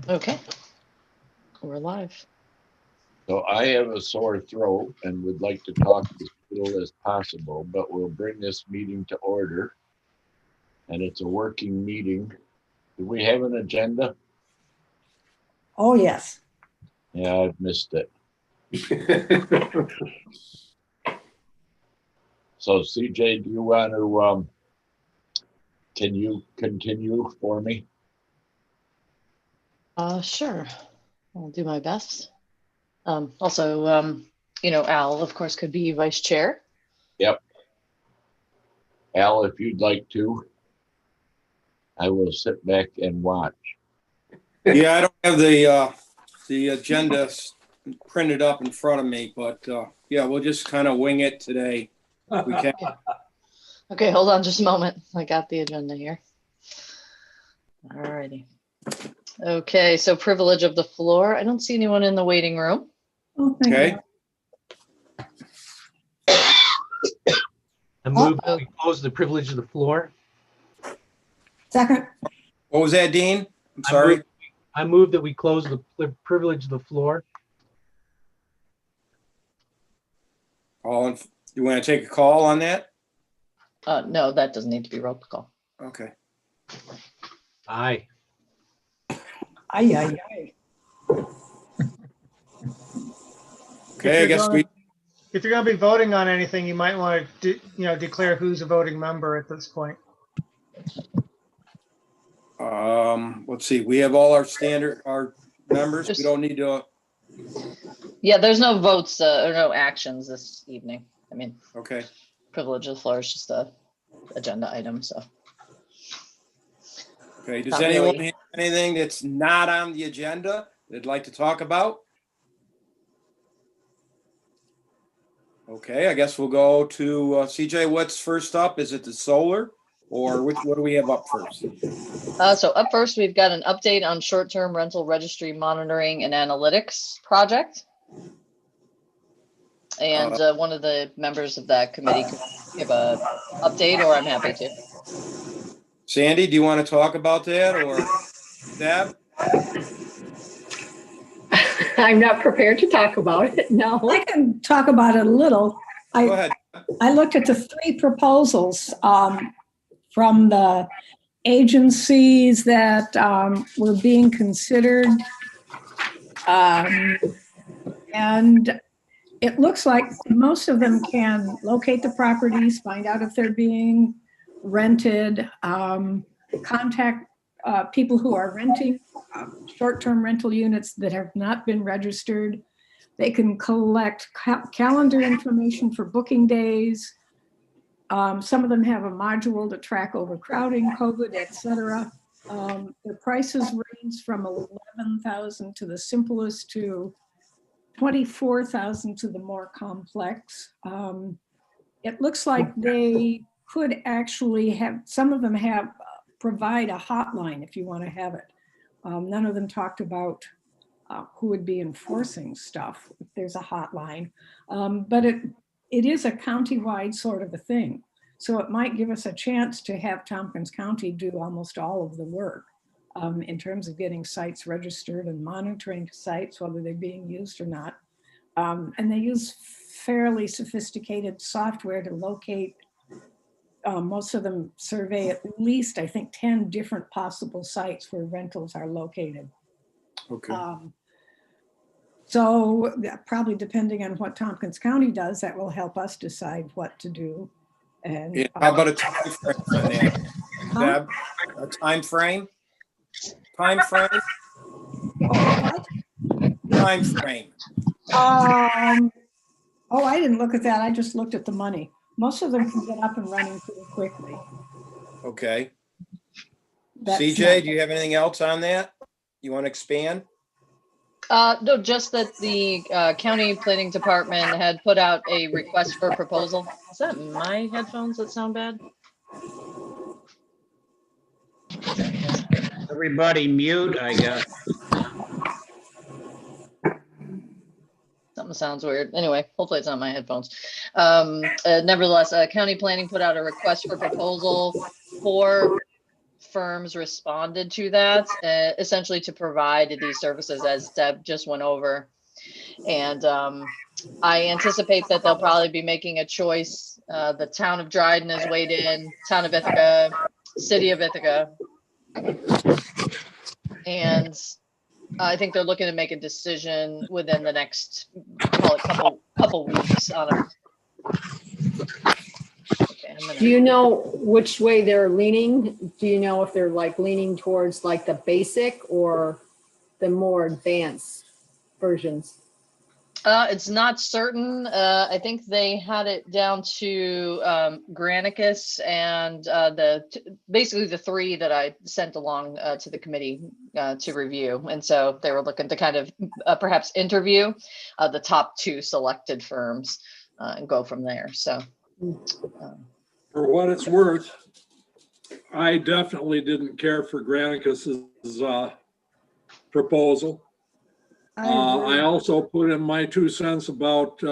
Okay, we're live. So I have a sore throat and would like to talk as little as possible, but we'll bring this meeting to order. And it's a working meeting. Do we have an agenda? Oh, yes. Yeah, I've missed it. So CJ, do you want to, can you continue for me? Sure, I'll do my best. Also, Al, of course, could be vice chair. Yep. Al, if you'd like to, I will sit back and watch. Yeah, I don't have the agenda printed up in front of me, but yeah, we'll just kind of wing it today. We can. Okay, hold on just a moment. I got the agenda here. All righty. Okay, so privilege of the floor. I don't see anyone in the waiting room. Oh, thank Okay. you. I move that we close the privilege of the floor. Second. What was that, Dean? I'm sorry. I move that we close the privilege of the floor. You want to take a call on that? No, that doesn't need to be roll call. Okay. Aye. Aye, aye, aye. Okay, I guess If you're going to be voting on anything, you might want to, declare who's a voting member at this point. let's see. We have all our members. We don't need to. Yeah, there's no votes or no actions this evening. I mean, Okay. privilege of the floor is just a agenda item, so. Okay. Does Not anyone really. have anything that's not on the agenda they'd like to talk about? Okay, I guess we'll go to CJ. What's first up? Is it the solar, or what do we have up first? So up first, we've got an update on short-term rental registry monitoring and analytics project. And one of the members of that committee could give a update, or I'm happy to. Sandy, do you want to talk about that, or Deb? I'm not prepared to talk about it, no. I can talk about it a little. Go ahead. I looked at the three proposals from the agencies that were being considered. And it looks like most of them can locate the properties, find out if they're being rented, contact people who are renting short-term rental units that have not been registered. They can collect calendar information for booking days. Some of them have a module to track overcrowding, COVID, etc. The prices range from $11,000 to the simplest to $24,000 to the more complex. It looks like they could actually have, some of them provide a hotline if you want to have it. None of them talked about who would be enforcing stuff if there's a hotline. But it is a countywide sort of a thing. So it might give us a chance to have Tompkins County do almost all of the work in terms of getting sites registered and monitoring sites, whether they're being used or not. And they use fairly sophisticated software to locate. Most of them survey at least, I think, 10 different possible sites where rentals are located. Okay. So probably depending on what Tompkins County does, that will help us decide what to do. And Yeah, how about a time frame on that? Huh? Deb, a time frame? Time frame? Time frame. Oh, I didn't look at that. I just looked at the money. Most of them can get up and running pretty quickly. Okay. That's CJ, do you have anything else on that? You want to expand? No, just that the county planning department had put out a request for proposal. Is that my headphones that sound bad? Everybody mute, I guess. Something sounds weird. Anyway, hopefully it's not my headphones. Nevertheless, county planning put out a request for proposal for firms responded to that, essentially to provide these services as Deb just went over. And I anticipate that they'll probably be making a choice. The town of Dryden has weighed in, town of Ithaca, city of Ithaca. And I think they're looking to make a decision within the next, call it couple weeks on a. Okay, Do you know which way they're leaning? Do you know if they're like leaning towards like the basic or the more advanced versions? It's not certain. I think they had it down to Granicus and basically the three that I sent along to the committee to review. And so they were looking to kind of perhaps interview the top two selected firms and go from there. So. For what it's worth, I definitely didn't care for Granicus's proposal. I also put in my 2 cents about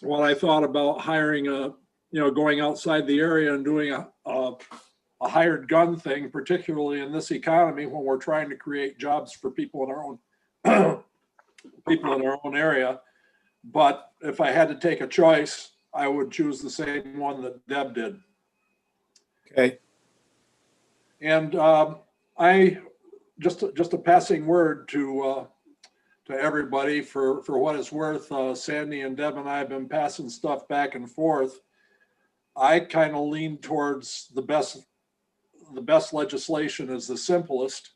what I thought about hiring going outside the area and doing a hired gun thing, particularly in this economy when we're trying to create jobs for people in our own area. But if I had to take a choice, I would choose the same one that Deb did. Okay. And I just a passing word to everybody for what it's worth. Sandy and Deb and I have been passing stuff back and forth. I kind of lean towards the best legislation is the simplest.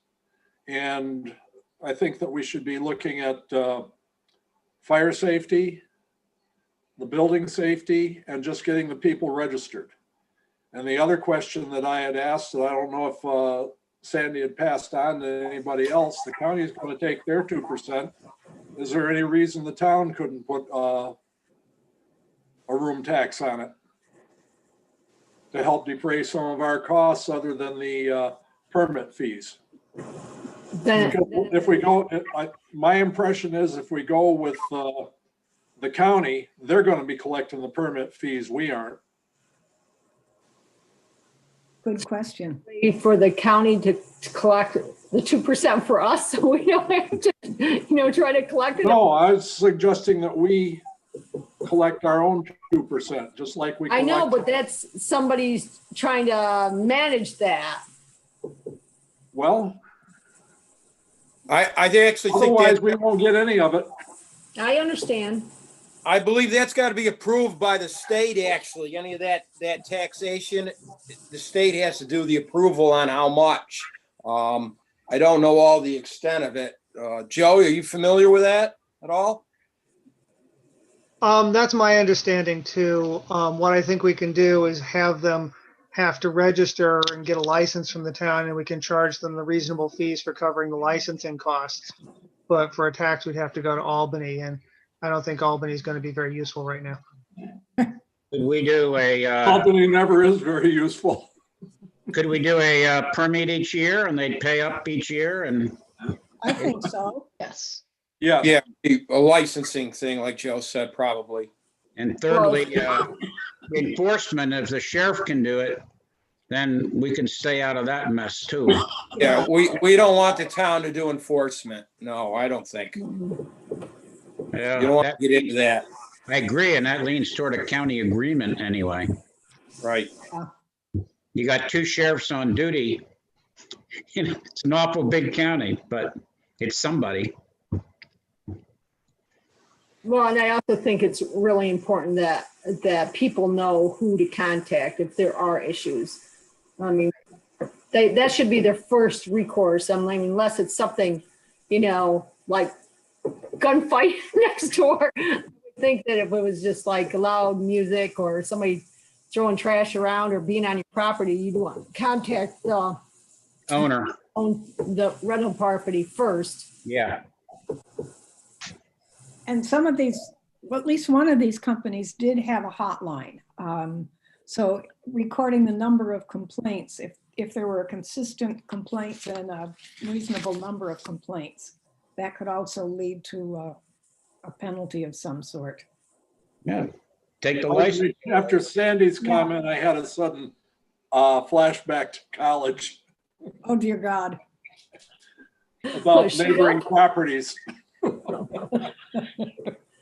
And I think that we should be looking at fire safety, the building safety, and just getting the people registered. And the other question that I had asked, that I don't know if Sandy had passed on to anybody else, the county is going to take their 2%. Is there any reason the town couldn't put a room tax on it to help defray some of our costs other than the permit fees? If we go, my impression is if we go with the county, they're going to be collecting the permit fees. We aren't. Good question. For the county to collect the 2% for us, so we don't have to, try to collect it. No, I was suggesting that we collect our own 2%, just like we. I know, but that's somebody's trying to manage that. Well, I actually think otherwise that we won't get any of it. I understand. I believe that's got to be approved by the state, actually. Any of that taxation, the state has to do the approval on how much. I don't know all the extent of it. Joe, are you familiar with that at all? That's my understanding too. What I think we can do is have them have to register and get a license from the town, and we can charge them the reasonable fees for covering the licensing costs. But for a tax, we'd have to go to Albany, and I don't think Albany is going to be very useful right now. Could we do a, Albany never is very useful. could we do a permit each year and they'd pay up each year and? I think so. Yes. Yeah. Yeah, a licensing thing, like Joe said, probably. And thirdly, enforcement, if the sheriff can do it, then we can stay out of that mess too. Yeah, we don't want the town to do enforcement. No, I don't think. Yeah, You don't want to get into that. I agree, and that leans toward a county agreement anyway. Right. You got 2 sheriffs on duty. It's an awful big county, but it's somebody. Well, and I also think it's really important that people know who to contact if there are issues. I mean, that should be their first recourse. I mean, unless it's something, like gunfight next door. I think that if it was just like loud music or somebody throwing trash around or being on your property, you'd want to contact the Owner. the rental property first. Yeah. And some of these, well, at least one of these companies did have a hotline. So recording the number of complaints, if there were a consistent complaint and a reasonable number of complaints, that could also lead to a penalty of some sort. Yeah. Take the license. After Sandy's comment, I had a sudden flashback to college Oh, dear God. about neighboring properties. All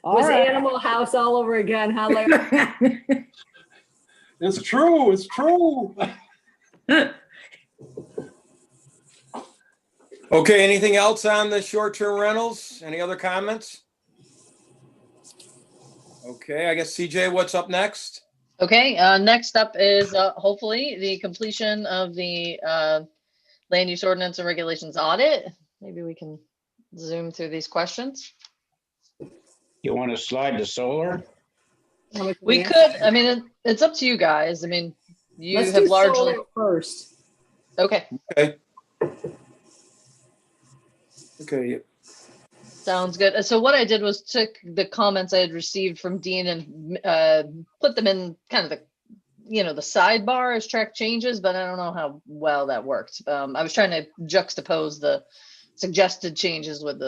Was right. Animal House all over again, huh, Larry? It's true, it's true. Okay, anything else on the short-term rentals? Any other comments? Okay, I guess CJ, what's up next? Okay, next up is hopefully the completion of the land use ordinance and regulations audit. Maybe we can zoom through these questions. You want to slide to solar? How much We we could, answer? I mean, it's up to you guys. I mean, you Let's have do largely, solar first. okay, Okay, sounds good. So what I did was took the comments I had received from Dean and put them in kind of the, the sidebar as track changes, but I don't know how well that worked. I was trying to juxtapose the suggested changes with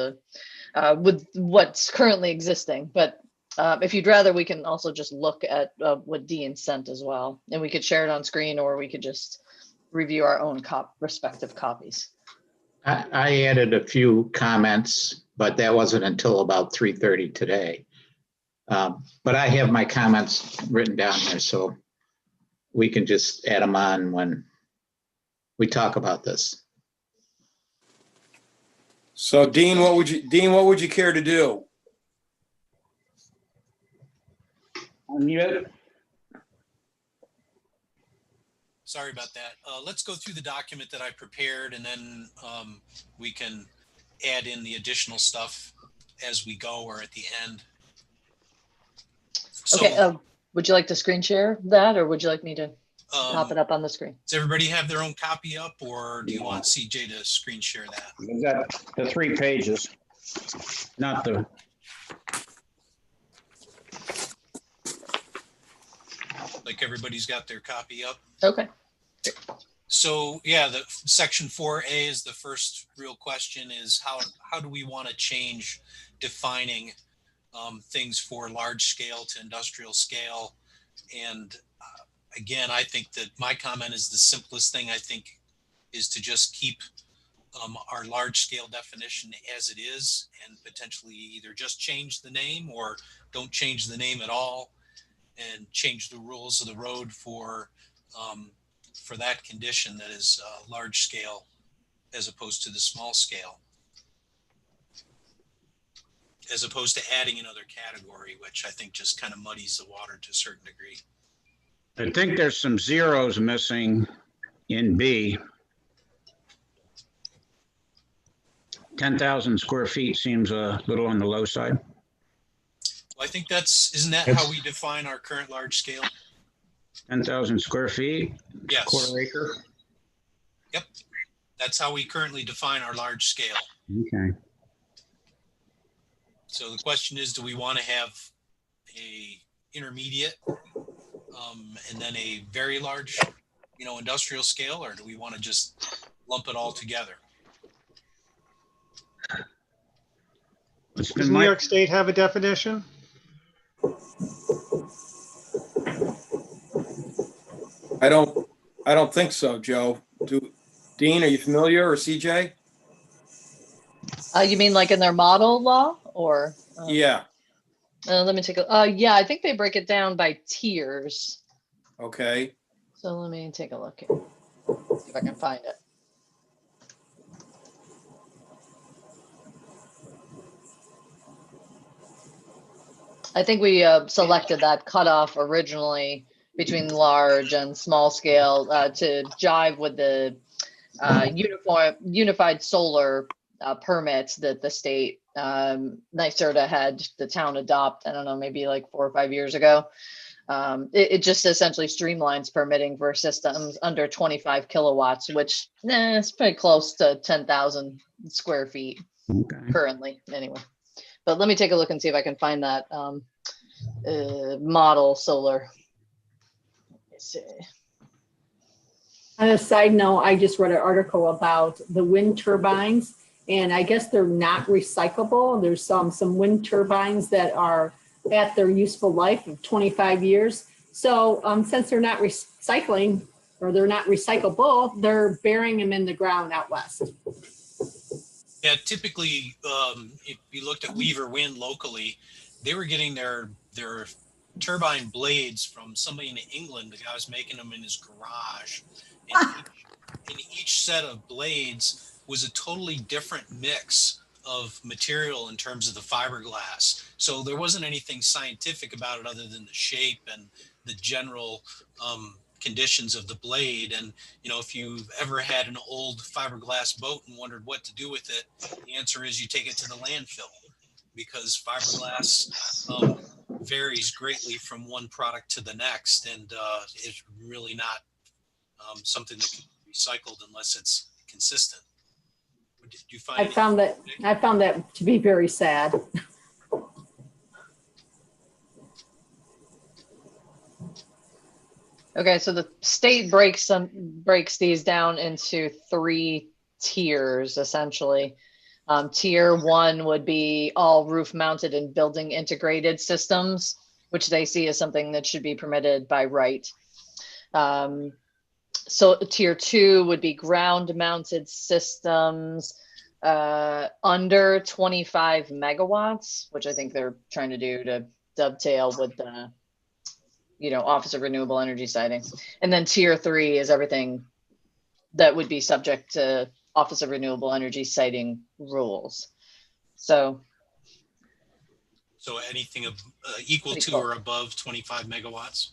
with what's currently existing. But if you'd rather, we can also just look at what Dean sent as well, and we could share it on screen, or we could just review our own respective copies. I added a few comments, but that wasn't until about 3:30 today. But I have my comments written down here, so we can just add them on when we talk about this. so Dean, what would you care to do? Unmute. Sorry about that. Let's go through the document that I prepared, and then we can add in the additional stuff as we go or at the end. So, Okay, would you like to screen share that, or would you like me to pop it up on the screen? does everybody have their own copy up, or do you want CJ to screen share that? We've got the 3 pages, not the. Like everybody's got their copy up? Okay. So yeah, the section 4A is the first real question, is how do we want to change defining things for large scale to industrial scale? And again, I think that my comment is the simplest thing, I think, is to just keep our large scale definition as it is, and potentially either just change the name or don't change the name at all, and change the rules of the road for that condition that is large scale as opposed to the small scale, as opposed to adding another category, which I think just kind of muddies the water to a certain degree. I think there's some zeros missing in B. 10,000 square feet seems a little on the low side. Well, I think isn't that how we define our current large scale? 10,000 square feet, Yes. quarter acre. Yep. That's how we currently define our large scale. Okay. So the question is, do we want to have a intermediate and then a very large, industrial scale, or do we want to just lump it all together? Does New York State have a definition? I don't think so, Joe. Dean, are you familiar, or CJ? You mean like in their model law, or? Yeah. Let me take a, yeah, I think they break it down by tiers. Okay. So let me take a look here, see if I can find it. I think we selected that cutoff originally between large and small scale to jive with the unified solar permits that the state NYSERDA had the town adopt, I don't know, maybe like 4 or 5 years ago. It just essentially streamlines permitting for systems under 25 kilowatts, which is pretty close to 10,000 square feet currently, anyway. But let me take a look and see if I can find that model solar. Let me see. On a side note, I just read an article about the wind turbines, and I guess they're not recyclable. There's some wind turbines that are at their useful life of 25 years. So since they're not recycling, or they're not recyclable, they're burying them in the ground out west. Yeah, typically, if you looked at Weaver Wind locally, they were getting their turbine blades from somebody in England. The guy was making them in his garage. And each set of blades was a totally different mix of material in terms of the fiberglass. So there wasn't anything scientific about it other than the shape and the general conditions of the blade. And, you know, if you've ever had an old fiberglass boat and wondered what to do with it, the answer is you take it to the landfill, because fiberglass varies greatly from one product to the next, and it's really not something that can be recycled unless it's consistent. Did you find I found that to be very sad. Okay, so the state breaks these down into 3 tiers, essentially. Tier 1 would be all roof mounted and building integrated systems, which they see as something that should be permitted by right. So tier 2 would be ground mounted systems under 25 megawatts, which I think they're trying to do to dovetail with the, you know, Office of Renewable Energy siting. And then tier 3 is everything that would be subject to Office of Renewable Energy siting rules. So anything equal to or above 25 megawatts?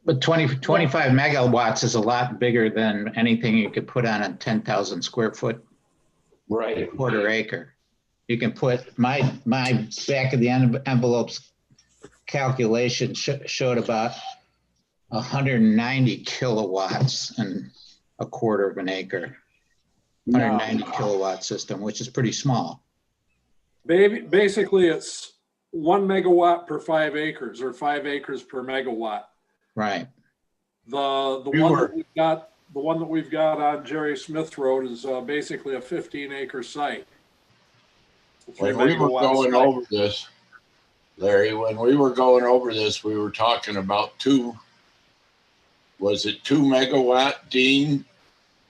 But 25 megawatts is a lot bigger than anything you could put on a 10,000 square foot quarter acre. You can put my back of the envelopes calculation showed about 190 kilowatts and a quarter of an acre. 190 kilowatt system, which is pretty small. Basically, it's 1 megawatt per 5 acres, or 5 acres per megawatt. Right. The one that we've got on Jerry Smith Road is basically a 15-acre site. When we were going over this, Larry, we were talking about 2 megawatt, Dean,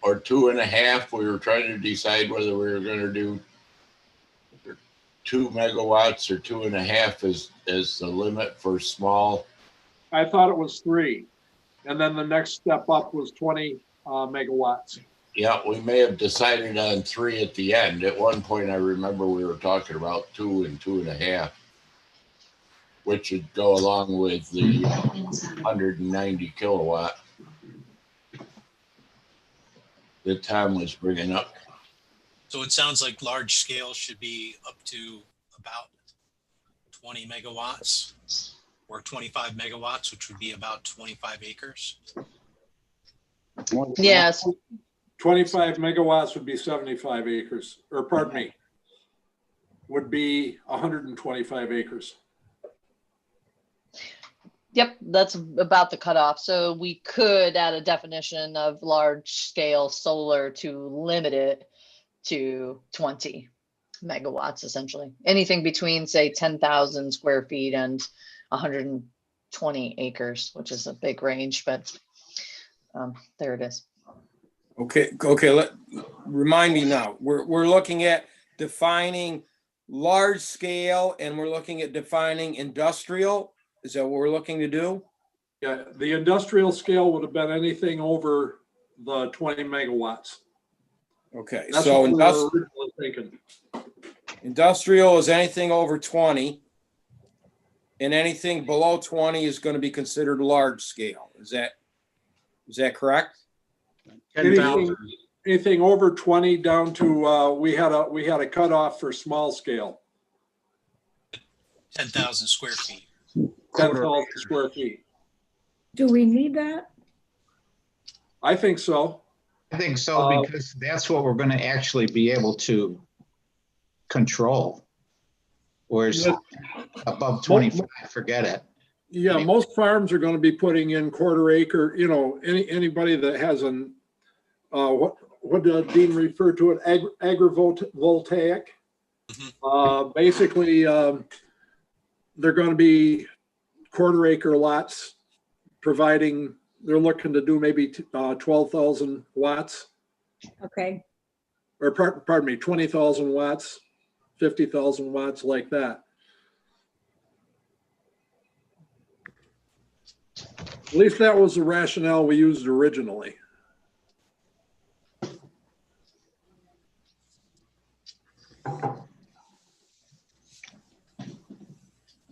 or 2.5? We were trying to decide whether we were going to do 2 megawatts or 2.5 as the limit for small. I thought it was 3. And then the next step up was 20 megawatts. Yeah, we may have decided on 3 at the end. At one point, I remember we were talking about 2 and 2.5, which would go along with the 190 kilowatt that Tom was bringing up. So it sounds like large scale should be up to about 20 megawatts or 25 megawatts, which would be about 25 acres. Yes. 25 megawatts would be 75 acres, or pardon me, would be 125 acres. Yep, that's about the cutoff. So we could add a definition of large scale solar to limit it to 20 megawatts, essentially. Anything between, say, 10,000 square feet and 120 acres, which is a big range, but there it is. Okay. Remind me now. We're looking at defining large scale, and we're looking at defining industrial. Is that what we're looking to do? Yeah, the industrial scale would have been anything over the 20 megawatts. Okay, That's so what we were originally thinking. Industrial is anything over 20, and anything below 20 is going to be considered large scale. Is that correct? Anything over 20 down to we had a cutoff for small scale. 10,000 square feet. 10,000 square feet. Do we need that? I think so. I think so, because that's what we're going to actually be able to control. Whereas above 25, forget it. Yeah, most farms are going to be putting in quarter acre, you know, anybody that has an, what did Dean refer to it, agrivoltaic. Basically, they're going to be quarter acre lots providing they're looking to do maybe 12,000 watts, Okay, or pardon me, 20,000 watts, 50,000 watts, like that. At least that was the rationale we used originally.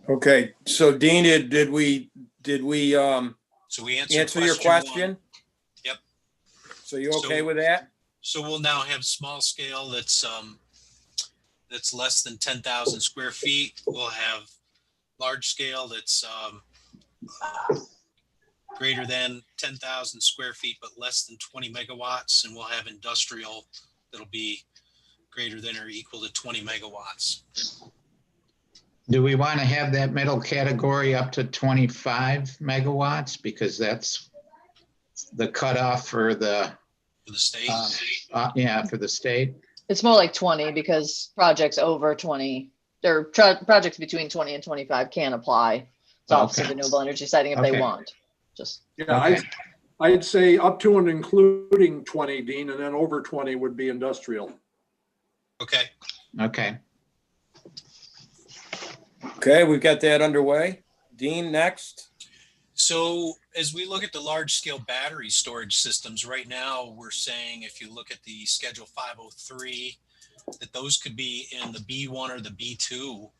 Okay, so Dean, did we So we answered answer your question question? one. Yep. So you okay So- with that? So we'll now have small scale that's less than 10,000 square feet. We'll have large scale that's greater than 10,000 square feet, but less than 20 megawatts. And we'll have industrial that'll be greater than or equal to 20 megawatts. Do we want to have that middle category up to 25 megawatts? Because that's the cutoff for the, For the state. yeah, for the state. It's more like 20 because projects over 20, or projects between 20 and 25 can apply to Office of Okay. Renewable Energy siting if they Okay. want. Just, Yeah, Okay. I'd say up to and including 20, Dean, and then over 20 would be industrial. Okay. Okay. Okay, we've got that underway. Dean, next. So as we look at the large scale battery storage systems right now, we're saying if you look at the schedule 503, that those could be in the B1 or the B2.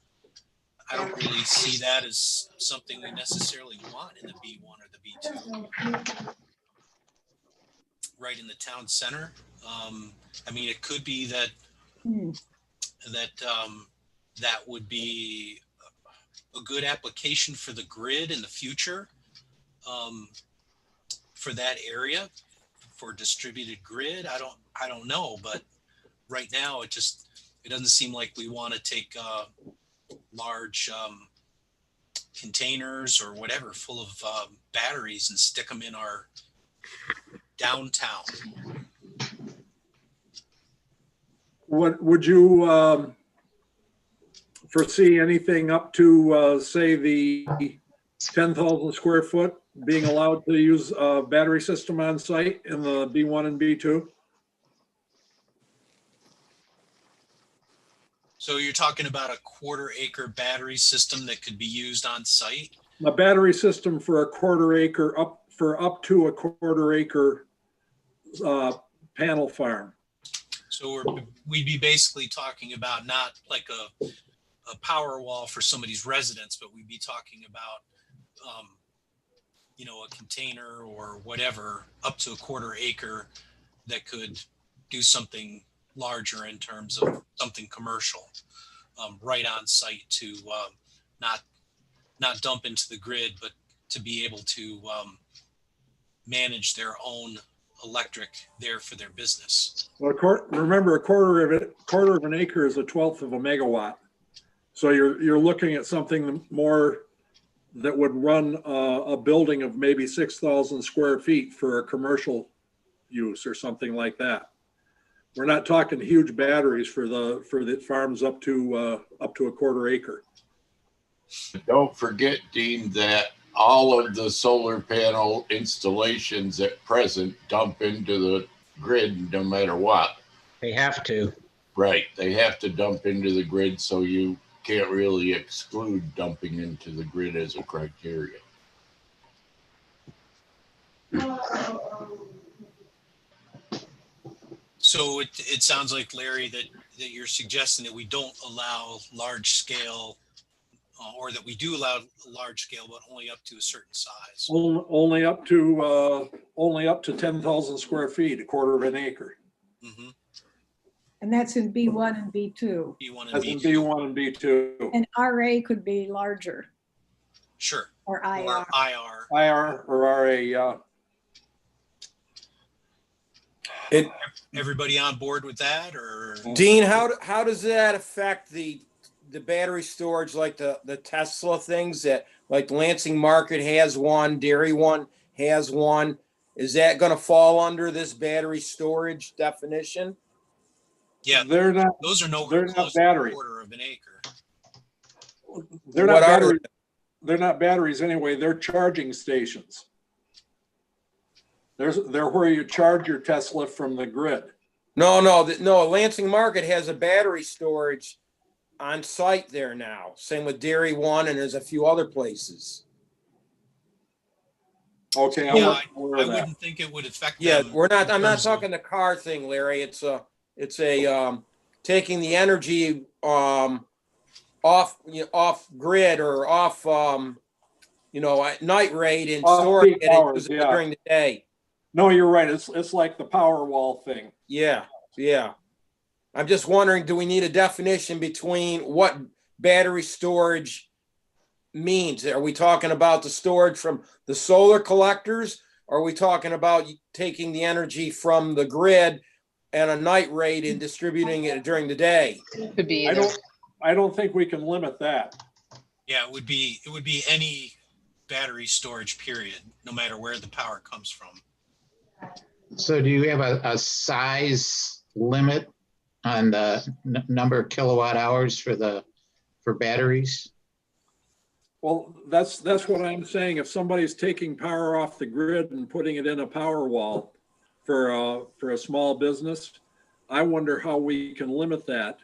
I don't really see that as something we necessarily want in the B1 or the B2. Right in the town center. I mean, it could be that that would be a good application for the grid in the future, for that area, for distributed grid. I don't know, but right now it doesn't seem like we want to take large containers or whatever full of batteries and stick them in our downtown. What would you foresee anything up to say the 10,000 square foot being allowed to use a battery system on site in the B1 and B2? So you're talking about a 1/4 acre battery system that could be used on site? A battery system for a 1/4 acre up to a 1/4 acre panel farm. So we'd be basically talking about not like a power wall for somebody's residence, but we'd be talking about, a container or whatever up to a 1/4 acre that could do something larger in terms of something commercial, right on site to not dump into the grid, but to be able to manage their own electric there for their business. Well, remember, a quarter of an acre is 1/12 of a megawatt. So you're looking at something more that would run a building of maybe 6,000 square feet for a commercial use or something like that. We're not talking huge batteries for the farms up to a 1/4 acre. Don't forget, Dean, that all of the solar panel installations at present dump into the grid no matter what. They have to. Right, they have to dump into the grid, so you can't really exclude dumping into the grid as a criteria. So it sounds like, Larry, that you're suggesting that we don't allow large scale, or that we do allow large scale, but only up to a certain size. Only up to 10,000 square feet, a 1/4 of an acre. Mm-hmm. and that's in B1 and B2. B1 and That's in B2. B1 and B2. And RA could be larger, Sure. or IR. Or IR. IR or RA, Everybody on board with that, or? Dean, how does that affect the battery storage, like the Tesla things that, like Lansing Market has one, Dairy One has one? Is that going to fall under this battery storage definition? Yeah, they're not those are they're not close to a battery. 1/4 of an acre. they're What not are batteries. They're not batteries anyway. They're charging stations. They're where you charge your Tesla from the grid. No, Lansing Market has a battery storage on site there now. Same with Dairy One, and there's a few other places. Okay, Yeah, I'm I not aware of that. wouldn't think it would affect Yeah, them. I'm not terms of- talking the car thing, Larry. It's a taking the energy off grid or off at night rate and Off storing peak it and hours, using it yeah. during the day. No, you're right. It's like the power wall thing. Yeah. I'm just wondering, do we need a definition between what battery storage means? Are we talking about the storage from the solar collectors? Or are we talking about taking the energy from the grid at a night rate and distributing it during the day? Could be either. I don't think we can limit that. Yeah, it would be any battery storage period, no matter where the power comes from. So do you have a size limit on the number of kilowatt hours for batteries? Well, that's what I'm saying. If somebody's taking power off the grid and putting it in a power wall for a small business, I wonder how we can limit that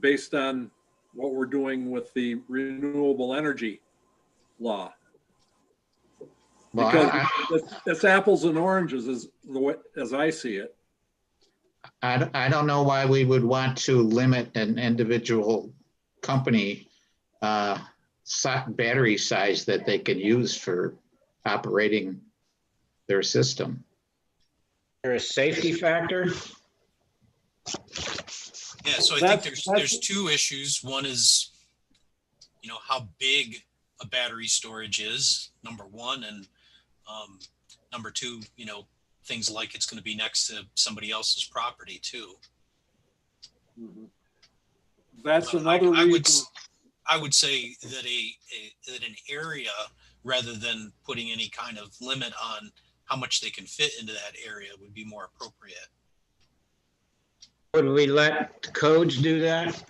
based on what we're doing with the renewable energy law. Well, Because it's apples and oranges as I see it. I don't know why we would want to limit an individual company battery size that they can use for operating their system. There a safety factor? Yeah, so I think there's two issues. One is, how big a battery storage is, number one, and number two, things like it's going to be next to somebody else's property too. That's another reason. I would say that that an area, rather than putting any kind of limit on how much they can fit into that area, would be more appropriate. Would we let codes do that?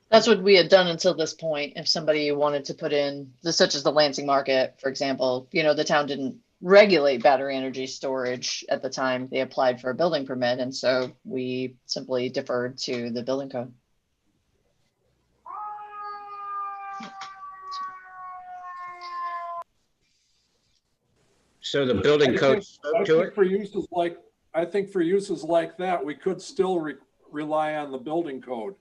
That's what we had done until this point. If somebody wanted to put in, such as the Lansing Market, for example, the town didn't regulate battery energy storage at the time they applied for a building permit. And so we simply deferred to the building code. So the building code spoke to it? I think for uses like that, we could still rely on the building code.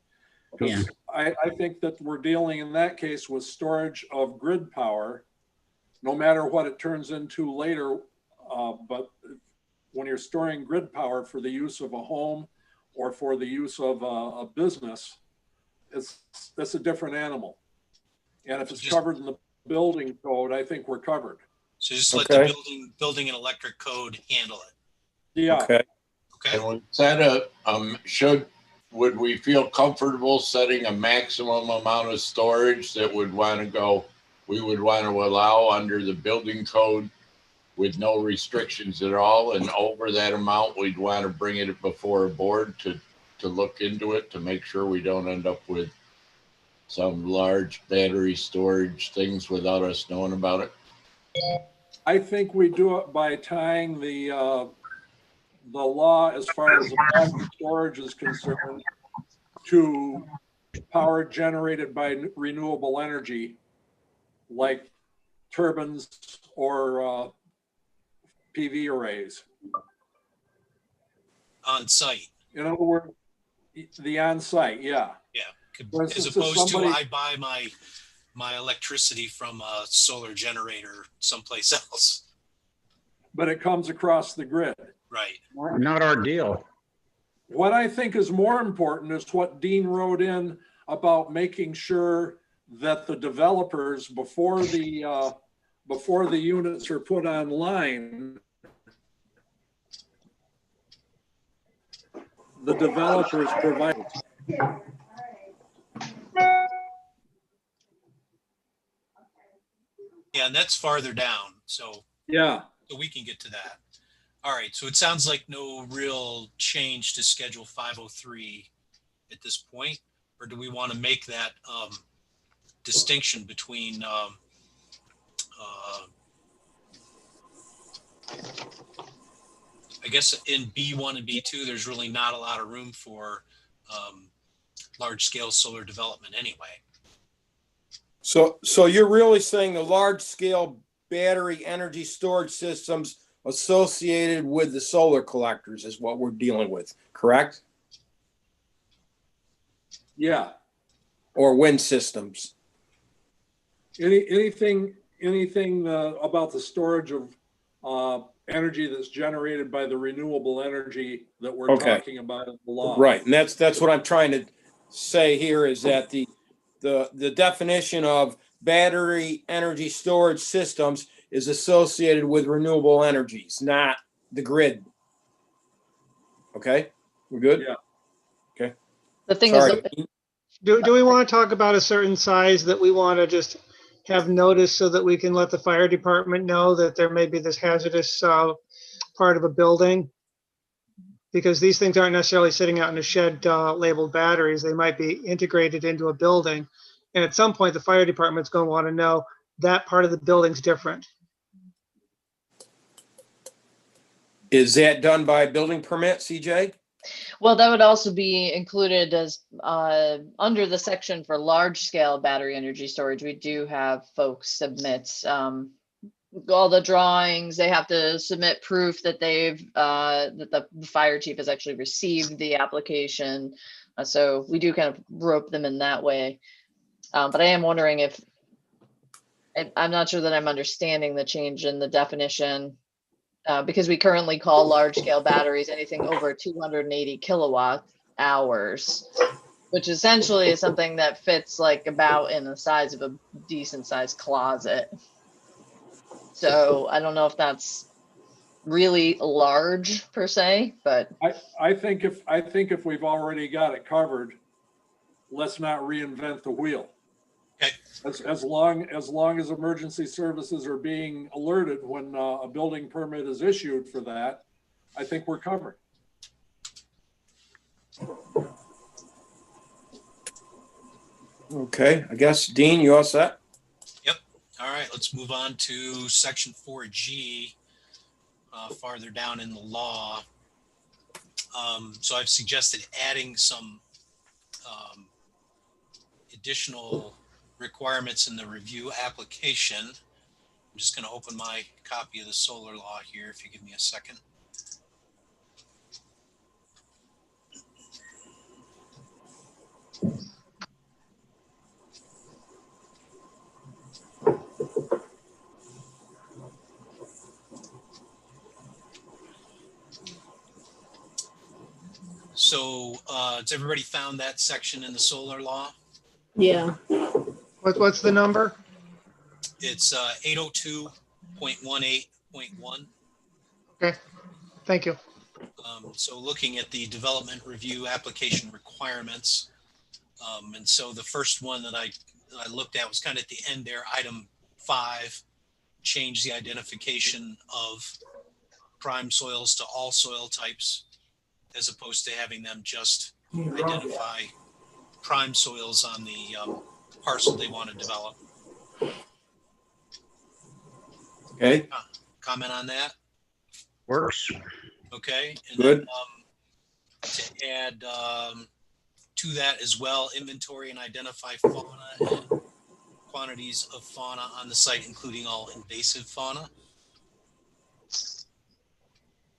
Because I think that we're dealing in that case with storage of grid power, no matter what it turns into later. But when you're storing grid power for the use of a home or for the use of a business, that's a different animal. And if it's covered in the building code, I think we're covered. So just let the building and electric code handle it. Yeah. Okay. Okay. And would we feel comfortable setting a maximum amount of storage that we would want to allow under the building code with no restrictions at all? And over that amount, we'd want to bring it before a board to look into it, to make sure we don't end up with some large battery storage things without us knowing about it? I think we do it by tying the law as far as the battery storage is concerned to power generated by renewable energy, like turbines or PV arrays. On site. In other words, the on-site, yeah. Yeah. As opposed to I buy my electricity from a solar generator someplace else. But it comes across the grid. Right. Not our deal. What I think is more important is what Dean wrote in about making sure that the developers, before the units are put online, the developers provide. Yeah, and that's farther down. So yeah, so we can get to that. All right. So it sounds like no real change to Schedule 503 at this point, or do we want to make that distinction between I guess in B1 and B2, there's really not a lot of room for large-scale solar development anyway. So you're really saying the large-scale battery energy storage systems associated with the solar collectors is what we're dealing with, correct? Yeah. Or wind systems? Anything about the storage of energy that's generated by the renewable energy that we're Okay. talking about in the law. Right, and that's what I'm trying to say here is that the definition of battery energy storage systems is associated with renewable energies, not the grid. Okay, we're good? Yeah. Okay. The thing Sorry. is, Do we want to talk about a certain size that we want to just have notice so that we can let the fire department know that there may be this hazardous part of a building? Because these things aren't necessarily sitting out in a shed labeled batteries. They might be integrated into a building. And at some point, the fire department's going to want to know that part of the building's different. Is that done by building permit, CJ? well, that would also be included as under the section for large scale battery energy storage. We do have folks submit all the drawings. They have to submit proof that they've that the fire chief has actually received the application. So we do kind of rope them in that way. But I am wondering if I'm not sure that I'm understanding the change in the definition. Because we currently call large scale batteries anything over 280 kilowatt hours, which essentially is something that fits like about in the size of a decent sized closet. So I don't know if that's really large per se, but I think if we've already got it covered, let's not reinvent the wheel. Okay. As long as emergency services are being alerted when a building permit is issued for that, I think we're covered. Okay, I guess, Dean, you all set? Yep. All right, let's move on to section 4G, farther down in the law. So I've suggested adding some additional requirements in the review application. I'm just going to open my copy of the solar law here, if you give me a second. So has everybody found that section in the solar law? Yeah. What's the number? It's 802.18.1. Okay, thank you. So looking at the development review application requirements. And so the first one that I looked at was kind of at the end there, item 5, change the identification of prime soils to all soil types, as opposed to having them just identify prime soils on the parcel they want to develop. Okay. Comment on that? Works. Okay. And Good. then to add to that as well, inventory and identify fauna and quantities of fauna on the site, including all invasive fauna.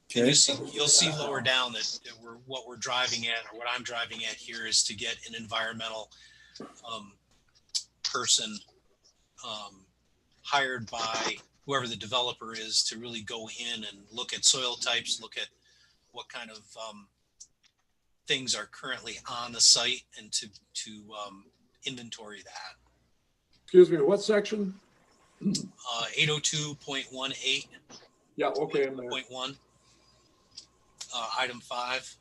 Okay. And you'll see lower down that what we're driving at, or what I'm driving at here, is to get an environmental person hired by whoever the developer is to really go in and look at soil types, look at what kind of things are currently on the site, and to inventory that. Excuse me, what section? 802.18. Yeah, okay, I'm there. 1. Item 5.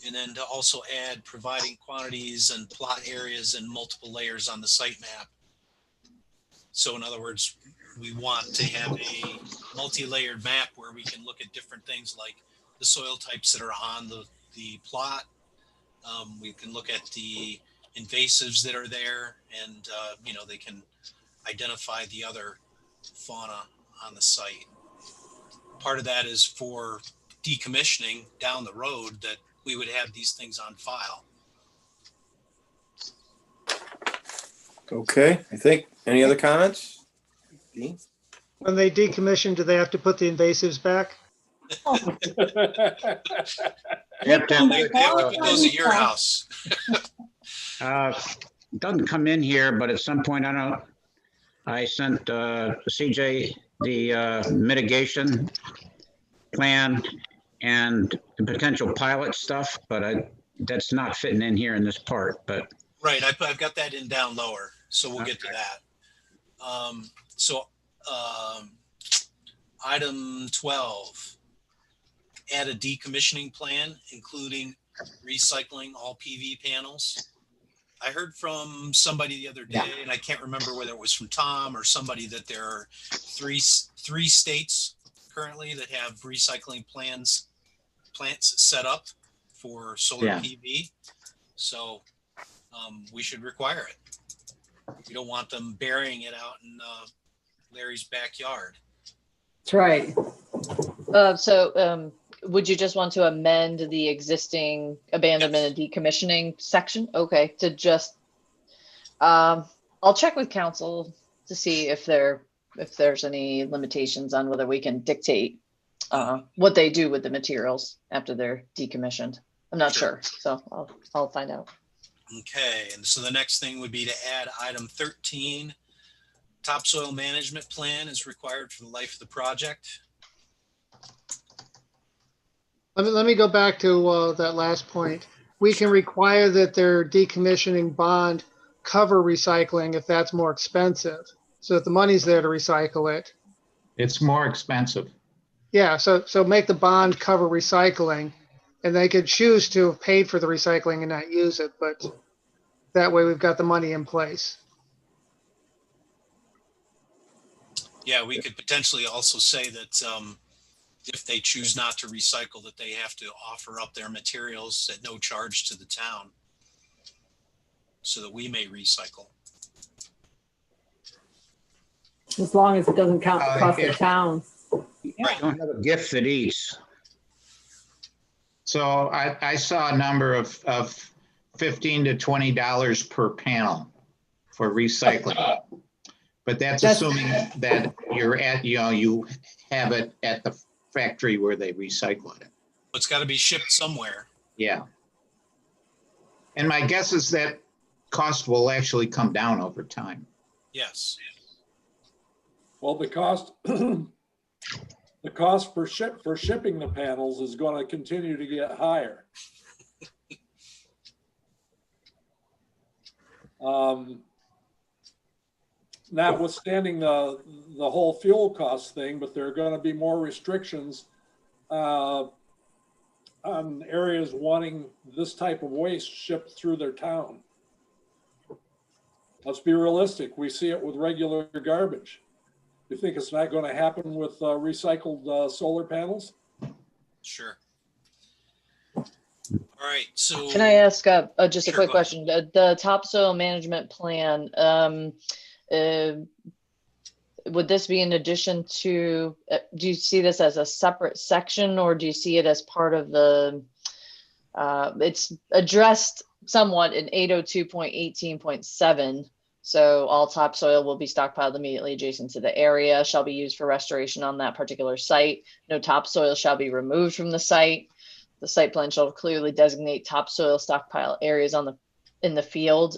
And then to also add providing quantities and plot areas and multiple layers on the site map. So in other words, we want to have a multi-layered map where we can look at different things like the soil types that are on the plot. We can look at the invasives that are there, and they can identify the other fauna on the site. part of that is for decommissioning down the road, that we would have these things on file. Okay, I think, any other comments? Dean? When they decommission, do they have to put the invasives back? You have to Well, they have to have, put those at your house. doesn't come in here, but at some point, I sent CJ the mitigation plan and the potential pilot stuff, but that's not fitting in here in this part, but. Right, I've got that in down lower, so we'll get to that. Item 12, add a decommissioning plan, including recycling all PV panels. I heard from somebody the other day, and I can't remember whether it was from Tom or somebody, that there are three states currently that have recycling plants set up for solar PV. So we should require it. We don't want them burying it out in Larry's backyard. That's right. Would you just want to amend the existing abandonment and decommissioning section? Okay, to just, I'll check with council to see if there's any limitations on whether we can dictate what they do with the materials after they're decommissioned. I'm not sure, so I'll find out. Okay, and so the next thing would be to add item 13. Topsoil management plan is required for the life of the project. Let me go back to that last point. We can require that their decommissioning bond cover recycling if that's more expensive. So if the money's there to recycle it. It's more expensive. Yeah, so make the bond cover recycling, and they could choose to have paid for the recycling and not use it, but that way we've got the money in place. Yeah, we could potentially also say that if they choose not to recycle, that they have to offer up their materials at no charge to the town so that we may recycle. As long as it doesn't cost the town. Right. Don't have a gift that eats. So I saw a number of $15 to $20 per panel for recycling. But that's assuming that you're at, you have it at the factory where they recycle it. It's got to be shipped somewhere. Yeah. And my guess is that cost will actually come down over time. Yes. Well, the cost for shipping the panels is going to continue to get higher. Notwithstanding the whole fuel cost thing, but there are going to be more restrictions on areas wanting this type of waste shipped through their town. Let's be realistic. We see it with regular garbage. You think it's not going to happen with recycled solar panels? Sure. All right. So can I ask just a quick go question? The topsoil management plan, would this be in addition to, do you see this as a separate section, or do you see it as part of the, it's addressed somewhat in 802.18.7. So all topsoil will be stockpiled immediately adjacent to the area, shall be used for restoration on that particular site. No topsoil shall be removed from the site. The site plan shall clearly designate topsoil stockpile areas in the field.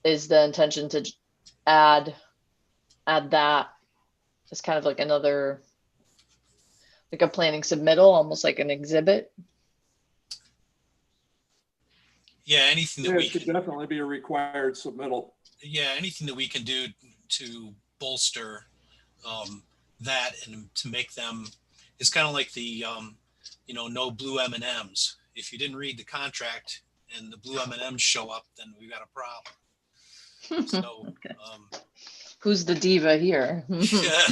Is the intention to add that as kind of like another, like a planning submittal, almost like an exhibit? yeah, anything that Yeah, we it could can, definitely be a required submittal. yeah, anything that we can do to bolster that and to make them, it's kind of like the no blue M&Ms. If you didn't read the contract and the blue M&Ms show up, then we got a problem. So Okay. Who's the diva here? yeah,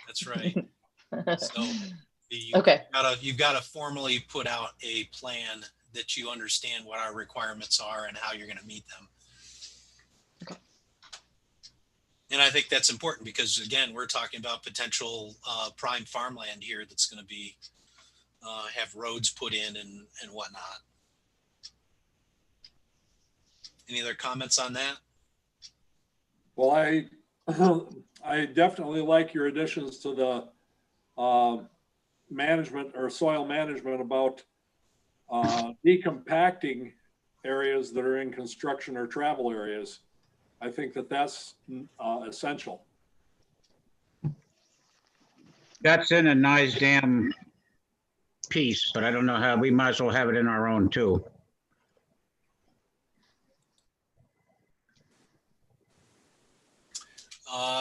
that's right. So Okay. you've got to formally put out a plan that you understand what our requirements are and how you're going to meet them. And I think that's important because again, we're talking about potential prime farmland here that's going to be have roads put in and whatnot. Any other comments on that? Well, I definitely like your additions to the management or soil management about decompacting areas that are in construction or travel areas. I think that that's essential. That's in a nice damn piece, but I don't know how, we might as well have it in our own too.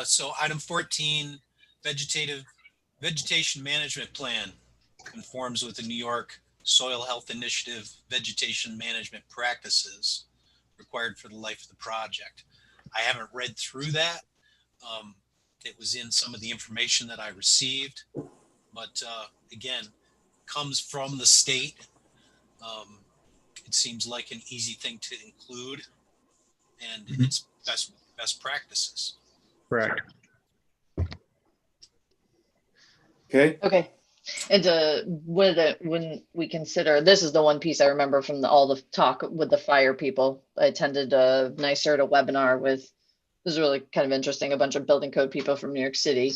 So item 14, vegetation management plan conforms with the New York Soil Health Initiative vegetation management practices required for the life of the project. I haven't read through that. It was in some of the information that I received, but again, comes from the state. It seems like an easy thing to include, and it's best practices. Correct. Okay. Okay. And when we consider, this is the one piece I remember from all the talk with the fire people. I attended a NYSERDA webinar with, it was really kind of interesting, a bunch of building code people from New York City.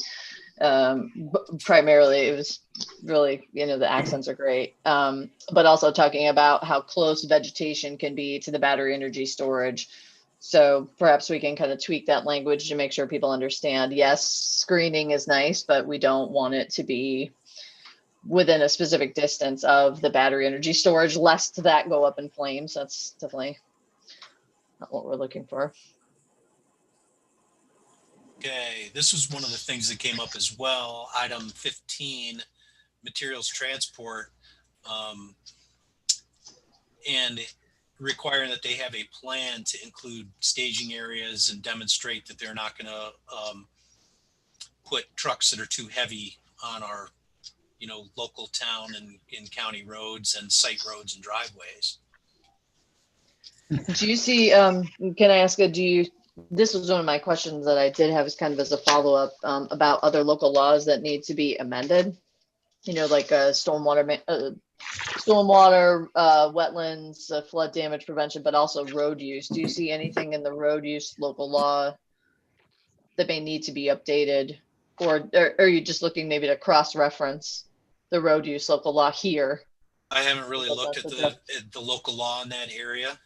Primarily, it was really, the accents are great. But also talking about how close vegetation can be to the battery energy storage. So perhaps we can kind of tweak that language to make sure people understand, yes, screening is nice, but we don't want it to be within a specific distance of the battery energy storage, lest that go up in flames. That's definitely not what we're looking for. Okay, this was one of the things that came up as well. Item 15, materials transport, and requiring that they have a plan to include staging areas and demonstrate that they're not going to put trucks that are too heavy on our, local town and county roads and site roads and driveways. Do you see, can I ask, this was one of my questions that I did have as kind of as a follow-up about other local laws that need to be amended, like stormwater, wetlands, flood damage prevention, but also road use. Do you see anything in the road use local law that may need to be updated? Or are you just looking maybe to cross-reference the road use local law here? I haven't really looked at the local law in that area.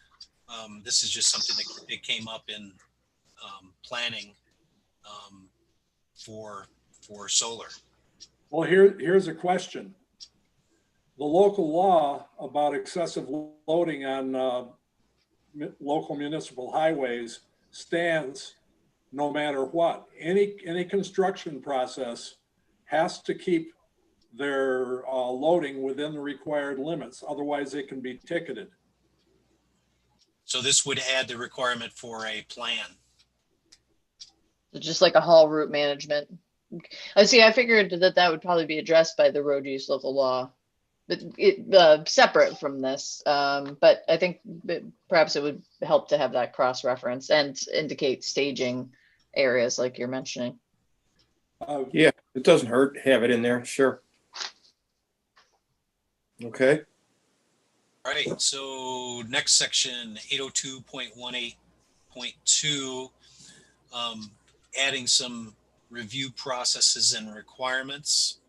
This is just something that came up in planning for solar. Well, here's a question. The local law about excessive loading on local municipal highways stands no matter what. Any construction process has to keep their loading within the required limits. Otherwise, they can be ticketed. So this would add the requirement for a plan. Just like a haul route management. I see. I figured that would probably be addressed by the road use local law, but separate from this. But I think perhaps it would help to have that cross-reference and indicate staging areas like you're mentioning. Yeah, it doesn't hurt to have it in there. Sure. Okay. All right. So next section, 802.18.2, adding some review processes and requirements.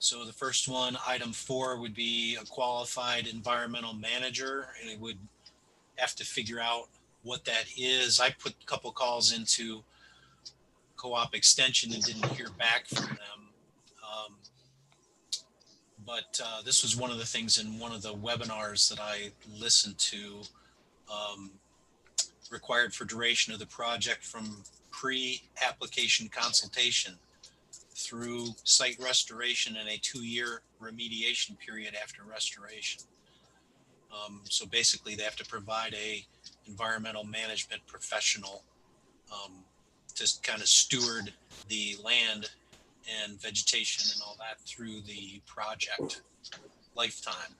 So the first one, item 4, would be a qualified environmental manager, and it would have to figure out what that is. I put a couple calls into Co-op Extension and didn't hear back from them. But this was one of the things in one of the webinars that I listened to, required for duration of the project from pre-application consultation through site restoration and a 2-year remediation period after restoration. So basically they have to provide a environmental management professional to kind of steward the land and vegetation and all that through the project lifetime.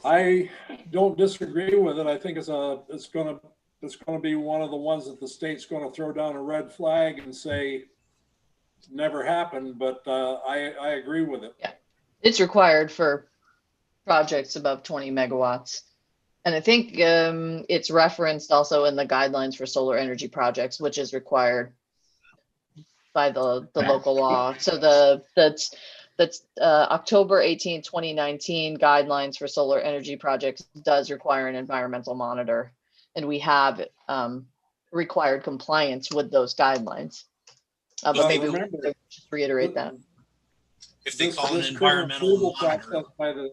I don't disagree with it. I think it's gonna be one of the ones that the state's gonna throw down a red flag and say never happened, but I agree with it. Yeah, it's required for projects above 20 megawatts. And I think it's referenced also in the guidelines for solar energy projects, which is required by the local law. So that's October 18, 2019 guidelines for solar energy projects does require an environmental monitor. And we have required compliance with those guidelines. But maybe we should just reiterate that. If they call an environmental monitor.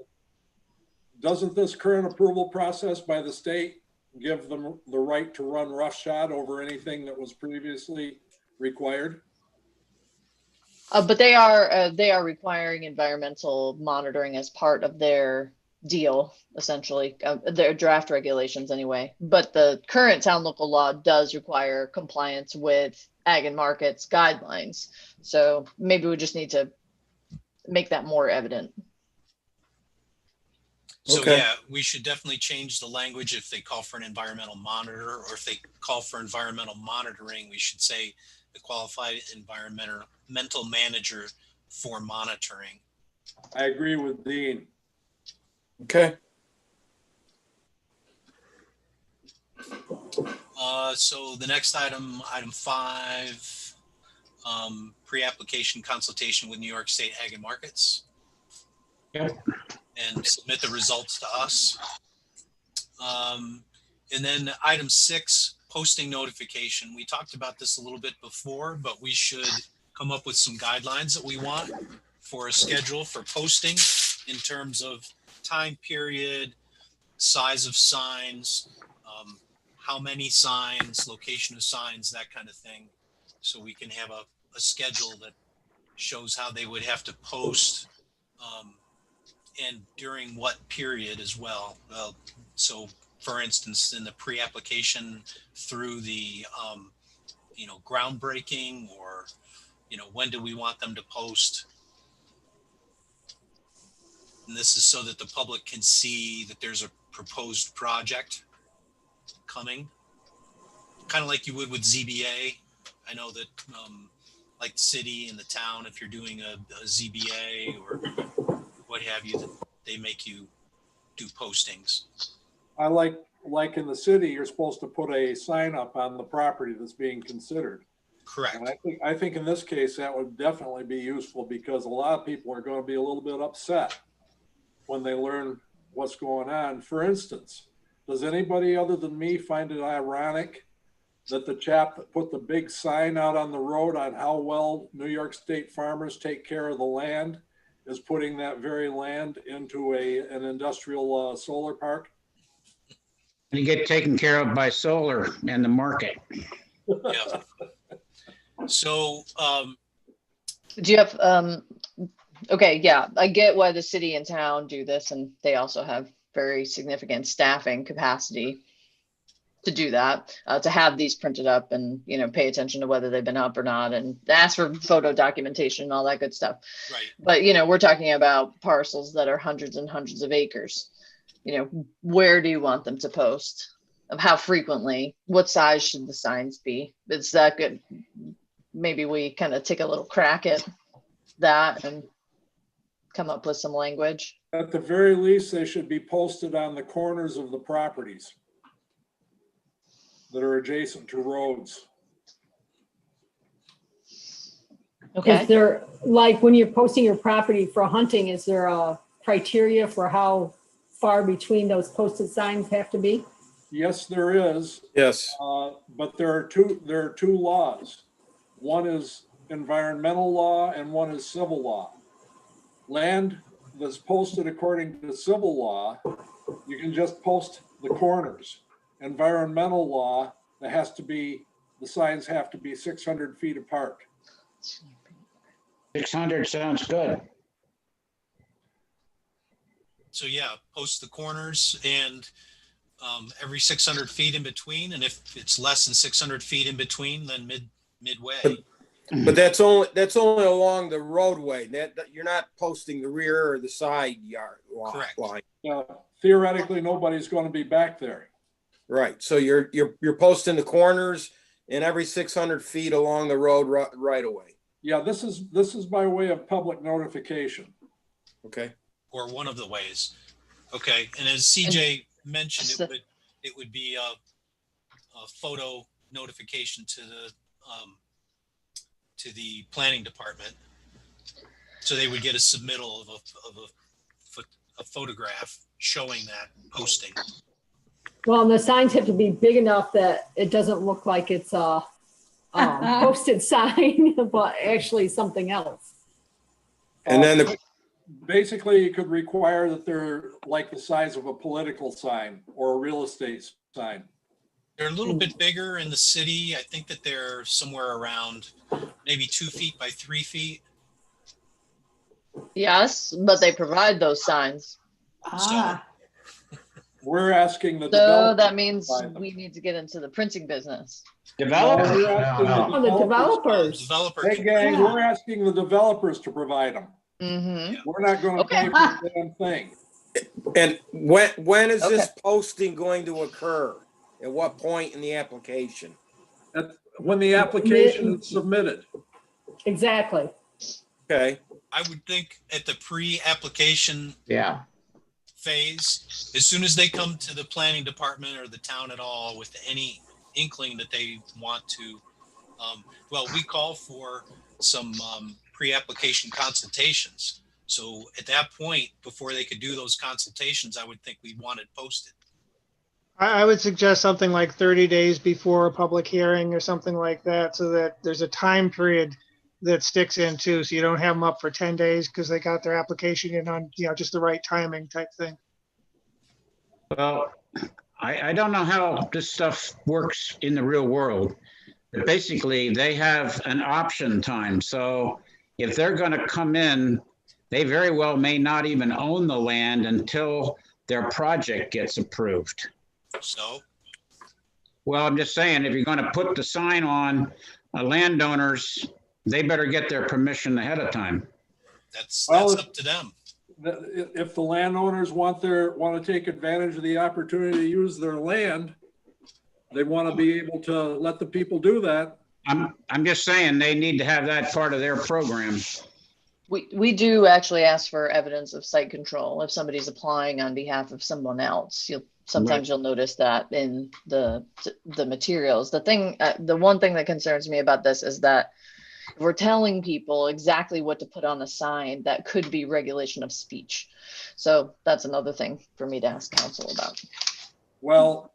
Doesn't this current approval process by the state give them the right to run roughshod over anything that was previously required? But they are requiring environmental monitoring as part of their deal, essentially, their draft regulations anyway. But the current town local law does require compliance with ag and markets guidelines. So maybe we just need to make that more evident. So Okay. yeah, we should definitely change the language if they call for an environmental monitor, or if they call for environmental monitoring, we should say the qualified environmental manager for monitoring. I agree with Dean. Okay. So the next item 5, pre-application consultation with New York State Ag and Markets. Yep. And submit the results to us. And then item 6, posting notification. We talked about this a little bit before, but we should come up with some guidelines that we want for a schedule for posting in terms of time period, size of signs, how many signs, location of signs, that kind of thing. So we can have a schedule that shows how they would have to post and during what period as well. So for instance, in the pre-application through the, groundbreaking, or, when do we want them to post? And this is so that the public can see that there's a proposed project coming, kind of like you would with ZBA. I know that like the city and the town, if you're doing a ZBA or what have you, they make you do postings. I like in the city, you're supposed to put a sign up on the property that's being considered. Correct. And I think in this case, that would definitely be useful, because a lot of people are going to be a little bit upset when they learn what's going on. For instance, does anybody other than me find it ironic that the chap that put the big sign out on the road on how well New York State farmers take care of the land is putting that very land into an industrial solar park? And you get taken care of by solar and the market. Yeah. So, Do you have, okay, yeah, I get why the city and town do this, and they also have very significant staffing capacity to do that, to have these printed up and, pay attention to whether they've been up or not, and ask for photo documentation and all that good stuff. right. But, we're talking about parcels that are hundreds and hundreds of acres. Where do you want them to post? Of how frequently? What size should the signs be? It's that good. Maybe we kind of take a little crack at that and come up with some language. At the very least, they should be posted on the corners of the properties that are adjacent to roads. Okay. Is there, like, when you're posting your property for hunting, is there a criteria for how far between those posted signs have to be? Yes, there is. Yes. But there are two laws. One is environmental law and one is civil law. Land that's posted according to civil law, you can just post the corners. Environmental law, the signs have to be 600 feet apart. 600 sounds good. So yeah, post the corners and every 600 feet in between. And if it's less than 600 feet in between, then midway. But that's only along the roadway. That you're not posting the rear or the side yard Correct. line. Yeah, theoretically, nobody's going to be back there. Right, so you're posting the corners and every 600 feet along the road right away. Yeah, this is by way of public notification. Okay. Or one of the ways. Okay, and as CJ mentioned, it would be a photo notification to the planning department. So they would get a submittal of a photograph showing that posting. Well, and the signs have to be big enough that it doesn't look like it's a posted sign, but actually something else. And then basically you could require that they're like the size of a political sign or a real estate sign. They're a little bit bigger in the city. I think that they're somewhere around maybe 2 feet by 3 feet. Yes, but they provide those signs. We're asking the So developer that means to provide them. we need to get into the printing business. Developers? We're asking Oh, the developers. Developer. Hey gang, we're asking the developers to provide them. Mm-hmm. We're not going to Okay. pay for the damn thing. And when is this Okay. posting going to occur? At what point in the application? When the application is submitted. Exactly. Okay. I would think at the pre-application Yeah. phase, as soon as they come to the planning department or the town at all with any inkling that they want to, well, we call for some pre-application consultations. So at that point, before they could do those consultations, I would think we'd want it posted. I would suggest something like 30 days before a public hearing or something like that, so that there's a time period that sticks in too, so you don't have them up for 10 days because they got their application in on, just the right timing type thing. Well, I don't know how this stuff works in the real world. But basically, they have an option time. So if they're going to come in, they very well may not even own the land until their project gets approved. So Well, I'm just saying, if you're going to put the sign on, landowners, they better get their permission ahead of time. that's Well, up to them. If the landowners want to take advantage of the opportunity to use their land, they want to be able to let the people do that. I'm just saying they need to have that part of their program. We do actually ask for evidence of site control if somebody's applying on behalf of someone else. Sometimes you'll notice that in the materials. The one thing that concerns me about this is that we're telling people exactly what to put on a sign that could be regulation of speech. So that's another thing for me to ask council about. Well,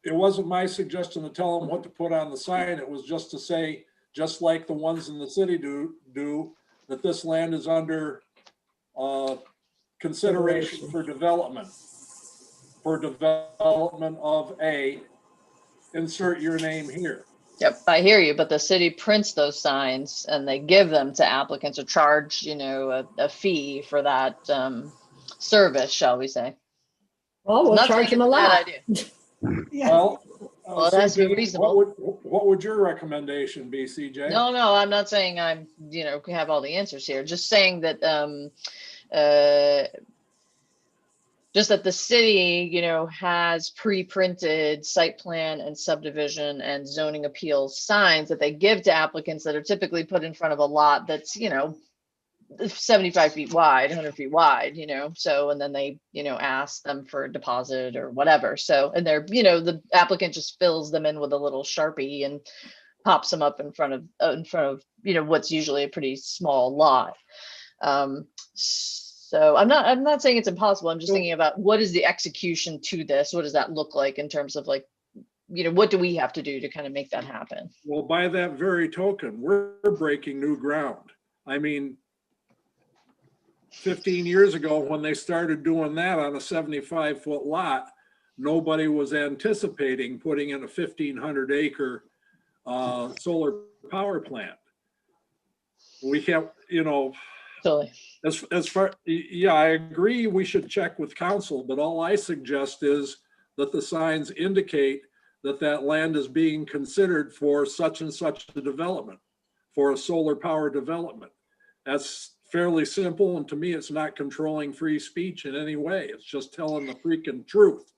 it wasn't my suggestion to tell them what to put on the sign. It was just to say, just like the ones in the city do, that this land is under consideration for development of a, insert your name here. Yep, I hear you, but the city prints those signs and they give them to applicants or charge, a fee for that service, shall we say. Well, we'll Not charge saying them a it's bad lot. idea. Yeah. Well, it has to be CJ, reasonable. What would your recommendation be, CJ? No, I'm not saying I'm, have all the answers here. Just saying that, just that the city, has pre-printed site plan and subdivision and zoning appeals signs that they give to applicants that are typically put in front of a lot that's, 75 feet wide, 100 feet wide, so, and then they, ask them for a deposit or whatever. So, and they're, the applicant just fills them in with a little Sharpie and pops them up in front of, what's usually a pretty small lot. So I'm not saying it's impossible. I'm just thinking about what is the execution to this? What does that look like in terms of what do we have to do to kind of make that happen? Well, by that very token, we're breaking new ground. I mean, 15 years ago, when they started doing that on a 75-foot lot, nobody was anticipating putting in a 1,500 acre solar power plant. We can't, Totally. as far, yeah, I agree we should check with council, but all I suggest is that the signs indicate that land is being considered for such and such a development, for a solar power development. That's fairly simple, and to me, it's not controlling free speech in any way. It's just telling the freaking truth.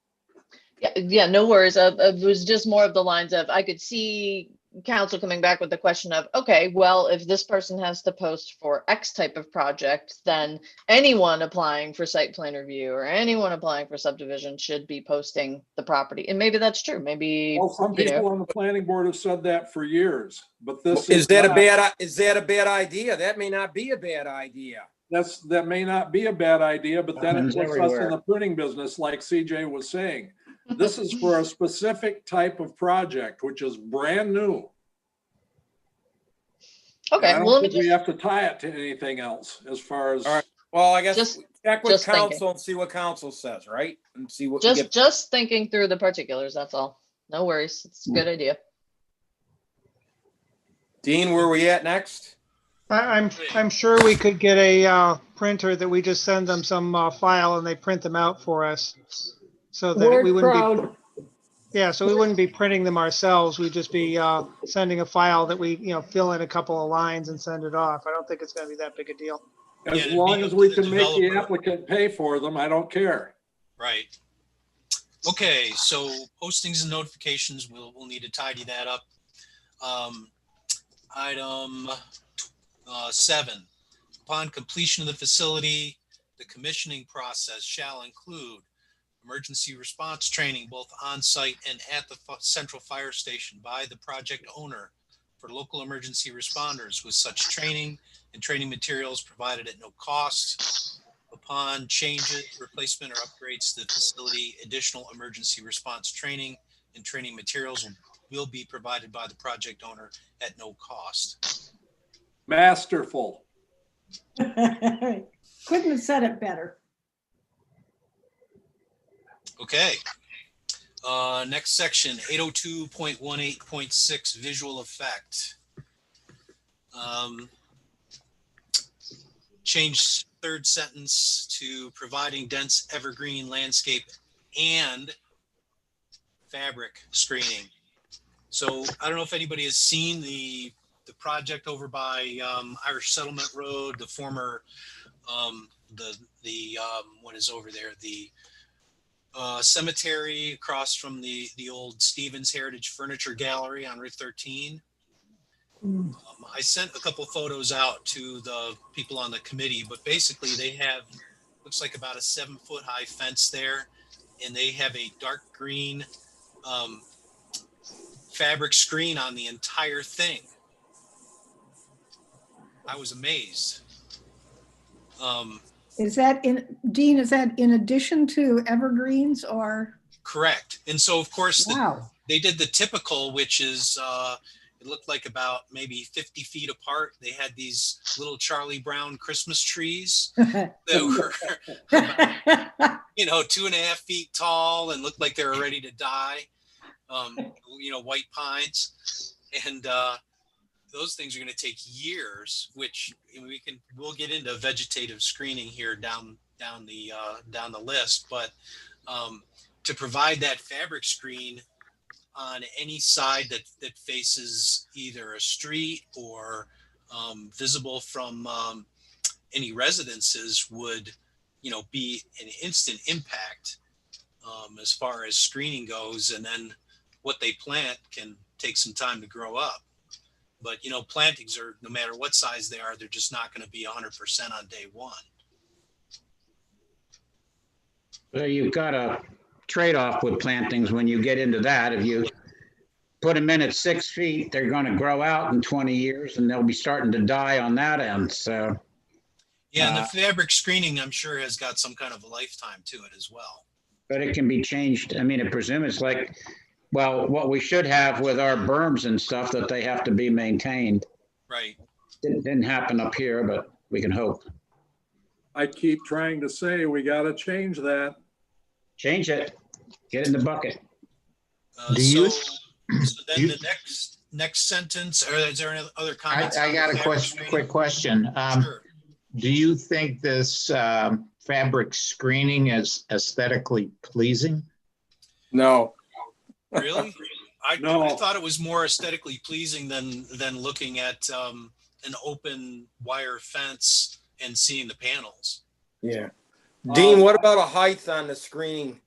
Yeah, no worries. It was just more of the lines of, I could see council coming back with the question of, okay, well, if this person has to post for X type of project, then anyone applying for site plan review or anyone applying for subdivision should be posting the property. And maybe that's true. Maybe, Well, some people on the planning board have said that for years, but this Is that not. is that a bad idea? That may not be a bad idea. That may not be a bad idea, but then it Happens puts us everywhere. in the printing business, like CJ was saying. This is for a specific type of project, which is brand new. okay, And I well, don't let me think we just, have to tie it to anything else as far as. All right. Well, I guess Just- check with just thinking. council and see what council says, right? And see what we get. just thinking through the particulars, that's all. No worries. It's a good idea. Dean, where are we at next? I'm sure we could get a printer that we just send them some file and they print them out for us. So that we Word wouldn't be, crowd. yeah, so we wouldn't be printing them ourselves. We'd just be sending a file that we, fill in a couple of lines and send it off. I don't think it's gonna be that big a deal. As Yeah, it'd long be as up we to the can make the developer. applicant pay for them, I don't care. Right. Okay, so postings and notifications, we'll need to tidy that up. Item 7, upon completion of the facility, the commissioning process shall include emergency response training, both on-site and at the central fire station by the project owner for local emergency responders, with such training and training materials provided at no cost. Upon changes, replacement, or upgrades to the facility, additional emergency response training and training materials will be provided by the project owner at no cost. Masterful. Couldn't have said it better. Okay. Next section, 802.18.6, visual effect. Change third sentence to providing dense evergreen landscape and fabric screening. So I don't know if anybody has seen the project over by Irish Settlement Road, the former what is over there, the cemetery across from the old Stevens Heritage Furniture Gallery on Route 13. I sent a couple photos out to the people on the committee, but basically they have, looks like about a 7-foot high fence there, and they have a dark green fabric screen on the entire thing. I was amazed. Is that Dean, is that in addition to evergreens or? Correct. And so of course Wow. they did the typical, which is it looked like about maybe 50 feet apart. They had these little Charlie Brown Christmas trees that were about, 2.5 feet tall and looked like they were ready to die. White pines, and those things are going to take years, which we'll get into vegetative screening here down the list, but to provide that fabric screen on any side that faces either a street or visible from any residences would be an instant impact as far as screening goes. And then what they plant can take some time to grow up. But, plantings are, no matter what size they are, they're just not going to be 100% on day one. So you've got a trade-off with plantings when you get into that. If you put them in at 6 feet, they're going to grow out in 20 years and they'll be starting to die on that end. So, yeah, and the fabric screening, I'm sure, has got some kind of a lifetime to it as well. but it can be changed. I mean, I presume it's like, well, what we should have with our berms and stuff, that they have to be maintained. Right. Didn't happen up here, but we can hope. I keep trying to say we got to change that. Change it. Get in the bucket. So then the next sentence, or is there any other comments? I got a quick question. Sure. Do you think this fabric screening is aesthetically pleasing? No. Really? I No. thought it was more aesthetically pleasing than looking at an open wire fence and seeing the panels. Yeah. Dean, what about a height on the screening?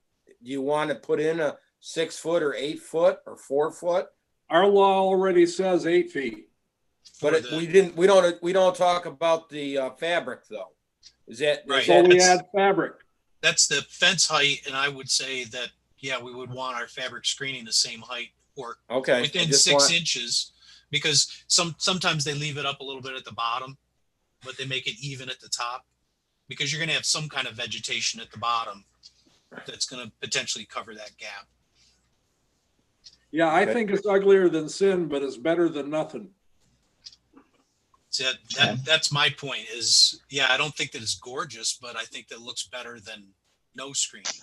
Do you want to put in a 6 foot or 8 foot or 4 foot? Our law already says 8 feet. But For the- we don't talk about the fabric though. Is that Right. So we That's- add fabric. That's the fence height, and I would say that, yeah, we would want our fabric screening the same height or okay? within 6 inches, because sometimes they leave it up a little bit at the bottom, but they make it even at the top, because you're going to have some kind of vegetation at the bottom that's going to potentially cover that gap. Yeah, I think it's uglier than sin, but it's better than nothing. So that's my point is, yeah, I don't think that it's gorgeous, but I think that it looks better than no screening.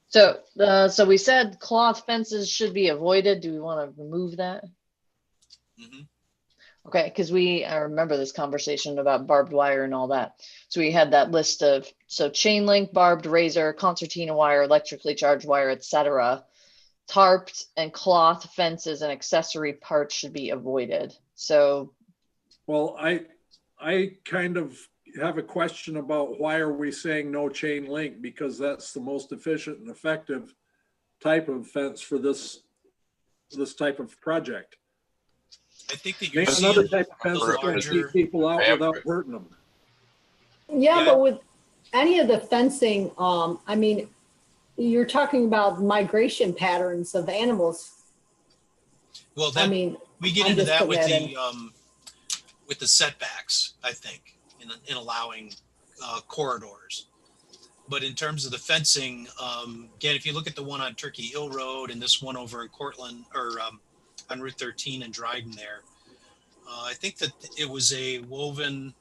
So, so we said cloth fences should be avoided. Do we want to remove that? Mm-hmm. Okay, because I remember this conversation about barbed wire and all that. So we had that list of, so chain link, barbed razor, concertina wire, electrically charged wire, etc. Tarped and cloth fences and accessory parts should be avoided. So, Well, I kind of have a question about why are we saying no chain link? Because that's the most efficient and effective type of fence for this type of project. I think that you're Maybe seeing another type of fence the that's going to keep larger, people out without hurting them. Yeah, Yeah. but with any of the fencing, I mean, you're talking about migration patterns of animals. well, I that mean, we get I'm into just that putting with the setbacks, I think, in allowing corridors. But in terms of the fencing, again, if you look at the one on Turkey Hill Road and this one over in Cortland or on Route 13 in Dryden there, I think that it was a woven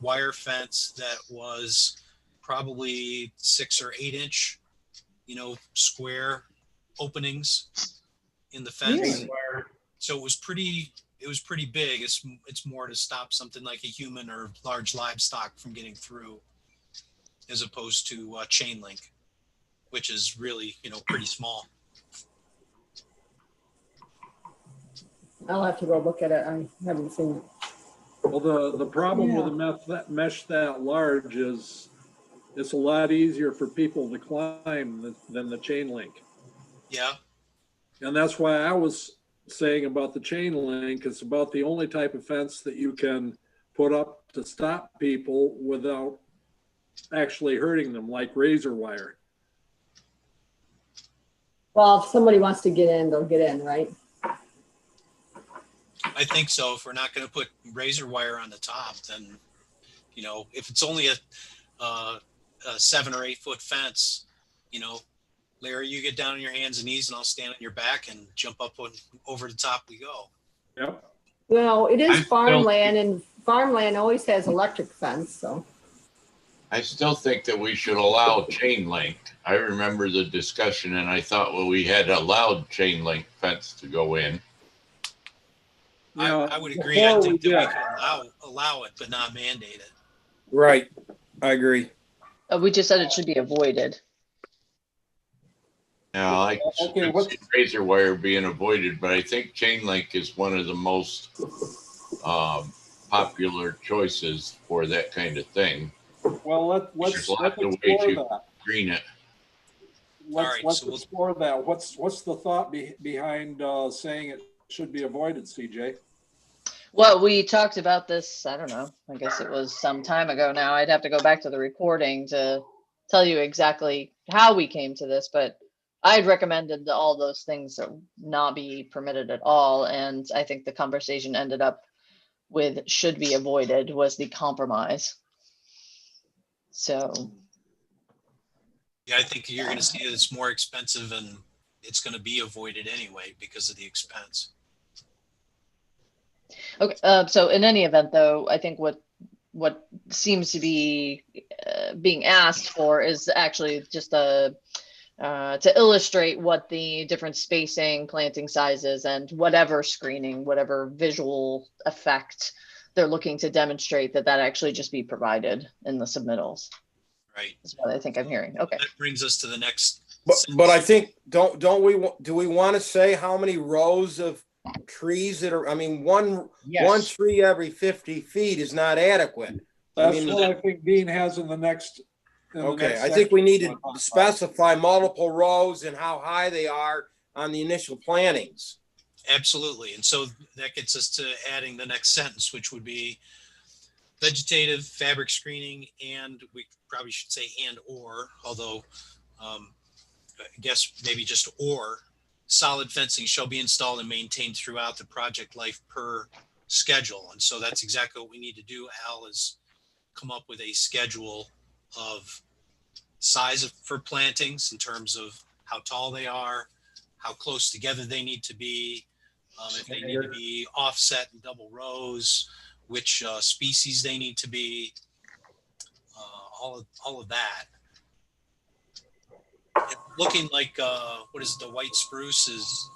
wire fence that was probably 6 or 8 inch, square openings in the fence. Really? So it was pretty big. It's more to stop something like a human or large livestock from getting through, as opposed to chain link, which is really, pretty small. I'll have to go look at it. I haven't seen it. Well, the problem with a mesh that large is it's a lot easier for people to climb than the chain link. Yeah. And that's why I was saying about the chain link, it's about the only type of fence that you can put up to stop people without actually hurting them, like razor wire. Well, if somebody wants to get in, they'll get in, right? I think so. If we're not going to put razor wire on the top, then, if it's only a 7 or 8 foot fence, Larry, you get down on your hands and knees and I'll stand on your back and jump up over the top we go. Yep. Well, it is I farmland, and farmland always has electric fence, so. I still think that we should allow chain link. I remember the discussion and I thought, well, we had allowed chain link fence to go in. I would agree. I think that we can allow it, but not mandate it. Right. I agree. we just said it should be avoided. Now, I Okay, could see razor wire being avoided, but I think chain link is one of the most popular choices for that kind of thing. Well, let's There's lots of ways explore you that. green it. Let's explore that. What's the thought behind saying it should be avoided, CJ? Well, we talked about this, I don't know, I guess it was some time ago now. I'd have to go back to the recording to tell you exactly how we came to this, but I'd recommended that all those things not be permitted at all. And I think the conversation ended up with should be avoided was the compromise. So. Yeah, I think you're going to see it's more expensive and it's going to be avoided anyway because of the expense. Okay, so in any event, though, I think what seems to be being asked for is actually just to illustrate what the different spacing, planting sizes, and whatever screening, whatever visual effect they're looking to demonstrate, that actually just be provided in the submittals. Right. That's what I think I'm hearing. Okay. That brings us to the next. But I think do we want to say how many rows of trees that are, I mean, one Yes, tree every 50 feet is not adequate. That's mean, what I think Dean has in the next. in the Okay, next I think we section. need to specify multiple rows and how high they are on the initial plantings. Absolutely. And so that gets us to adding the next sentence, which would be vegetative fabric screening, and we probably should say and or, although I guess maybe just or, solid fencing shall be installed and maintained throughout the project life per schedule. And so that's exactly what we need to do, Al, is come up with a schedule of size for plantings in terms of how tall they are, how close together they need to be, if they need to be offset in double rows, which species they need to be, all of that. Looking like what is the white spruce is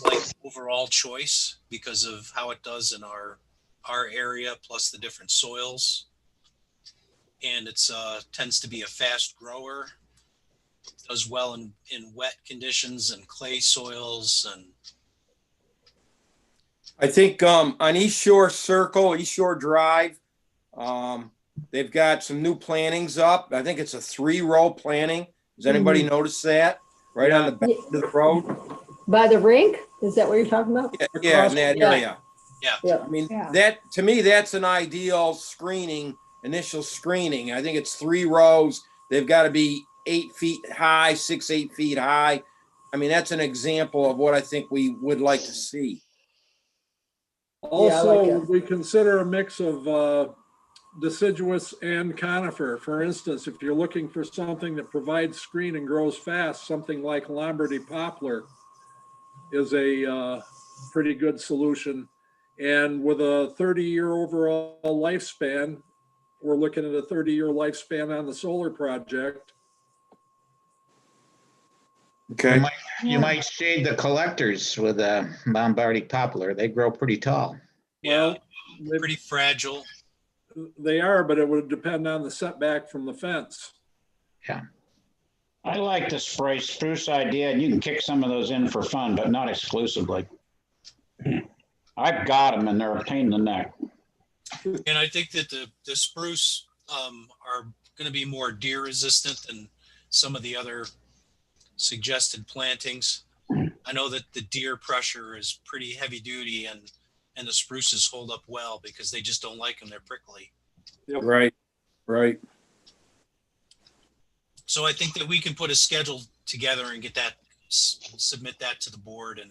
like overall choice because of how it does in our area, plus the different soils, and it's tends to be a fast grower, does well in wet conditions and clay soils. And I think on East Shore Circle, East Shore Drive, they've got some new plantings up. I think it's a 3-row planting. Does anybody notice that? Right on the back of the road? By the rink? Is that what you're talking about? Yeah, in that area. yeah, I mean, Yeah. that to me, that's an ideal screening, initial screening. I think it's 3 rows. They've got to be 8 feet high, 8 feet high. I mean, that's an example of what I think we would like to see. Also, like it. would we consider a mix of deciduous and conifer? For instance, if you're looking for something that provides screen and grows fast, something like Lombardy poplar is a pretty good solution. And with a 30-year overall lifespan, we're looking at a 30-year lifespan on the solar project. Okay. You might shade the collectors with a Lombardy poplar. They grow pretty tall. yeah, Well, pretty fragile. they are, but it would depend on the setback from the fence. Yeah. I like the spruce idea, and you can kick some of those in for fun, but not exclusively. I've got them, and they're a pain in the neck. And I think that the spruce are going to be more deer resistant than some of the other suggested plantings. I know that the deer pressure is pretty heavy duty, and the spruces hold up well because they just don't like them. They're prickly. Yep. Right. So I think that we can put a schedule together and get that, submit that to the board, and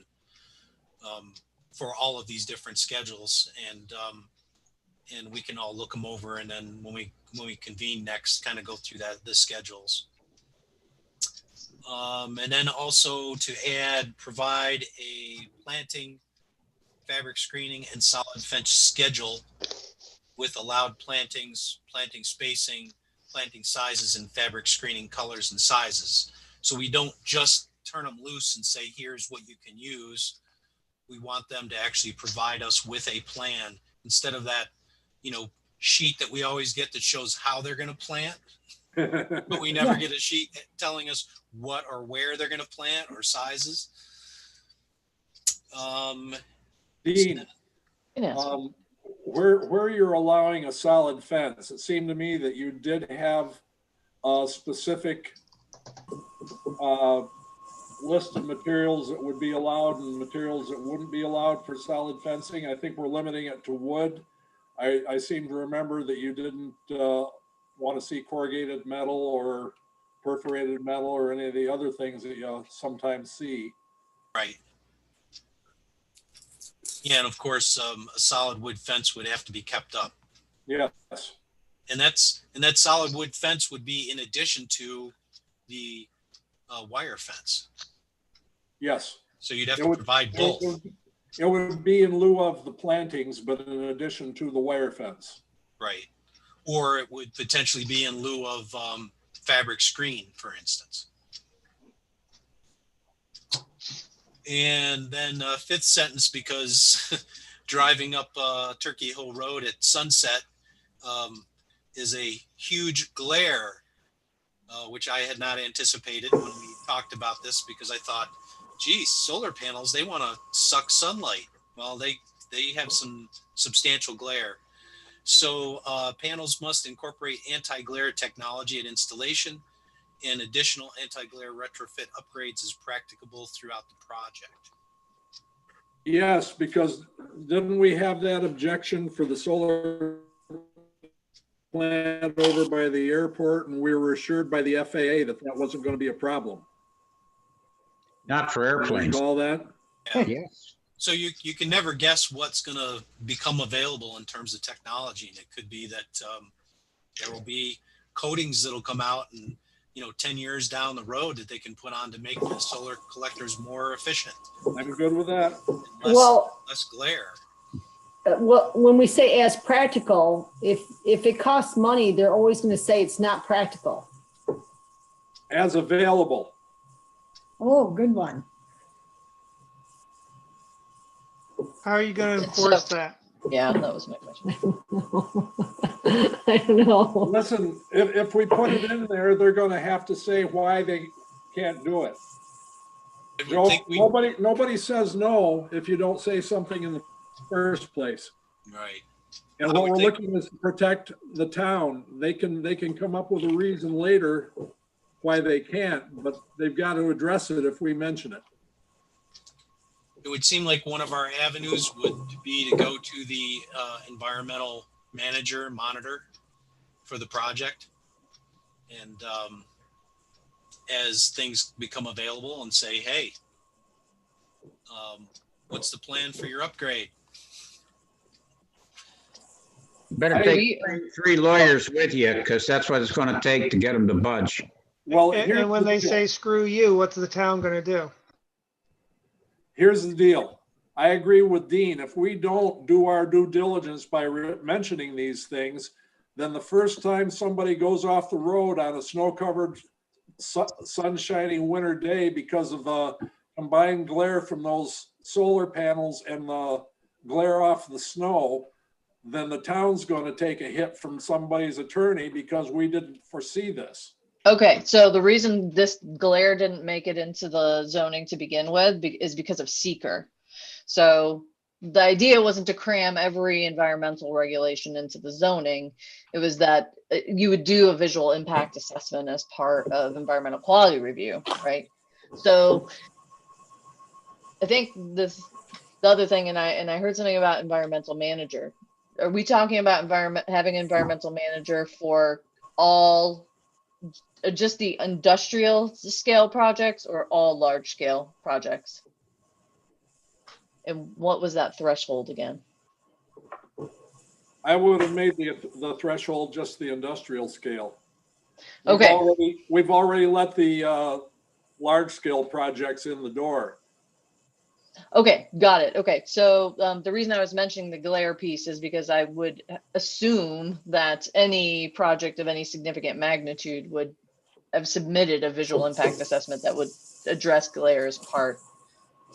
for all of these different schedules, and we can all look them over, and then when we convene next, kind of go through the schedules. And then also to add, provide a planting, fabric screening, and solid fence schedule with allowed plantings, planting spacing, planting sizes, and fabric screening colors and sizes. So we don't just turn them loose and say, here's what you can use. We want them to actually provide us with a plan instead of that, sheet that we always get that shows how they're going to plant, but we never get a sheet telling us what or where they're going to plant or sizes. Dean, Yes. where you're allowing a solid fence, it seemed to me that you did have a specific list of materials that would be allowed and materials that wouldn't be allowed for solid fencing. I think we're limiting it to wood. I seem to remember that you didn't want to see corrugated metal or perforated metal or any of the other things that you sometimes see. Right. Yeah, and of course, a solid wood fence would have to be kept up. Yes. And that solid wood fence would be in addition to the wire fence. Yes. So you'd have to provide both. It would be in lieu of the plantings, but in addition to the wire fence. Right. Or it would potentially be in lieu of fabric screen, for instance. And then fifth sentence, because driving up Turkey Hill Road at sunset is a huge glare, which I had not anticipated when we talked about this, because I thought geez, solar panels, they want to suck sunlight. Well, they have some substantial glare. So panels must incorporate anti-glare technology at installation, and additional anti-glare retrofit upgrades is practicable throughout the project. Yes, because didn't we have that objection for the solar plant over by the airport, and we were assured by the FAA that that wasn't going to be a problem? Not for Do you airplanes. recall that? Yes. So you can never guess what's going to become available in terms of technology. And it could be that there will be coatings that'll come out and, 10 years down the road that they can put on to make the solar collectors more efficient. I'm good with that. Less glare. Well, when we say as practical, if it costs money, they're always going to say it's not practical. As available. Oh, good one. How are you going to enforce that? Yeah, that was my question. I don't know. Listen, if we put it in there, they're going to have to say why they can't do it. Nobody says no if you don't say something in the first place. Right. And what we're looking is to protect the town. They can come up with a reason later why they can't, but they've got to address it if we mention it. It would seem like one of our avenues would be to go to the environmental monitor for the project. And as things become available, and say, hey, what's the plan for your upgrade? Better take three lawyers with you, because that's what it's going to take to get them to budge. Well, And when they say screw you, what's the town going to do? Here's the deal. I agree with Dean. If we don't do our due diligence by mentioning these things, then the first time somebody goes off the road on a snow-covered, sun-shining winter day because of the combined glare from those solar panels and the glare off the snow, then the town's going to take a hit from somebody's attorney because we didn't foresee this. Okay, so the reason this glare didn't make it into the zoning to begin with is because of seeker. So the idea wasn't to cram every environmental regulation into the zoning. It was that you would do a visual impact assessment as part of environmental quality review, right? So I think the other thing, and I heard something about environmental manager. Are we talking about having an environmental manager for all, just the industrial scale projects, or all large scale projects? And what was that threshold again? I would have made the threshold just the industrial scale. Okay. We've already let the large scale projects in the door. Okay, got it. Okay, so the reason I was mentioning the glare piece is because I would assume that any project of any significant magnitude would have submitted a visual impact assessment that would address glare as part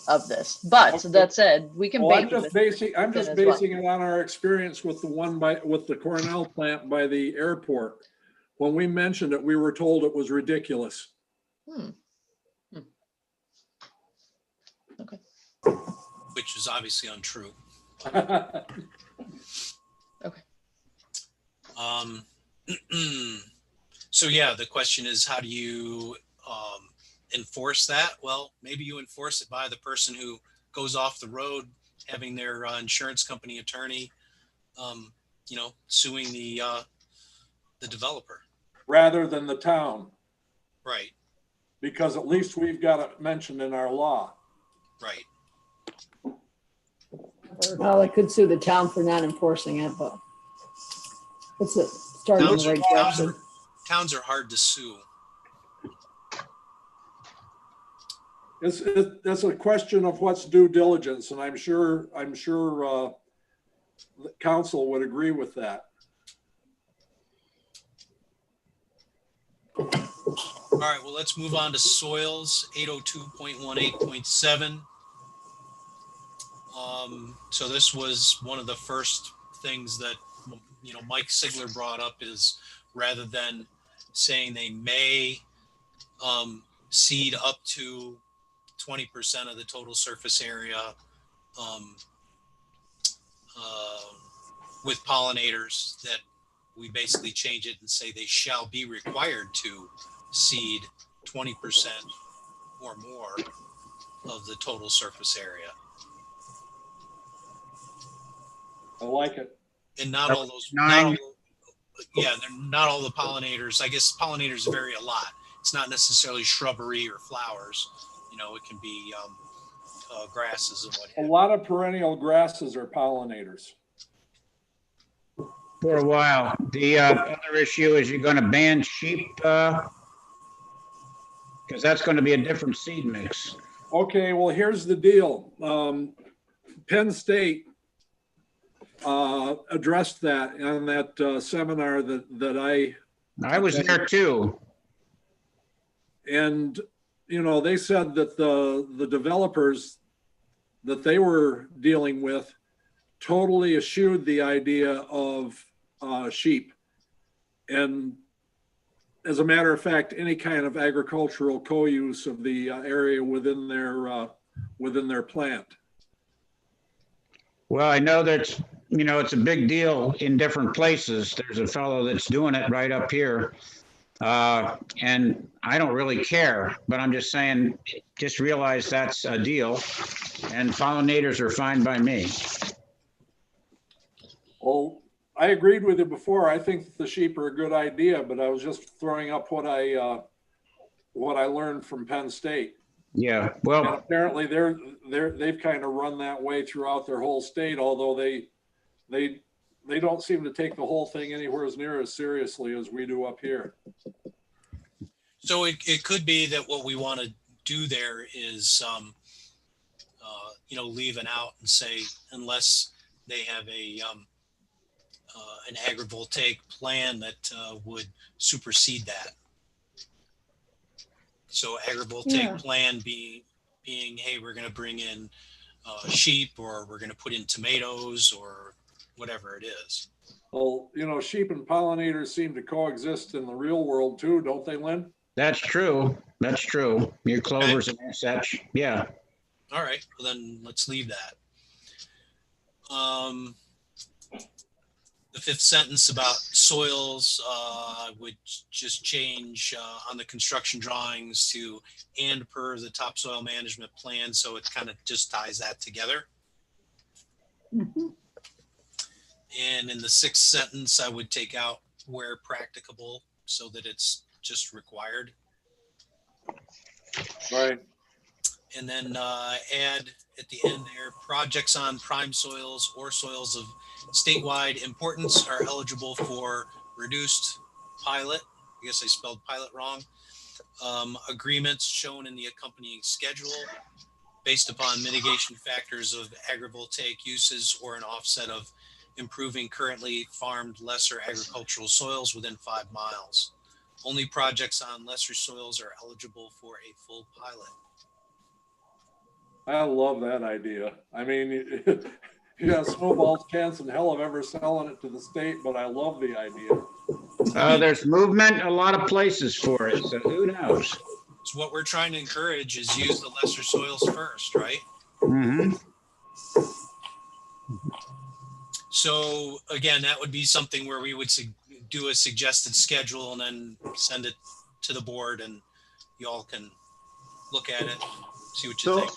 of this. But Okay. that said, we can. Well, I'm just basing it on our experience with with the Cornell plant by the airport. When we mentioned it, we were told it was ridiculous. Okay. Which is obviously untrue. Okay. So yeah, the question is, how do you enforce that? Well, maybe you enforce it by the person who goes off the road, having their insurance company attorney, suing the developer, rather than the town. Right. Because at least we've got it mentioned in our law. Right. Well, they could sue the town for not enforcing it, but it's starting in the right direction. Towns are hard to sue. It's a question of what's due diligence, and I'm sure the council would agree with that. All right, well, let's move on to soils, 802.18.7. So this was one of the first things that, Mike Sigler brought up, is rather than saying they may seed up to 20% of the total surface area with pollinators, that we basically change it and say they shall be required to seed 20% or more of the total surface area. I like it. And not all those, not all, yeah, they're not all the pollinators. I guess pollinators vary a lot. It's not necessarily shrubbery or flowers. You know, it can be grasses and what A have you. lot of perennial grasses are pollinators. For a while. The other issue is you're going to ban sheep, because that's going to be a different seed mix. Okay, well, here's the deal. Penn State addressed that on that seminar that I was there too. And, you know, they said that the developers that they were dealing with totally eschewed the idea of sheep. And as a matter of fact, any kind of agricultural co-use of the area within their plant. Well, I know that's, you know, it's a big deal in different places. There's a fellow that's doing it right up here. And I don't really care, but I'm just saying, just realize that's a deal, and pollinators are fine by me. Well, I agreed with you before. I think the sheep are a good idea, but I was just throwing up what I learned from Penn State. Yeah, And well, apparently they've kind of run that way throughout their whole state, although they don't seem to take the whole thing anywhere as near as seriously as we do up here. So it could be that what we want to do there is, you know, leave an out and say, unless they have an agrivoltaic plan that would supersede that. So agrivoltaic plan being, hey, we're going to bring in sheep, or we're going to put in tomatoes, or whatever it is. Well, you know, sheep and pollinators seem to coexist in the real world too, don't they, Lynn? that's true. That's true. Your clovers and such. Yeah. All right, well then let's leave that. The fifth sentence about soils would just change on the construction drawings to "and per the topsoil management plan," so it kind of just ties that together. Mhm. And in the sixth sentence, I would take out "where practicable," so that it's just required. Right. And then add at the end there, projects on prime soils or soils of statewide importance are eligible for reduced pilot. I guess I spelled pilot wrong. Agreements shown in the accompanying schedule based upon mitigation factors of agrivoltaic uses or an offset of improving currently farmed lesser agricultural soils within 5 miles. Only projects on lesser soils are eligible for a full pilot. I love that idea. I mean, you got snowball's chance in hell of ever selling it to the state, but I love the idea. There's movement a lot of places for it, so who knows? So what we're trying to encourage is use the lesser soils first, right? Mm-hmm. So again, that would be something where we would do a suggested schedule and then send it to the board, and y'all can look at it, see what you think.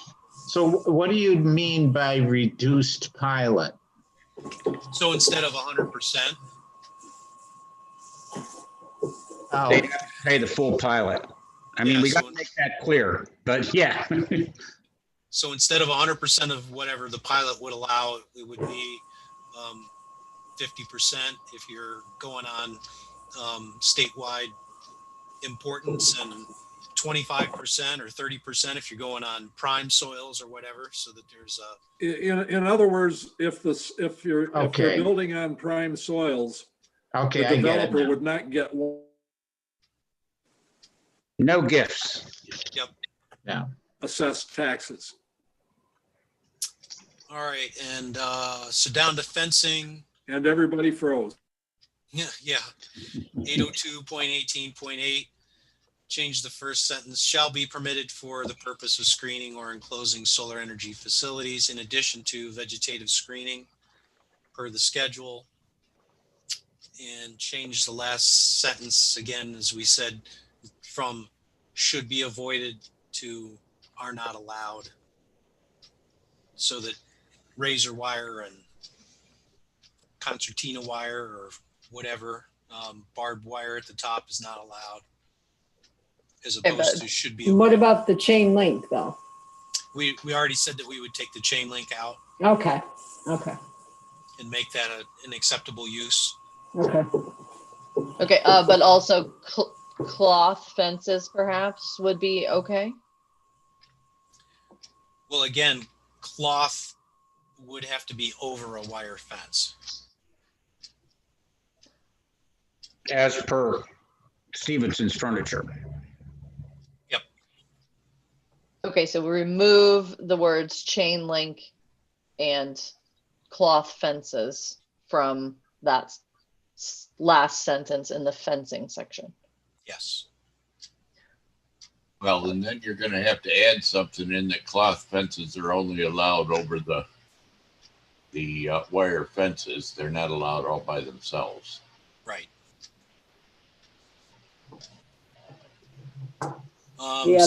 So what do you mean by reduced pilot? So instead of 100%, Oh, They have to pay the full pilot. I mean, Yeah, we got so- to make that clear, but yeah. so instead of 100% of whatever the pilot would allow, it would be 50% if you're going on statewide importance, and 25% or 30% if you're going on prime soils or whatever, so that there's a In other words, if you're Okay. building on prime soils, okay, the I get it developer now. would not get No gifts. assessed taxes. all right. And so down to fencing. And everybody froze. Yeah. 802.18.8. change the first sentence, shall be permitted for the purpose of screening or enclosing solar energy facilities in addition to vegetative screening per the schedule. And change the last sentence again, as we said, from should be avoided to are not allowed. So that razor wire and concertina wire or whatever, barbed wire at the top is not allowed, as opposed to should be. What about the chain link though? We already said that we would take the chain link out. Okay, okay, And make that an acceptable use. okay. Okay, but also cloth fences perhaps would be okay. Well, again, cloth would have to be over a wire fence. As per Stevenson's furniture. Yep. Okay, so we remove the words chain link and cloth fences from that last sentence in the fencing section. Yes. Well, and then you're gonna have to add something in that cloth fences are only allowed over the wire fences. They're not allowed all by themselves. Right. Yeah,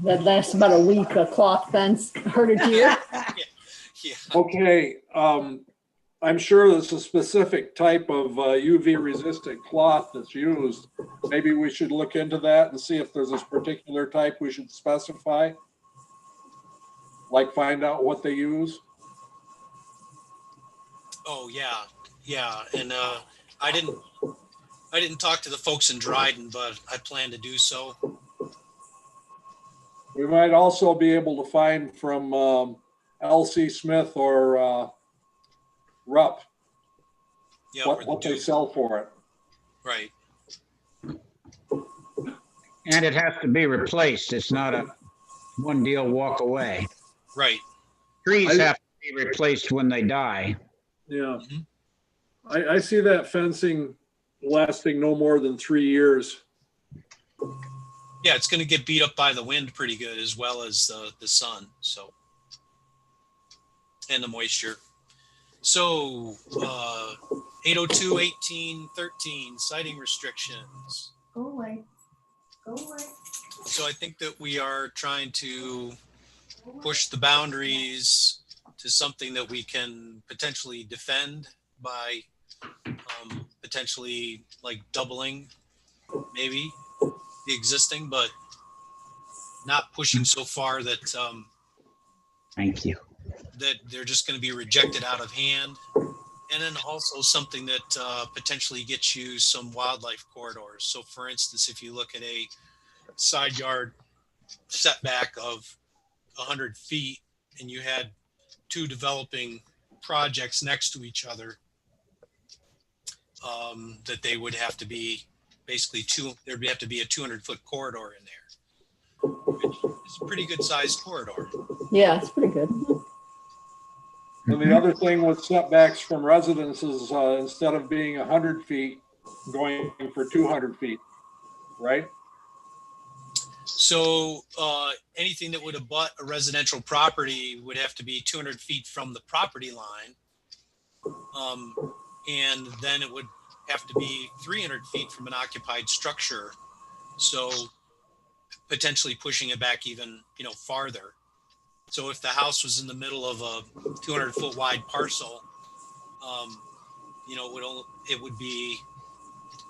that lasts about a week, a cloth fence, heard it here. Yeah. Okay, I'm sure there's a specific type of UV resistant cloth that's used. Maybe we should look into that and see if there's this particular type we should specify. Like find out what they use. Oh yeah, yeah, and I didn't talk to the folks in Dryden, but I plan to do so. We might also be able to find from LC Smith or Rupp Yeah, what they sell for it. Right. And it has to be replaced. It's not a one deal walk away. Right. Trees have to be replaced when they die. Yeah. I see that fencing lasting no more than 3 years. Yeah, it's going to get beat up by the wind pretty good, as well as the sun. So, and the moisture. So, 802.18.13 sighting restrictions. Go away. Go away. So I think that we are trying to push the boundaries to something that we can potentially defend by potentially like doubling maybe the existing, but not pushing so far that Thank you. that they're just going to be rejected out of hand. And then also something that potentially gets you some wildlife corridors. So for instance, if you look at a side yard setback of 100 feet and you had two developing projects next to each other, that they would have to be basically there'd have to be a 200-foot corridor in there, which is a pretty good sized corridor. Yeah, it's pretty good. And the other thing with setbacks from residences, instead of being 100 feet, going for 200 feet, right? So anything that would abut a residential property would have to be 200 feet from the property line. And then it would have to be 300 feet from an occupied structure. So potentially pushing it back even, farther. So if the house was in the middle of a 200-foot wide parcel, it would be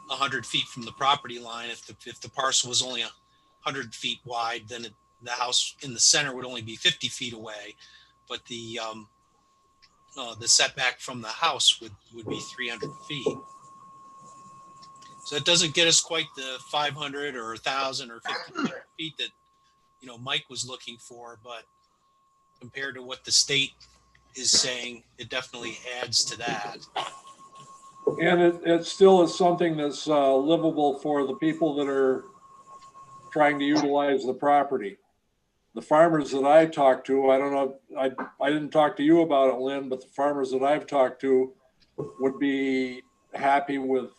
100 feet from the property line. If the parcel was only 100 feet wide, then the house in the center would only be 50 feet away. But the setback from the house would be 300 feet. So it doesn't get us quite the 500 or 1,000 or 1,500 feet that, Mike was looking for, but compared to what the state is saying, it definitely adds to that. And it still is something that's livable for the people that are trying to utilize the property. The farmers that I talked to, I don't know, I didn't talk to you about it, Lynn, but the farmers that I've talked to would be happy with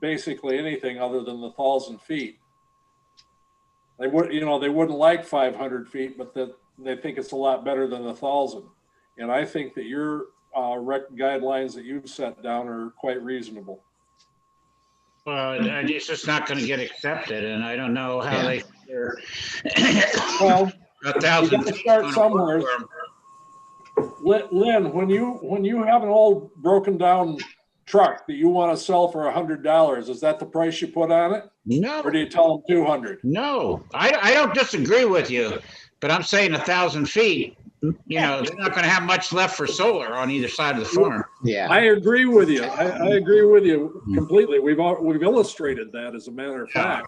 basically anything other than the 1,000 feet. They would, you know, they wouldn't like 500 feet, but that they think it's a lot better than 1,000. And I think that your guidelines that you've set down are quite reasonable. Well, it's just not going to get accepted, and I don't know how Yeah. they're Well, a you thousand. got to start somewhere. Lynn, when you have an old broken down truck that you want to sell for $100, is that the price you put on it? No, Or do you tell them 200? no, I don't disagree with you, but I'm saying 1,000 feet. You know, they're not going to have much left for solar on either side of the farm. Yeah. I agree with you. I agree with you completely. We've illustrated that, as a matter of fact.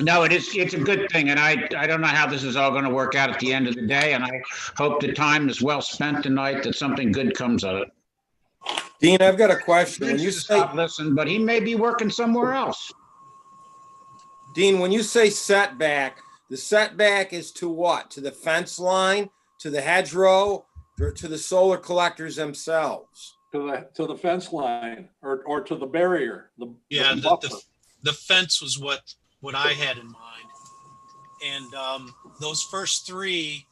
No, it's a good thing, and I don't know how this is all going to work out at the end of the day, and I hope the time is well spent tonight, that something good comes of it. Dean, I've got a question. When When you you say, stop listening, but he may be working somewhere else. Dean, when you say setback, the setback is to what? To the fence line, to the hedgerow, or to the solar collectors themselves? To the fence line or to the barrier. Yeah, the buffer. the fence was what I had in mind. And those first three,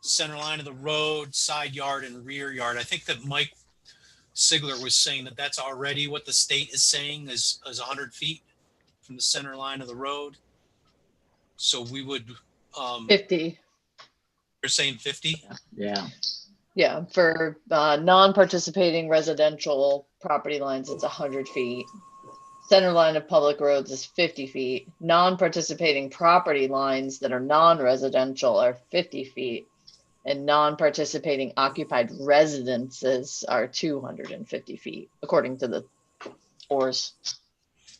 center line of the road, side yard, and rear yard, I think that Mike Sigler was saying that that's already what the state is saying is 100 feet from the center line of the road. So we would, 50. you're saying 50? Yeah. Yeah, for non-participating residential property lines, it's 100 feet. Center line of public roads is 50 feet. Non-participating property lines that are non-residential are 50 feet. And non-participating occupied residences are 250 feet, according to the ORS.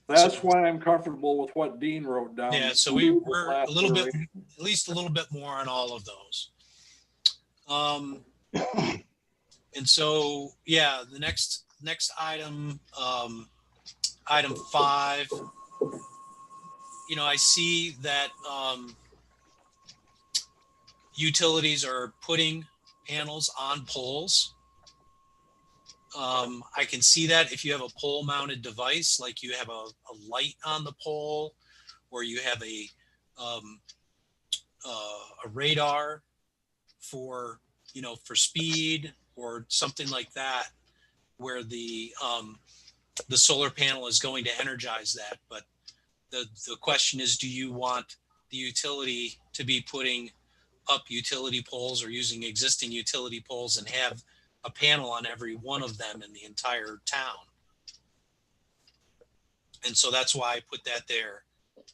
That's why I'm comfortable with what Dean wrote down. Yeah, so we're a little bit, at least a little bit more on all of those. And so, yeah, the next item, item 5, you know, I see that utilities are putting panels on poles. I can see that if you have a pole mounted device, like you have a light on the pole, or you have a radar for, you know, for speed or something like that, where the solar panel is going to energize that. But the question is, do you want the utility to be putting up utility poles or using existing utility poles and have a panel on every one of them in the entire town? And so that's why I put that there.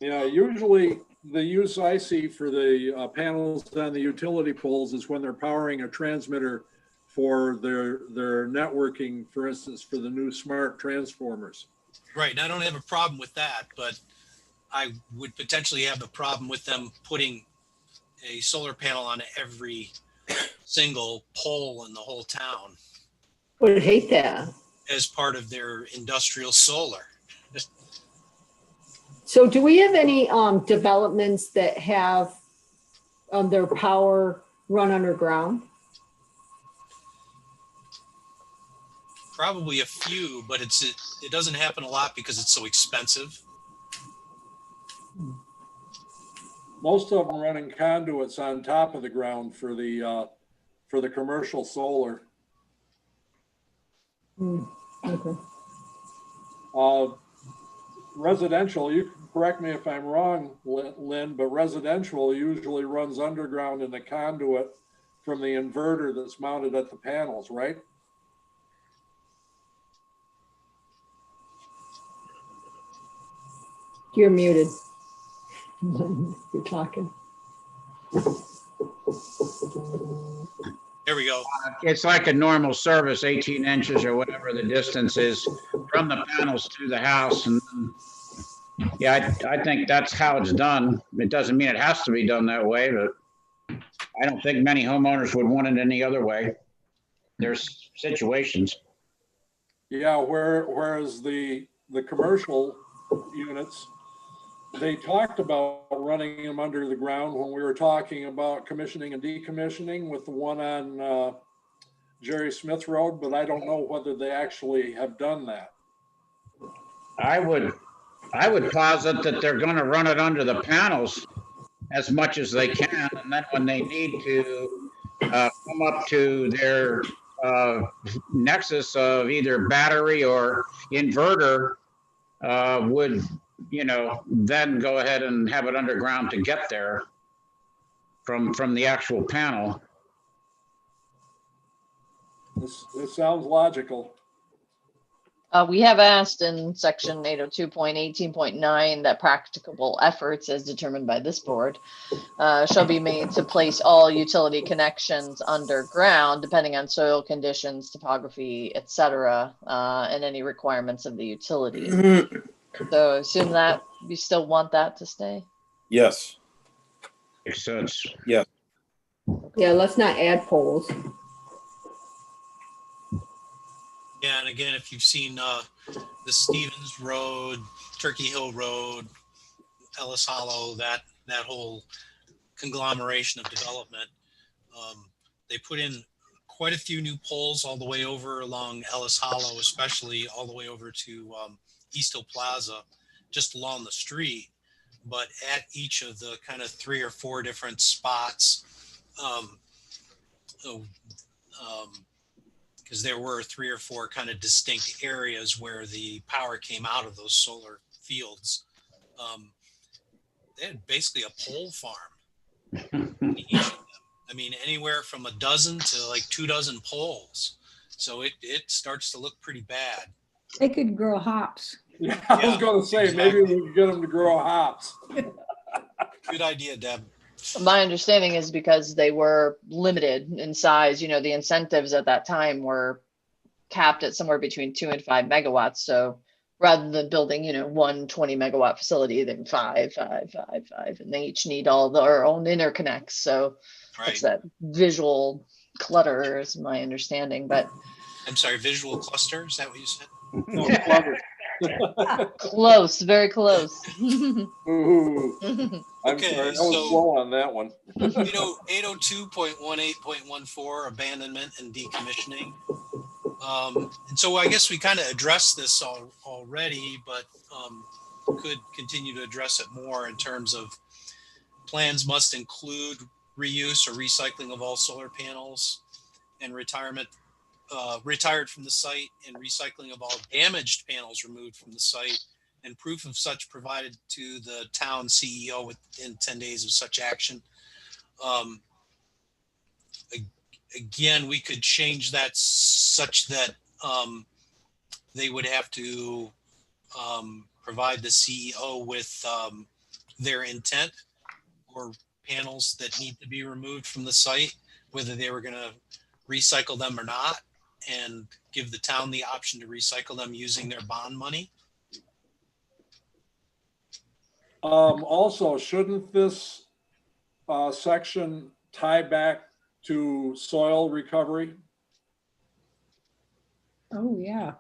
Yeah, usually the use I see for the panels on the utility poles is when they're powering a transmitter for their networking, for instance, for the new smart transformers. Right, and I don't have a problem with that, but I would potentially have a problem with them putting a solar panel on every single pole in the whole town Would hate that. as part of their industrial solar. So do we have any developments that have their power run underground? Probably a few, but it doesn't happen a lot because it's so expensive. Most of them running conduits on top of the ground for the commercial solar. Okay. Residential, you can correct me if I'm wrong, Lynn, but residential usually runs underground in the conduit from the inverter that's mounted at the panels, right? You're muted. You're talking. There we go. It's like a normal service, 18 inches or whatever the distance is from the panels to the house. And yeah, I think that's how it's done. It doesn't mean it has to be done that way, but I don't think many homeowners would want it any other way. There's situations. Yeah, whereas the commercial units, they talked about running them under the ground when we were talking about commissioning and decommissioning with the one on Jerry Smith Road, but I don't know whether they actually have done that. I would I would posit that they're gonna run it under the panels as much as they can, and then when they need to come up to their nexus of either battery or inverter, would, then go ahead and have it underground to get there from the actual panel. This sounds logical. We have asked in section 802.18.9 that practicable efforts as determined by this board shall be made to place all utility connections underground, depending on soil conditions, topography, etc., and any requirements of the utility. So assume that you still want that to stay? Yes. Makes sense. Yeah, let's not add poles. Yeah, and again, if you've seen the Stevens Road, Turkey Hill Road, Ellis Hollow, that whole conglomeration of development, they put in quite a few new poles all the way over along Ellis Hollow, especially all the way over to East Hill Plaza, just along the street. But at each of the kind of 3 or 4 different spots, because there were 3 or 4 kind of distinct areas where the power came out of those solar fields. They had basically a pole farm in each of them. I mean, anywhere from a dozen to like 24 poles. So it starts to look pretty bad. They could grow hops. Yeah, I was going to say, exactly. maybe we could get them to grow hops. Good idea, Deb. My understanding is because they were limited in size, the incentives at that time were capped at somewhere between 2 and 5 megawatts. So rather than building, one 20 megawatt facility, then 5, and they each need all their own interconnects. So it's that visual clutter is my understanding, but I'm sorry, visual cluster, is that what you said? No, clever. close, very close. Ooh. I'm Okay, sorry, I was so- slow on that one. 802.18.14, abandonment and decommissioning. And so I guess we kind of addressed this already, but could continue to address it more in terms of plans must include reuse or recycling of all solar panels and retired from the site, and recycling of all damaged panels removed from the site, and proof of such provided to the town CEO within 10 days of such action. Again, we could change that such that they would have to provide the CEO with their intent or panels that need to be removed from the site, whether they were going to recycle them or not, and give the town the option to recycle them using their bond money. Also, shouldn't this section tie back to soil recovery? Oh, yeah.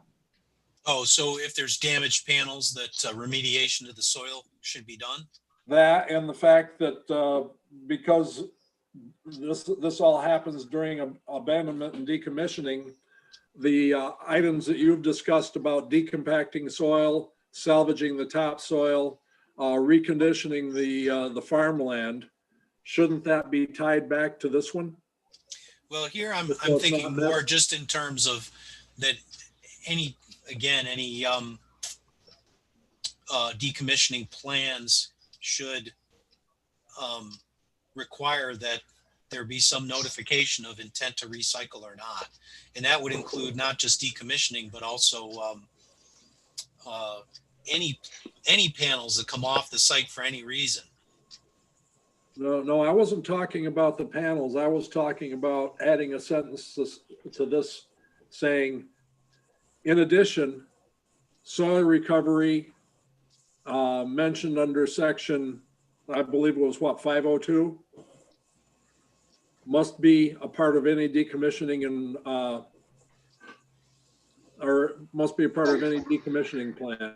Oh, so if there's damaged panels, that remediation of the soil should be done? That and the fact that because this all happens during abandonment and decommissioning, the items that you've discussed about decompacting soil, salvaging the topsoil, reconditioning the farmland, shouldn't that be tied back to this one? Well, here I'm it's thinking not more just in terms of that any decommissioning plans should require that there be some notification of intent to recycle or not. And that would include not just decommissioning, but also any panels that come off the site for any reason. No, I wasn't talking about the panels. I was talking about adding a sentence to this saying, in addition, soil recovery mentioned under section, I believe it was what, 502? Must be a part of any decommissioning and or must be a part of any decommissioning plan.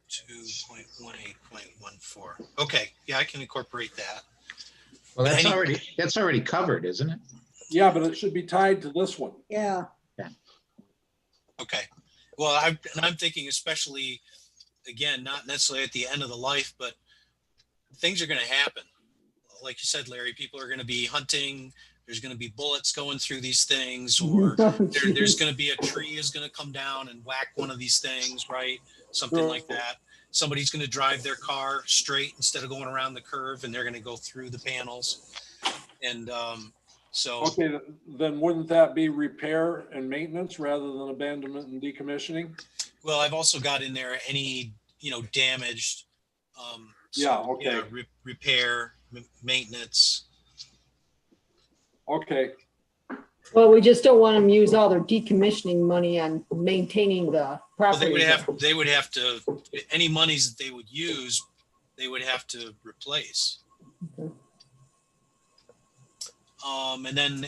2.18.14. Okay, yeah, I can incorporate that. Well, that's already covered, isn't it? Yeah, but it should be tied to this one. Yeah. Okay. Well, I'm thinking especially, again, not necessarily at the end of the life, but things are going to happen. Like you said, Larry, people are going to be hunting. There's going to be bullets going through these things, or there's going to be a tree is going to come down and whack one of these things, right? Something like that. Somebody's going to drive their car straight instead of going around the curve, and they're going to go through the panels. And so. Okay, then wouldn't that be repair and maintenance rather than abandonment and decommissioning? Well, I've also got in there any, damaged. Yeah, okay. Repair, maintenance. Okay, Well, we just don't want them to use all their decommissioning money on maintaining the Well, property. they would have to, any monies that they would use, they would have to replace. Okay. And then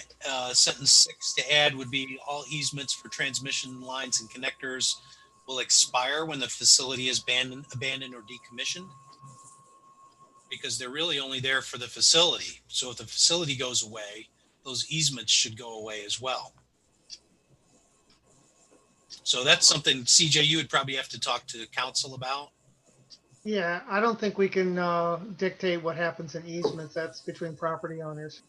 sentence 6 to add would be all easements for transmission lines and connectors will expire when the facility is abandoned or decommissioned, because they're really only there for the facility. So if the facility goes away, those easements should go away as well. So that's something, CJ, you would probably have to talk to council about. Yeah, I don't think we can dictate what happens in easements. That's between property owners.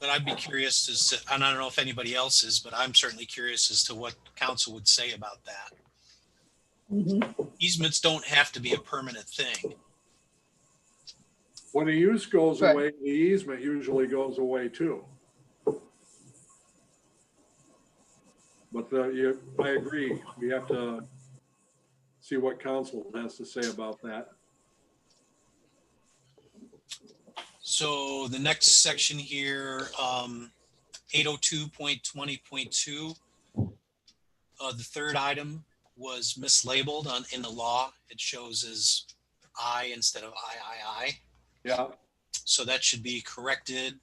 But I'd be curious as to, and I don't know if anybody else is, but I'm certainly curious as to what council would say about that. Mhm. Easements don't have to be a permanent thing. when a use goes Right. away, the easement usually goes away too. But I agree, we have to see what council has to say about that. So the next section here, 802.20.2. The third item was mislabeled in the law. It shows as I instead of I. Yeah, So that should be corrected.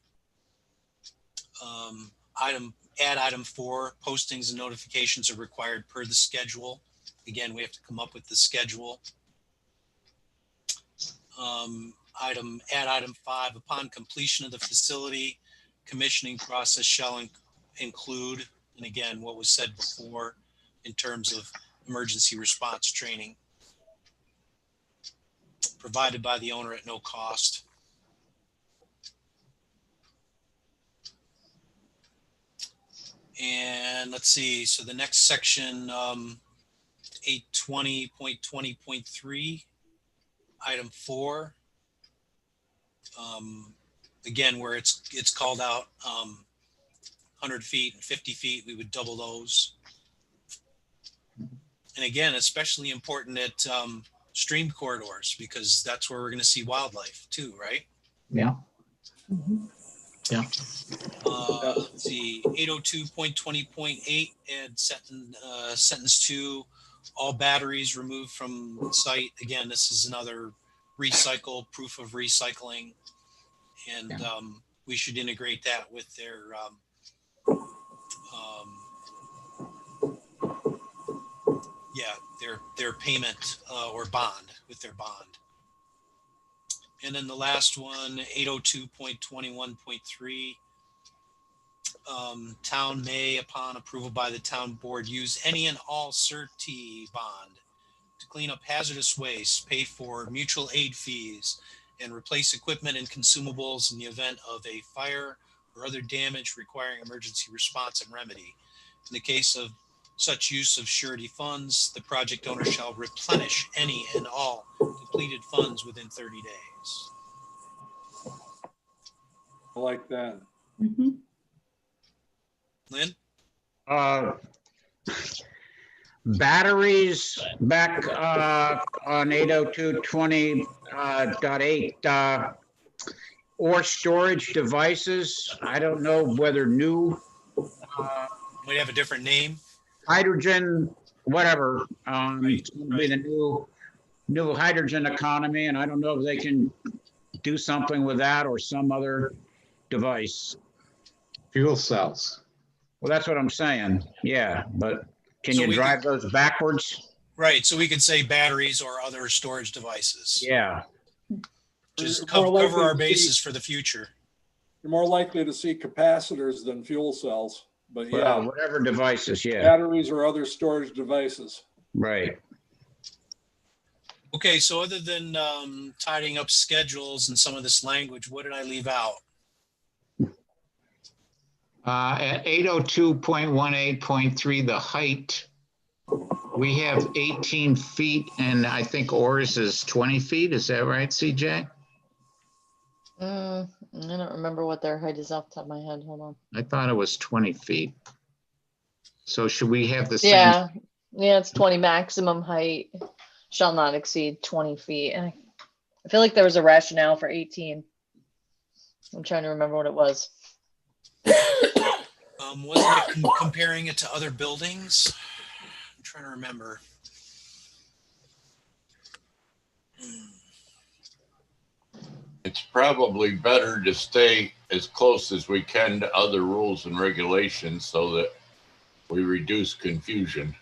Add item 4, postings and notifications are required per the schedule. Again, we have to come up with the schedule. Add item 5, upon completion of the facility, commissioning process shall include, and again, what was said before in terms of emergency response training provided by the owner at no cost. And let's see, so the next section, 820.20.3, item 4. Again, where it's called out 100 feet and 50 feet, we would double those. And again, especially important at stream corridors, because that's where we're going to see wildlife too, right? Yeah. Mhm. Yeah. Let's see, 802.20.8, add sentence 2, all batteries removed from the site. Again, this is another recycle, proof of recycling. And we should integrate that with their their payment or bond, with their bond. And then the last one, 802.21.3, town may, upon approval by the town board, use any and all surety bond to clean up hazardous waste, pay for mutual aid fees, and replace equipment and consumables in the event of a fire or other damage requiring emergency response and remedy. In the case of such use of surety funds, the project owner shall replenish any and all depleted funds within 30 days. I like that. Mhm. Lynn? Batteries back on 802.20.8 or storage devices. I don't know whether new Might have a different name. hydrogen, whatever. Right, It's going to be the new hydrogen economy, and I don't know if they can do something with that or some other device. Fuel cells. Well, that's what I'm saying. Yeah, but can So you we drive those backwards? Right, so we could say batteries or other storage devices. Yeah. Just You're more cover our likely to see- bases for the future. You're more likely to see capacitors than fuel cells. But Well, yeah, whatever devices, yeah, batteries or other storage devices. right. Okay, so other than tidying up schedules and some of this language, what did I leave out? At 802.18.3, the height, we have 18 feet and I think ours is 20 feet. Is that right, CJ? I don't remember what their height is off the top of my head. Hold on. I thought it was 20 feet. So should we have the same? Yeah, yeah, it's 20 maximum height shall not exceed 20 feet. And I feel like there was a rationale for 18. I'm trying to remember what it was. Wasn't it comparing it to other buildings? I'm trying to remember. It's probably better to stay as close as we can to other rules and regulations so that we reduce confusion.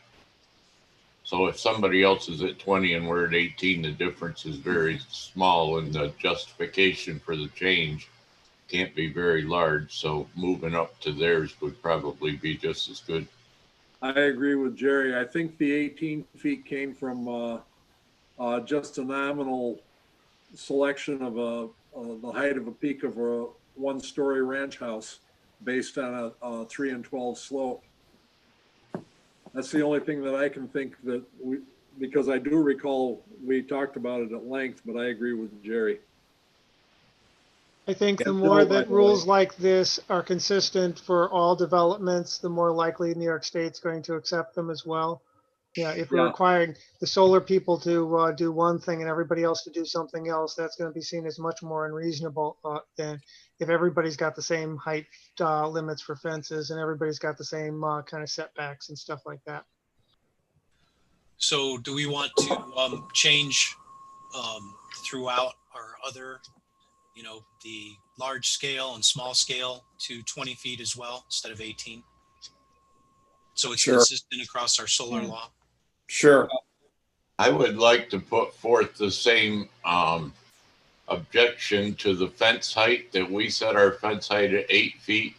So if somebody else is at 20 and we're at 18, the difference is very small and the justification for the change can't be very large. So moving up to theirs would probably be just as good. I agree with Jerry. I think the 18 feet came from just a nominal selection of the height of a peak of a one-story ranch house based on a 3 and 12 slope. That's the only thing that I can think that because I do recall we talked about it at length, but I agree with Jerry. I think the Yeah, more no, by that the rules way. like this are consistent for all developments, the more likely New York State's going to accept them as well. Yeah, if we're Yeah. requiring the solar people to do one thing and everybody else to do something else, that's going to be seen as much more unreasonable than if everybody's got the same height limits for fences and everybody's got the same kind of setbacks and stuff like that. So do we want to change throughout our other, the large scale and small scale to 20 feet as well instead of 18? So it's Sure. consistent across our solar law. Sure. I would like to put forth the same objection to the fence height that we set our fence height at 8 feet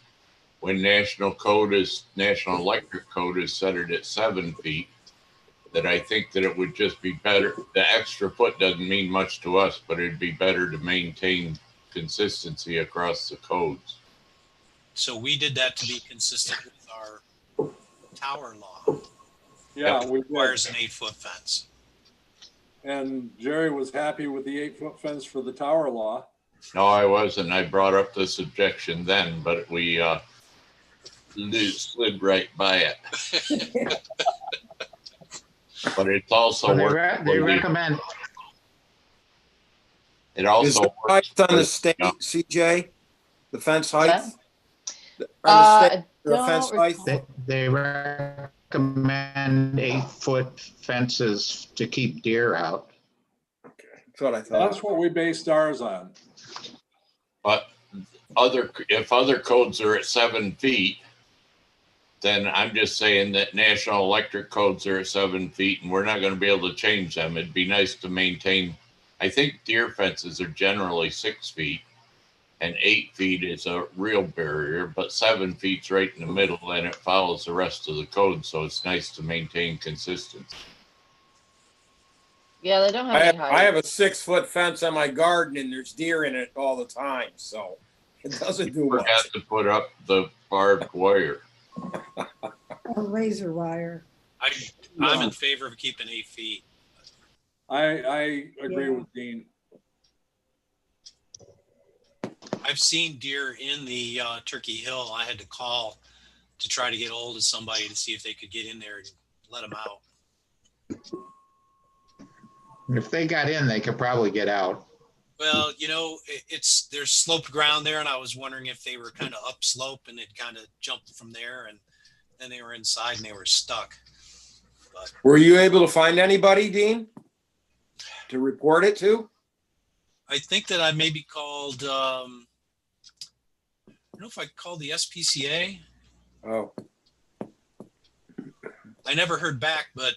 when National Electric Code is set it at 7 feet. That I think that it would just be better. The extra foot doesn't mean much to us, but it'd be better to maintain consistency across the codes. So we did that to be consistent with our tower law. Yeah, It we requires did. an 8-foot fence. And Jerry was happy with the 8-foot fence for the tower law. No, I wasn't. I brought up this objection then, but we slid right by it. But it's also So they worked. recommend, It Is also the height works on the with, state, CJ? The fence height? Huh? On the state, I the fence don't height? recall. they recommend 8-foot fences to keep deer out. That's what I thought. That's what we based ours on. But if other codes are at 7 feet, then I'm just saying that National Electric Codes are at 7 feet and we're not going to be able to change them. It'd be nice to maintain. I think deer fences are generally 6 feet and 8 feet is a real barrier, but 7 feet's right in the middle and it follows the rest of the code. So it's nice to maintain consistency. Yeah, they don't have I any have, height. I have a 6-foot fence on my garden and there's deer in it all the time, so it doesn't do Forgot much. to put up the barbed wire. Or razor wire. I'm in favor of keeping 8 feet. I agree Yeah. with Dean. I've seen deer in the Turkey Hill. I had to call to try to get hold of somebody to see if they could get in there and let them out. If they got in, they could probably get out. Well, there's sloped ground there, and I was wondering if they were kind of upslope and it kind of jumped from there, and then they were inside and they were stuck. But Were you able to find anybody, Dean, to report it to? I think that I maybe called. I don't know if I called the SPCA. Oh, I never heard back, but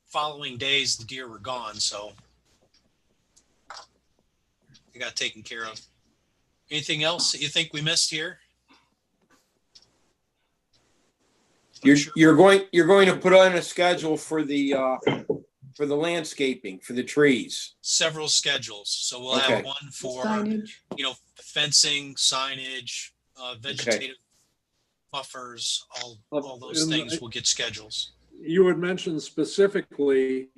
following days the deer were gone, so they got taken care of. Anything else that you think we missed here? You're going to put on a schedule for the landscaping, for the trees. Several schedules. So we'll Okay. have one for, Signage. fencing, signage, vegetative buffers, all those And things will get schedules. You had mentioned specifically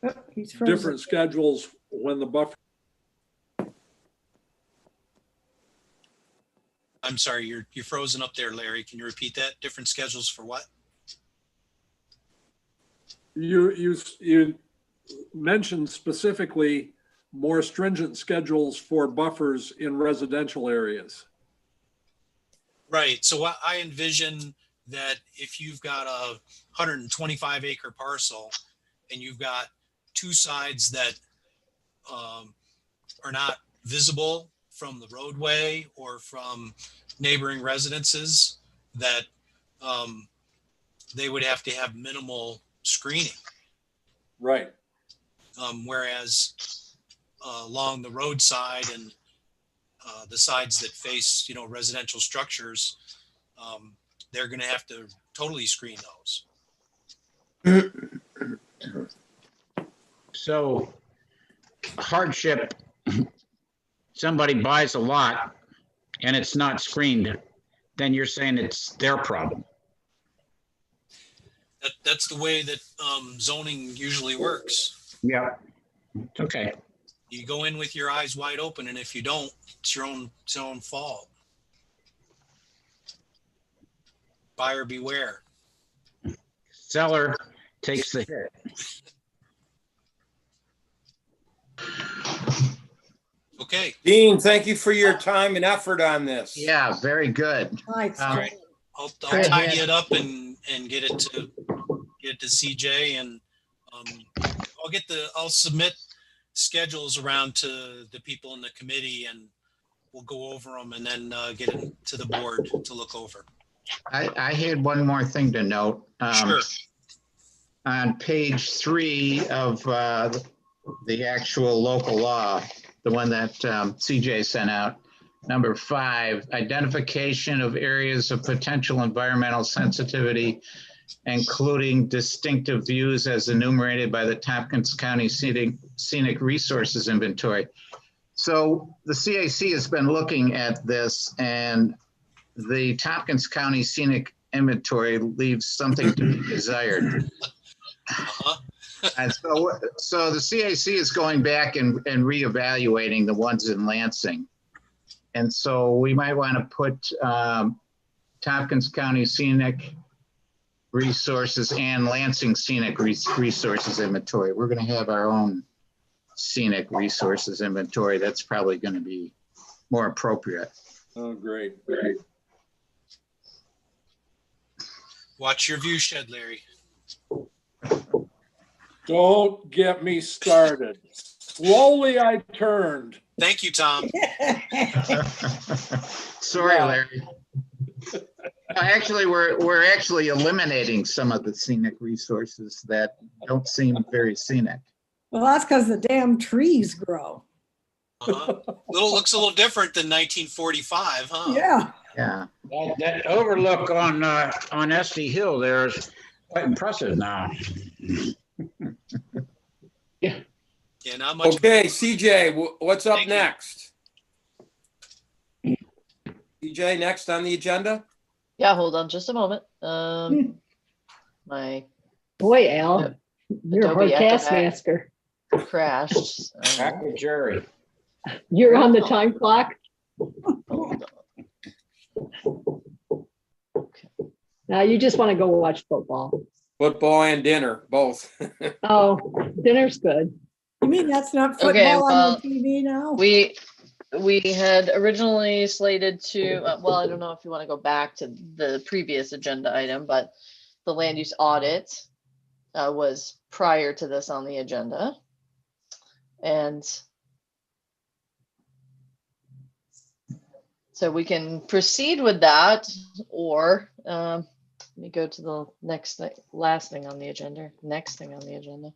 Oh, he's frozen. different schedules when the buffer. I'm sorry, you're frozen up there, Larry. Can you repeat that? Different schedules for what? You mentioned specifically more stringent schedules for buffers in residential areas. Right. So I envision that if you've got a 125 acre parcel and you've got two sides that are not visible from the roadway or from neighboring residences, that they would have to have minimal screening. Right. Whereas along the roadside and the sides that face, residential structures, they're going to have to totally screen those. So hardship, somebody buys a lot and it's not screened, then you're saying it's their problem. That's the way that zoning usually works. Yeah. Okay. You go in with your eyes wide open, and if you don't, it's your own fault. Buyer beware. Seller takes the hit. Okay. Dean, thank you for your time and effort on this. Yeah, very good. Right. All right. I'll Good. tidy it up and get it to CJ, and I'll submit schedules around to the people in the committee, and we'll go over them and then get it to the board to look over. I had one more thing to note. Sure. On page 3 of the actual local law, the one that CJ sent out, number 5, identification of areas of potential environmental sensitivity, including distinctive views as enumerated by the Tompkins County Scenic Resources Inventory. So the CAC has been looking at this, and the Tompkins County Scenic Inventory leaves something to be desired. And so the CAC is going back and reevaluating the ones in Lansing. And so we might want to put Tompkins County Scenic Resources and Lansing Scenic Resources Inventory. We're going to have our own Scenic Resources Inventory. That's probably going to be more appropriate. Oh, great. Watch your view shed, Larry. Don't get me started. Slowly I turned. Thank you, Tom. Sorry, Larry. Actually, we're actually eliminating some of the scenic resources that don't seem very scenic. Well, that's because the damn trees grow. Looks a little different than 1945, huh? Yeah. Yeah. That overlook on Esty Hill there is quite impressive now. Yeah, not much. Okay, CJ, what's up Thank you. next? CJ, next on the agenda? Yeah, hold on just a moment. My Boy, Al, you're a Adobe hard Acrobat taskmaster. crashed. Back with Jerry. You're on the time clock. Hold on. Now you just want to go watch football. Football and dinner, both. Oh, dinner's good. You mean that's not football Okay, on well, the TV now? We had originally slated to, well, I don't know if you want to go back to the previous agenda item, but the land use audit was prior to this on the agenda. And so we can proceed with that, or let me go to the last thing on the agenda, next thing on the agenda.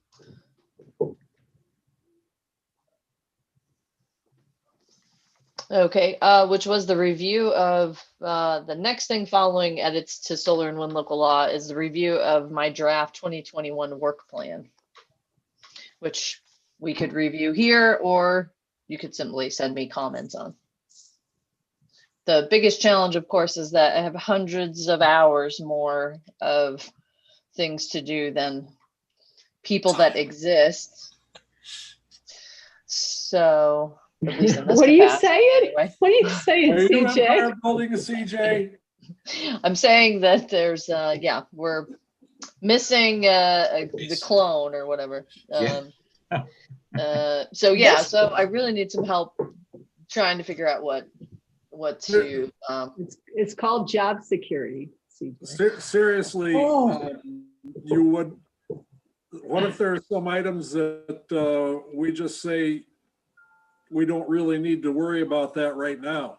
Okay, which was the review of, the next thing following edits to solar and wind local law is the review of my draft 2021 work plan, which we could review here, or you could simply send me comments on. The biggest challenge, of course, is that I have hundreds of hours more of things to do than people that exist. So, at least in this What are you capacity, saying? anyway. What are you saying, Are you CJ? empire building, CJ? I'm saying that there's, yeah, we're missing the clone or whatever. Yeah. So yeah, so I really need some help trying to figure out what to. It's called job security, CJ. Seriously, Oh. you would, what if there are some items that we just say, we don't really need to worry about that right now?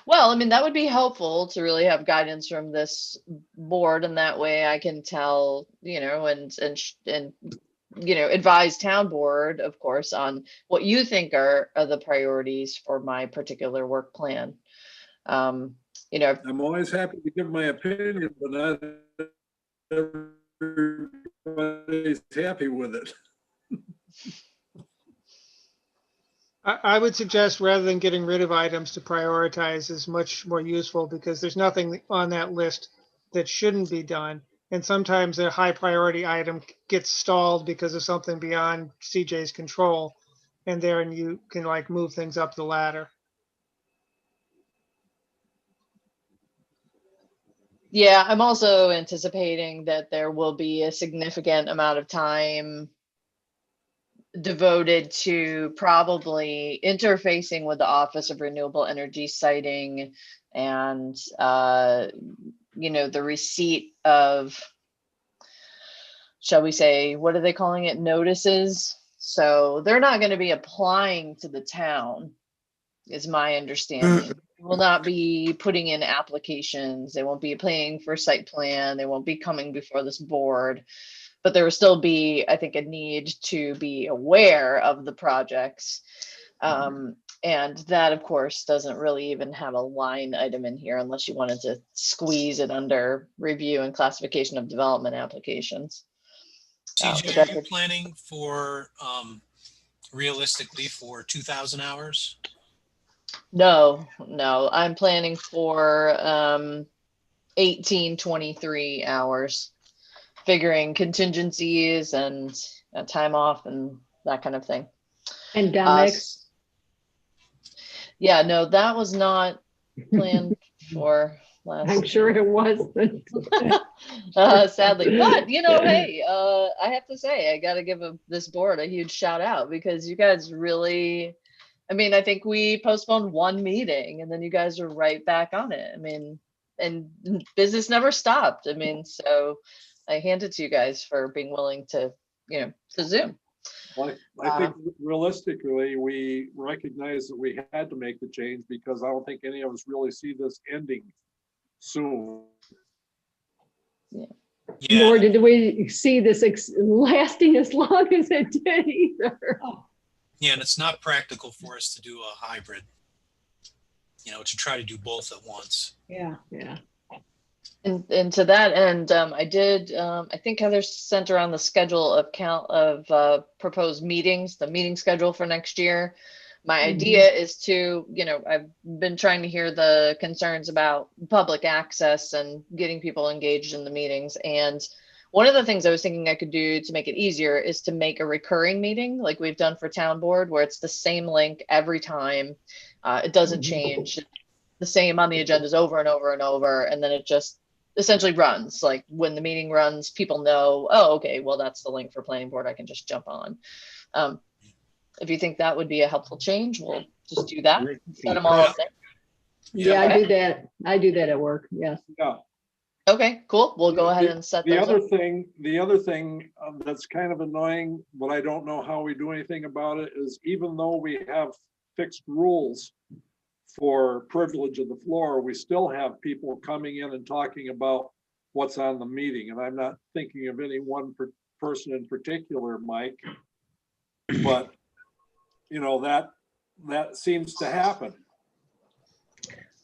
Well, I mean, that would be helpful to really have guidance from this board, and that way I can tell, and advise town board, of course, on what you think are the priorities for my particular work plan. I'm always happy to give my opinion, but not everybody's happy with it. I would suggest rather than getting rid of items to prioritize is much more useful because there's nothing on that list that shouldn't be done. And sometimes a high priority item gets stalled because of something beyond CJ's control. And then you can like move things up the ladder. Yeah, I'm also anticipating that there will be a significant amount of time devoted to probably interfacing with the Office of Renewable Energy Siting and, the receipt of, shall we say, what are they calling it? Notices. So they're not going to be applying to the town, is my understanding. They will not be putting in applications. They won't be applying for site plan. They won't be coming before this board. But there will still be, I think, a need to be aware of the projects. And that, of course, doesn't really even have a line item in here unless you wanted to squeeze it under review and classification of development applications. TJ, are you planning for, realistically, for 2,000 hours? No, I'm planning for 1823 hours. Figuring contingencies and time off and that kind of thing. Pandemics. Yeah, no, that was not planned for last. I'm sure it wasn't. Sadly, but hey, I have to say, I got to give this board a huge shout out because you guys really, I think we postponed one meeting and then you guys are right back on it. And business never stopped. So I hand it to you guys for being willing to, to Zoom. Well, I think realistically, we recognize that we had to make the change because I don't think any of us really see this ending soon. Yeah. Nor did we see this lasting as long as it did either. Yeah, and it's not practical for us to do a hybrid, to try to do both at once. Yeah. And to that end, I did, I think Heather sent around the schedule of proposed meetings, the meeting schedule for next year. My idea is to, I've been trying to hear the concerns about public access and getting people engaged in the meetings. And one of the things I was thinking I could do to make it easier is to make a recurring meeting like we've done for town board, where it's the same link every time. It doesn't change. The same on the agendas over and over and over. And then it just essentially runs. Like when the meeting runs, people know, oh, okay, well, that's the link for planning board. I can just jump on. If you think that would be a helpful change, we'll just do that. Set them all up there. Yeah, I do that. I do that at work. Yes. Yeah. Okay, cool. We'll go ahead and set the those other up. thing. The other thing that's kind of annoying, but I don't know how we do anything about it, is even though we have fixed rules for privilege of the floor, we still have people coming in and talking about what's on the meeting. And I'm not thinking of any one person in particular, Mike, but that seems to happen.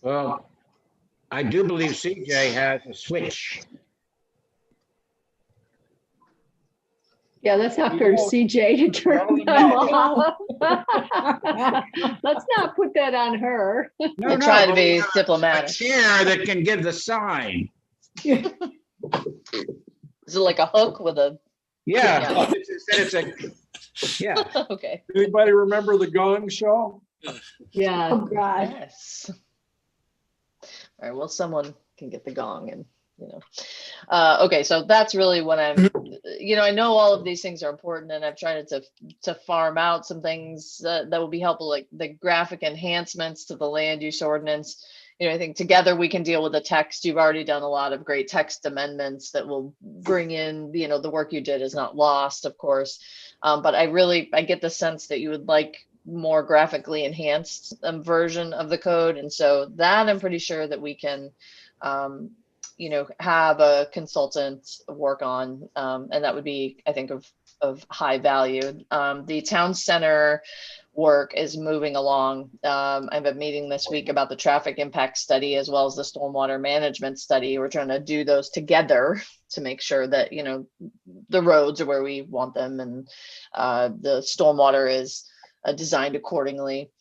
Well, I do believe CJ has a switch. Yeah, that's up for CJ to turn them off. Let's not put that on her. No, I try to but be we have a diplomatic. chair that can give the sign. Is it like a hook with a, Yeah. Yeah. okay, Anybody remember the Gong Show? Yeah. Oh, God. yes. All right, well, someone can get the gong and, okay, so that's really what I'm, I know all of these things are important, and I've tried to farm out some things that will be helpful, like the graphic enhancements to the land use ordinance. I think together we can deal with the text. You've already done a lot of great text amendments that will bring in, the work you did is not lost, of course. But I get the sense that you would like more graphically enhanced version of the code. And so that I'm pretty sure that we can, have a consultant work on, and that would be, I think, of high value. The town center work is moving along. I have a meeting this week about the traffic impact study as well as the stormwater management study. We're trying to do those together to make sure that, the roads are where we want them, and the stormwater is designed accordingly.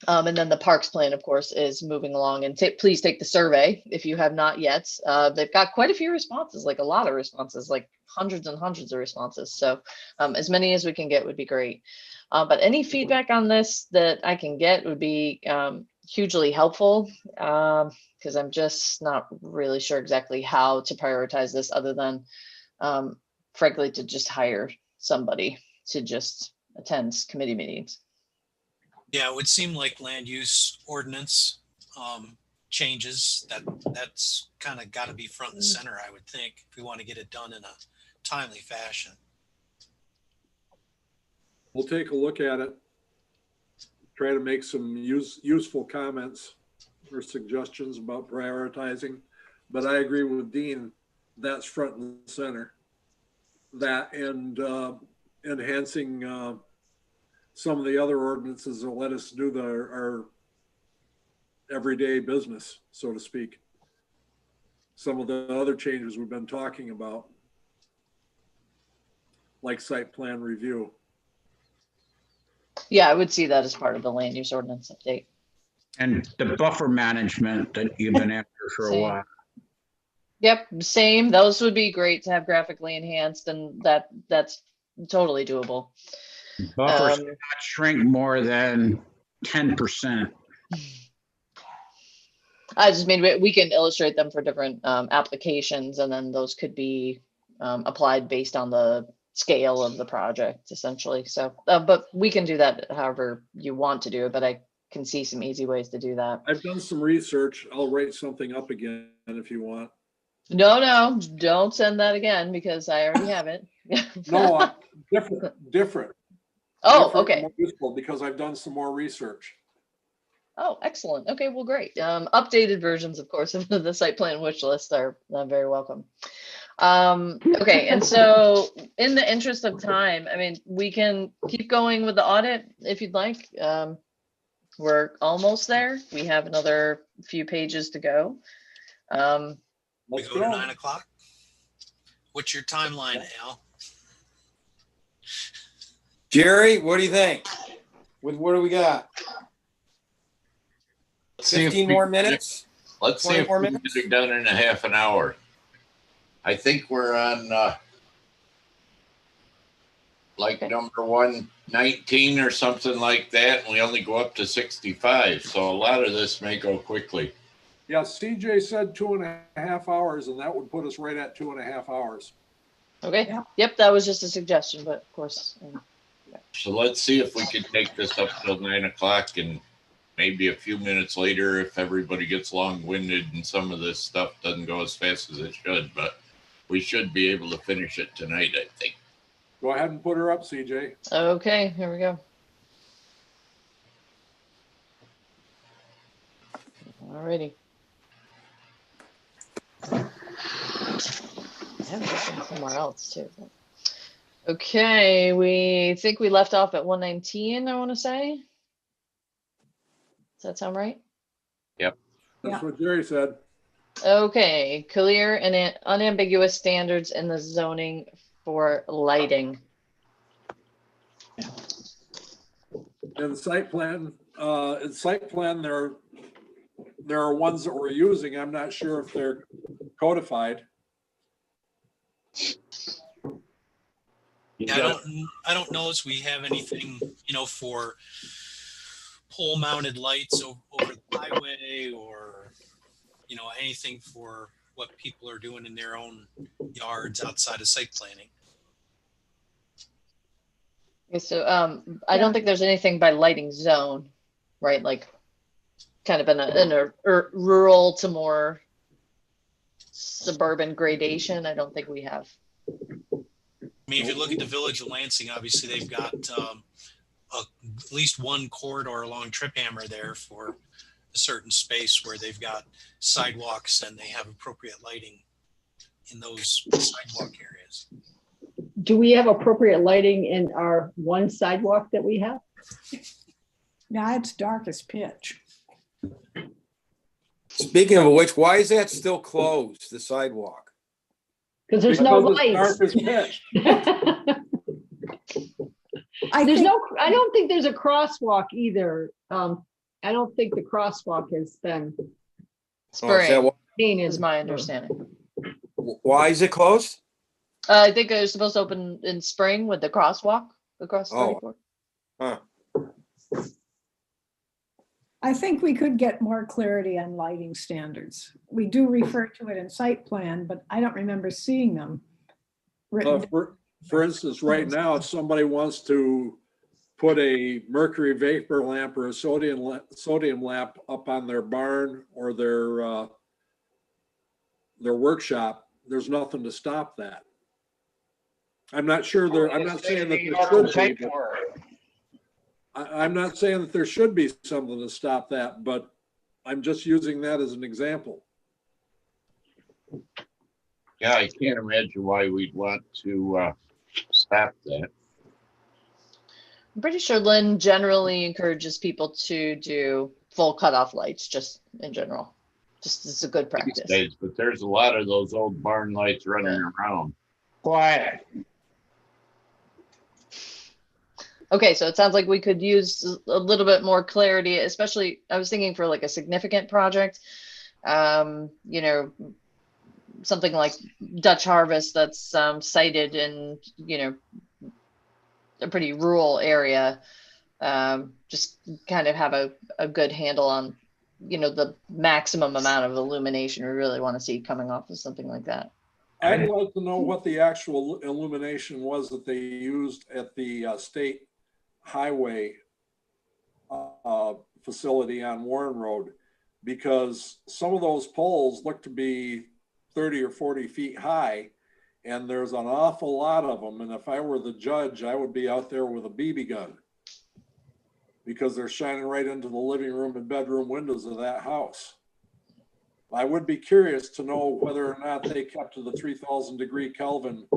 And then the parks plan, of course, is moving along, and please take the survey if you have not yet. They've got quite a few responses, like a lot of responses, like hundreds and hundreds of responses. So as many as we can get would be great. But any feedback on this that I can get would be hugely helpful, because I'm just not really sure exactly how to prioritize this other than, frankly, to just hire somebody to just attend committee meetings. Yeah, it would seem like land use ordinance changes, that's kind of got to be front and center, I would think, if we want to get it done in a timely fashion. We'll take a look at it. Try to make some useful comments or suggestions about prioritizing. But I agree with Dean, that's front and center. That and enhancing some of the other ordinances that let us do our everyday business, so to speak. Some of the other changes we've been talking about, like site plan review. Yeah, I would see that as part of the land use ordinance update. And the buffer management that you've been after for a Same. while. Yep, same. Those would be great to have graphically enhanced, and that's totally doable. Buffers should not shrink more than 10%. I just mean we can illustrate them for different applications, and then those could be applied based on the scale of the project, essentially. So, but we can do that however you want to do it, but I can see some easy ways to do that. I've done some research. I'll write something up again if you want. No, don't send that again, because I already have it. No, different. Oh, Different, okay. more useful, because I've done some more research. Oh, excellent. Okay, well, great. Updated versions, of course, of the site plan wish list are very welcome. Okay, and so in the interest of time, I mean, we can keep going with the audit if you'd like. We're almost there. We have another few pages to go. We go to 9 o'clock. What's your timeline, Al? Jerry, what do you think? What do we got? 15 more minutes? Let's see if 20 more we can minutes? get it done in a half an hour. I think we're on like number 119 or something like that, and we only go up to 65. So a lot of this may go quickly. Yeah, CJ said 2.5 hours, and that would put us right at 2.5 hours. Okay. Yeah. Yep, that was just a suggestion, but of course. So let's see if we can take this up till 9 o'clock, and maybe a few minutes later if everybody gets long-winded and some of this stuff doesn't go as fast as it should, but we should be able to finish it tonight, I think. Go ahead and put her up, CJ. Okay, here we go. Alrighty. I have this one somewhere else too. Okay, we think we left off at 119, I want to say. Does that sound right? That's what Jerry said. Okay, clear and unambiguous standards in the zoning for lighting. In site plan, there are ones that we're using. I'm not sure if they're codified. Yeah, I don't know if we have anything, for pole mounted lights over the highway or, anything for what people are doing in their own yards outside of site planning. Okay, so I don't think there's anything by lighting zone, right? Like kind of in a rural to more suburban gradation. I don't think we have. I mean, if you look at the village of Lansing, obviously they've got at least one corridor along Trip Hammer there for a certain space where they've got sidewalks and they have appropriate lighting in those sidewalk areas. Do we have appropriate lighting in our one sidewalk that we have? Now it's dark as pitch. Speaking of which, why is that still closed, the sidewalk? Because there's no Because it's lights. dark as pitch. I don't think there's a crosswalk either. I don't think the crosswalk has been Oh, is Spring that is my understanding. why is it closed? I think it was supposed to open in spring with the crosswalk across Oh. 34. Huh. I think we could get more clarity on lighting standards. We do refer to it in site plan, but I don't remember seeing them written. For instance, right now, if somebody wants to put a mercury vapor lamp or a sodium lamp up on their barn or their workshop, there's nothing to stop that. I'm not sure there, I'm not saying that there should be, but I'm not saying that there should be something to stop that, but I'm just using that as an example. Yeah, I can't imagine why we'd want to stop that. I'm pretty sure Lynn generally encourages people to do full cutoff lights, just in general. Just as a good practice. These days, but there's a lot of those old barn lights running around. Quiet. Okay, so it sounds like we could use a little bit more clarity, especially I was thinking for like a significant project. Something like Dutch Harvest that's sited in, a pretty rural area. Just kind of have a good handle on, the maximum amount of illumination we really want to see coming off of something like that. I'd like to know what the actual illumination was that they used at the state highway facility on Warren Road, because some of those poles look to be 30 or 40 feet high, and there's an awful lot of them. And if I were the judge, I would be out there with a BB gun, because they're shining right into the living room and bedroom windows of that house. I would be curious to know whether or not they kept to the 3000 degree Kelvin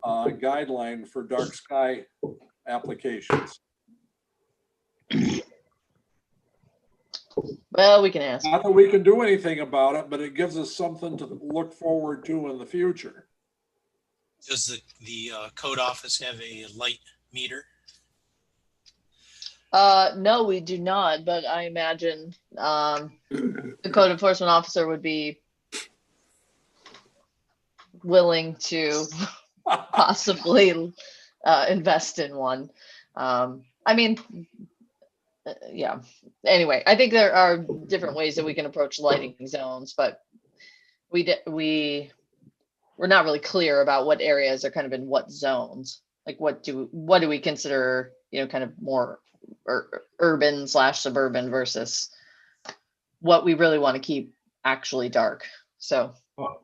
guideline for dark sky applications. Well, we can ask. Not that we can do anything about it, but it gives us something to look forward to in the future. Does the code office have a light meter? No, we do not, but I imagine the code enforcement officer would be willing to possibly invest in one. Yeah. Anyway, I think there are different ways that we can approach lighting zones, but we're not really clear about what areas are kind of in what zones. Like what do we consider, kind of more urban / suburban versus what we really want to keep actually dark. So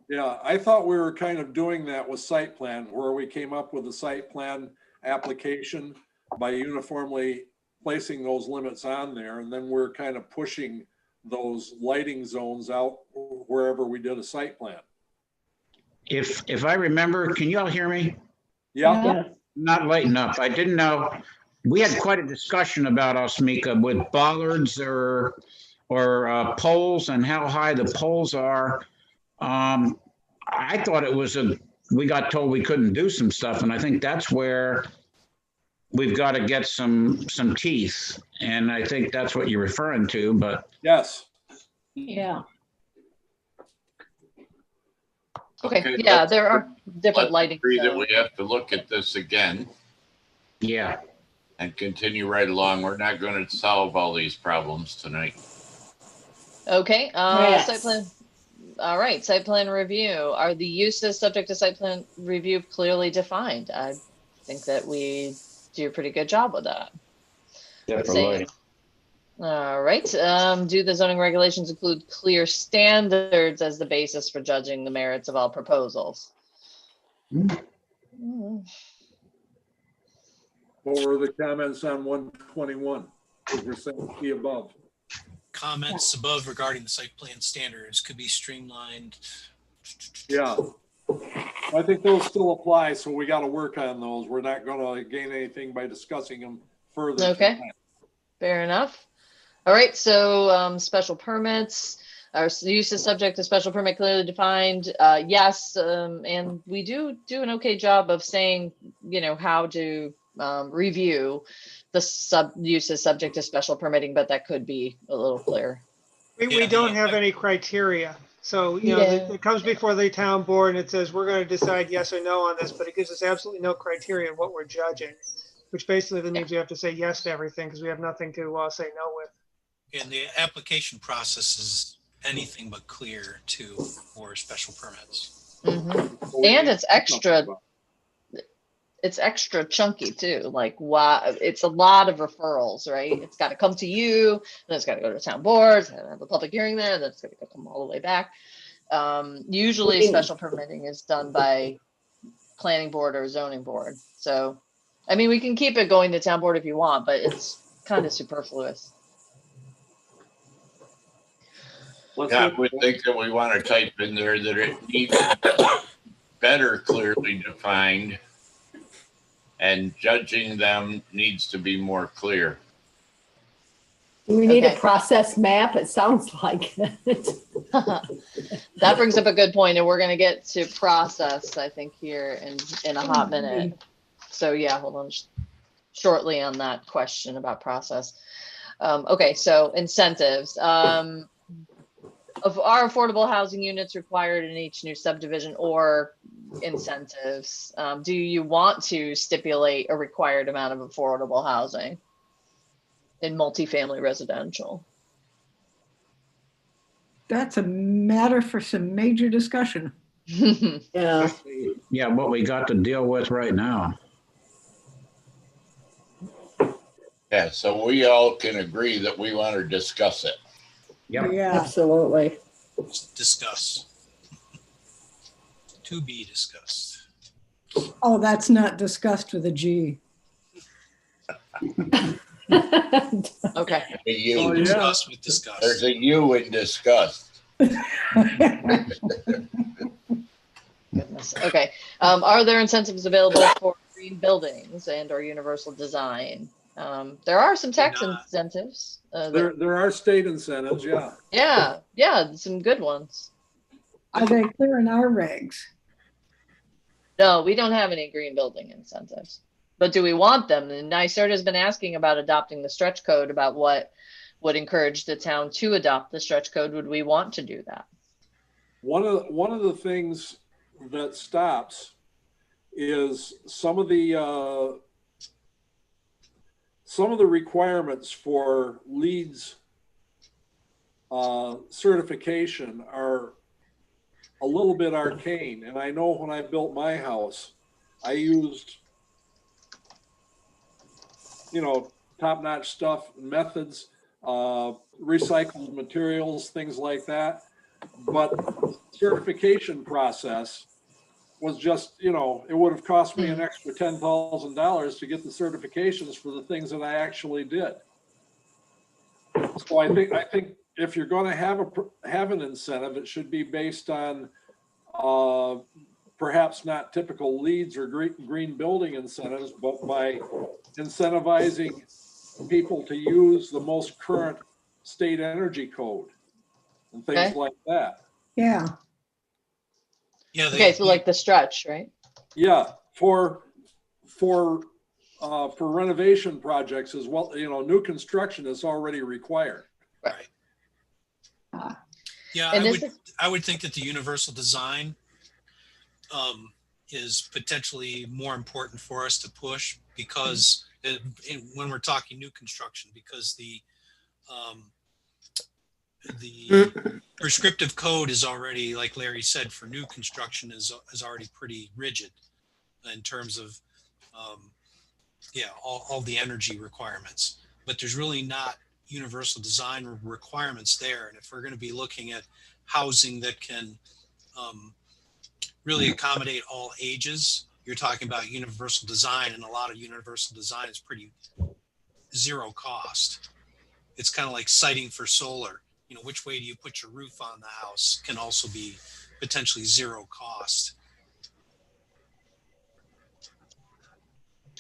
yeah, I thought we were kind of doing that with site plan, where we came up with a site plan application by uniformly placing those limits on there, and then we're kind of pushing those lighting zones out wherever we did a site plan. If I remember, can you all hear me? Yeah. Not light enough. I didn't know. We had quite a discussion about Osmika with bollards or poles and how high the poles are. I thought it was we got told we couldn't do some stuff, and I think that's where we've got to get some teeth. And I think that's what you're referring to, but. Yes. Yeah. Okay, yeah, there are different Let's lighting. agree that we have to look at this again Yeah. and continue right along. We're not going to solve all these problems tonight. Okay, Yes. site plan. All right, site plan review. Are the uses subject to site plan review clearly defined? I think that we do a pretty good job with that. Definitely. All right, do the zoning regulations include clear standards as the basis for judging the merits of all proposals? What were the comments on 121? As we're saying, key above. Comments above regarding the site plan standards could be streamlined. Yeah. I think those still apply, so we got to work on those. We're not going to gain anything by discussing them further. Okay. tonight. Fair enough. All right, so special permits, our use is subject to special permit clearly defined. Yes, and we do an okay job of saying, you know, how to review the uses subject to special permitting, but that could be a little clearer. We don't have any criteria. So, you know, Yeah. it comes before the town board and it says, we're going to decide yes or no on this, but it gives us absolutely no criteria of what we're judging, which basically means we have to say yes to everything because we have nothing to say no with. And the application process is anything but clear for special permits. Mm-hmm. And it's extra chunky too. Like, why? It's a lot of referrals, right? It's got to come to you, then it's got to go to the town board, and have a public hearing there, then it's going to come all the way back. Usually special permitting is done by planning board or zoning board. So, I mean, we can keep it going to town board if you want, but it's kind of superfluous. Yeah, I would think that we want to type in there that it needs better clearly defined, and judging them needs to be more clear. Do we need Okay. a process map? It sounds like it. That brings up a good point, and we're going to get to process, I think, here in a hot minute. So yeah, hold on shortly on that question about process. Okay, so incentives. Of our affordable housing units required in each new subdivision or incentives, do you want to stipulate a required amount of affordable housing in multifamily residential? That's a matter for some major discussion. Yeah. Yeah, what we got to deal with right now. Yeah, so we all can agree that we want to discuss it. Yep. Yeah. Absolutely. Discuss. To be discussed. Oh, that's not discussed with a G. Okay. A U. Oh, yeah. Discuss with discuss. There's a U in disgust. Goodness. Okay. Are there incentives available for green buildings and or universal design? There are some tax Not. incentives. There are state incentives, yeah. Yeah, some good ones. Are they clear in our regs? No, we don't have any green building incentives, but do we want them? And NYSERDA has been asking about adopting the stretch code, about what would encourage the town to adopt the stretch code. Would we want to do that? One of the things that stops is some of the requirements for LEEDs certification are a little bit arcane. And I know when I built my house, I used, you know, top-notch stuff, methods, recycled materials, things like that. But certification process was just, you know, it would have cost me an extra $10,000 to get the certifications for the things that I actually did. So I think if you're going to have an incentive, it should be based on perhaps not typical LEEDs or green building incentives, but by incentivizing people to use the most current state energy code and things Okay. like that. Yeah, Yeah, Okay, so like the stretch, right? Yeah, for renovation projects as well, new construction is already required. right. Yeah, And this is, I would think that the universal design is potentially more important for us to push because when we're talking new construction, because the prescriptive code is already, like Larry said, for new construction is already pretty rigid in terms of all the energy requirements. But there's really not universal design requirements there. And if we're going to be looking at housing that can really accommodate all ages, you're talking about universal design, and a lot of universal design is pretty zero cost. It's kind of like siting for solar. Which way do you put your roof on the house can also be potentially zero cost.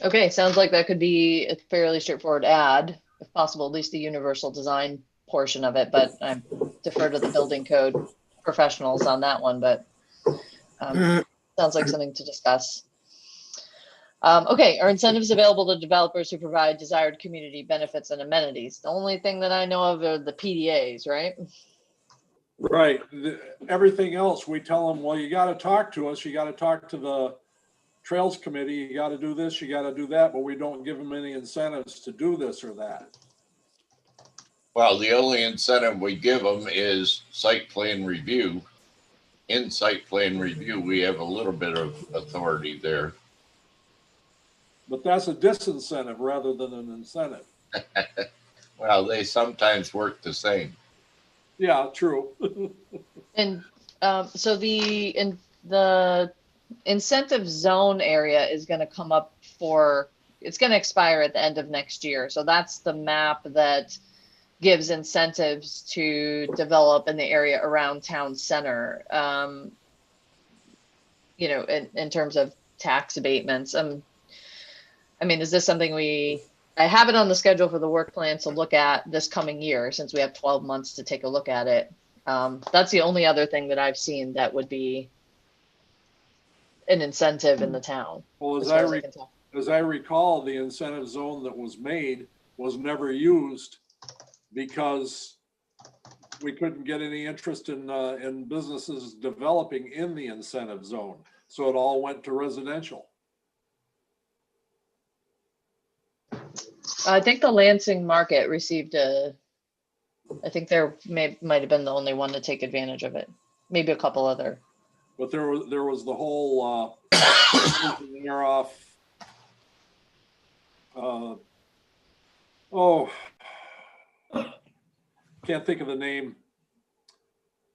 okay, sounds like that could be a fairly straightforward add, if possible, at least the universal design portion of it, but I defer to the building code professionals on that one, but sounds like something to discuss. Okay, are incentives available to developers who provide desired community benefits and amenities? The only thing that I know of are the PDAs, right? Right. Everything else, we tell them, well, you got to talk to us. You got to talk to the Trails Committee. You got to do this, you got to do that, but we don't give them any incentives to do this or that. Well, the only incentive we give them is site plan review. In site plan review, we have a little bit of authority there. But that's a disincentive rather than an incentive. Well, they sometimes work the same. Yeah, true. And so the incentive zone area is going to come up it's going to expire at the end of next year. So that's the map that gives incentives to develop in the area around town center. In terms of tax abatements. Is this something I have it on the schedule for the work plan to look at this coming year, since we have 12 months to take a look at it. That's the only other thing that I've seen that would be an incentive in the town. Well, as I recall, the incentive zone that was made was never used because we couldn't get any interest in businesses developing in the incentive zone. So it all went to residential. I think the Lansing market received I think there might have been the only one to take advantage of it. Maybe a couple other. But there was the whole near off. Can't think of the name.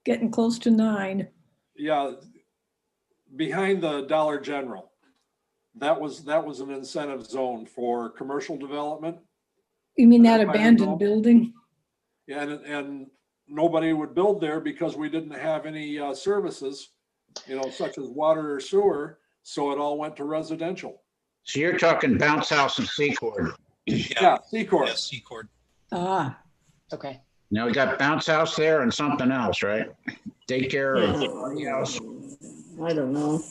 getting close to 9. Yeah, behind the Dollar General. That was an incentive zone for commercial development. You mean that abandoned building? Yeah, and nobody would build there because we didn't have any services, such as water or sewer. So it all went to residential. So you're talking Bounce House and Secord. Yeah, Secord. Yeah, Secord. Ah, Okay. Now we got Bounce House there and something else, right? Daycare or something else. I don't know.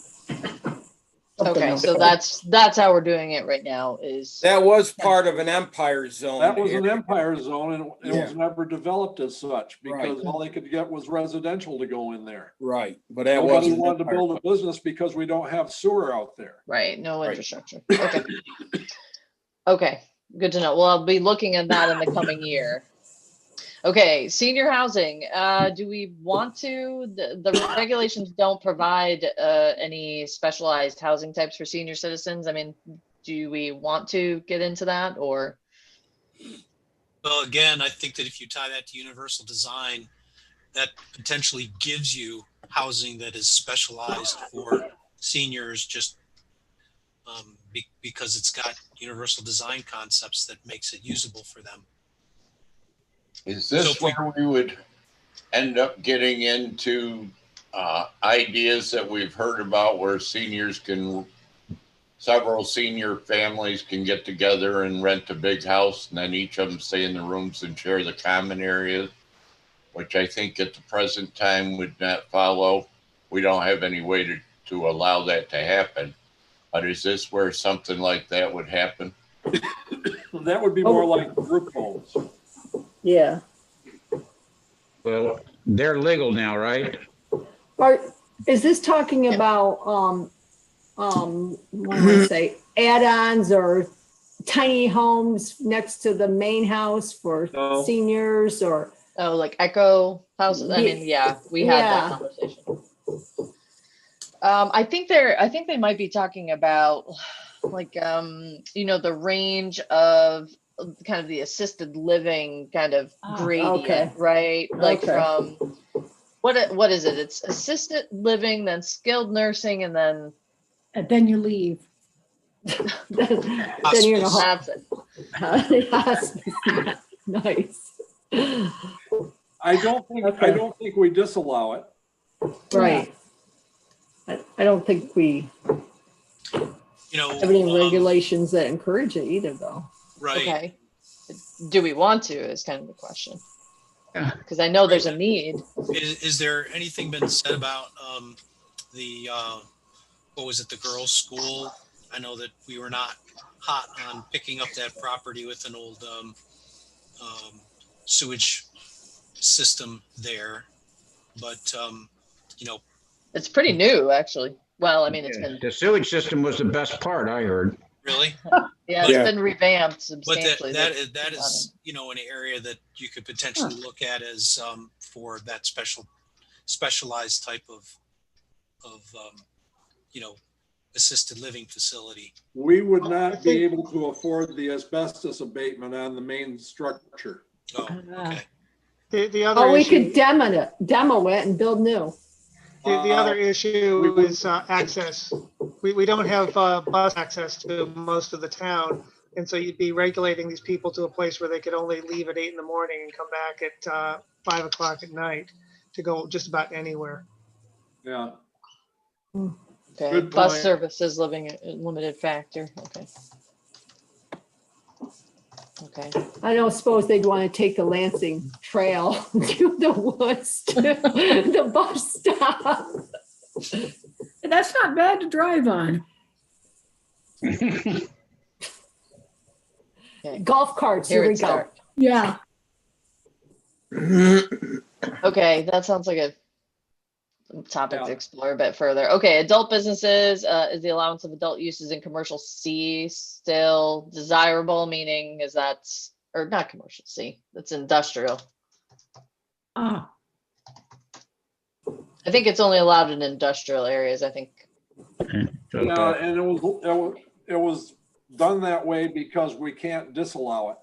Okay, so that's how we're doing it right now is. That was part of an Empire Zone. That was an Empire Zone, and it was never developed as such because all they could get was residential to go in there. Right, but that Nobody wasn't wanted to build a business because we don't have sewer out there. Right, no infrastructure. Okay. Okay, good to know. Well, I'll be looking at that in the coming year. Okay, senior housing. Do we want to? The regulations don't provide any specialized housing types for senior citizens. Do we want to get into that or? Well, again, I think that if you tie that to universal design, that potentially gives you housing that is specialized for seniors just because it's got universal design concepts that makes it usable for them. Is this where we would end up getting into ideas that we've heard about where seniors can several senior families can get together and rent a big house, and then each of them stay in the rooms and share the common areas, which I think at the present time would not follow. We don't have any way to allow that to happen. But is this where something like that would happen? That would be more like group homes. Yeah. Well, they're legal now, right? Is this talking about, what do I say, add-ons or tiny homes next to the main house for No. seniors or? Oh, like Echo houses. I mean, yeah, we had that Yeah. conversation. I think they might be talking about like, you know, the range of kind of the assisted living kind of gradient, okay. right? Like Okay. from what is it? It's assisted living, then skilled nursing, and then then you leave. Then you're in a that's it. hospice. Nice. I don't think we disallow it. Right. I don't think we You know, have any regulations that encourage it either, though. right. Okay. Do we want to is kind of the question. Yeah. Because I know there's a need. Is there anything been said about the what was it, the girls' school? I know that we were not hot on picking up that property with an old sewage system there, but you know, It's pretty new, actually. Well, I mean, it's been The sewage system was the best part, I heard. really. it's Yeah. been revamped But substantially. that is you know, an area that you could potentially look at as for that specialized type of you know, assisted living facility. We would not be able to afford the asbestos abatement on the main structure. Oh, okay. The other Oh, we issue, could demo it and build new. the other issue is access. We don't have bus access to most of the town. And so you'd be regulating these people to a place where they could only leave at 8 in the morning and come back at 5 o'clock at night to go just about anywhere. Yeah. Okay. Good Bus point. service is living a limited factor. Okay. Okay. I don't suppose they'd want to take the Lansing Trail to the woods to the bus stop. That's not bad to drive on. Okay. Golf carts, Here here we it go. starts. Yeah. Okay, that sounds like a topic to Yeah. explore a bit further. Okay, adult businesses, is the allowance of adult uses in commercial C still desirable? Meaning is that, or not commercial C, that's industrial. Oh, I think it's only allowed in industrial areas, I think. So, Yeah, and it was done that way because we can't disallow it.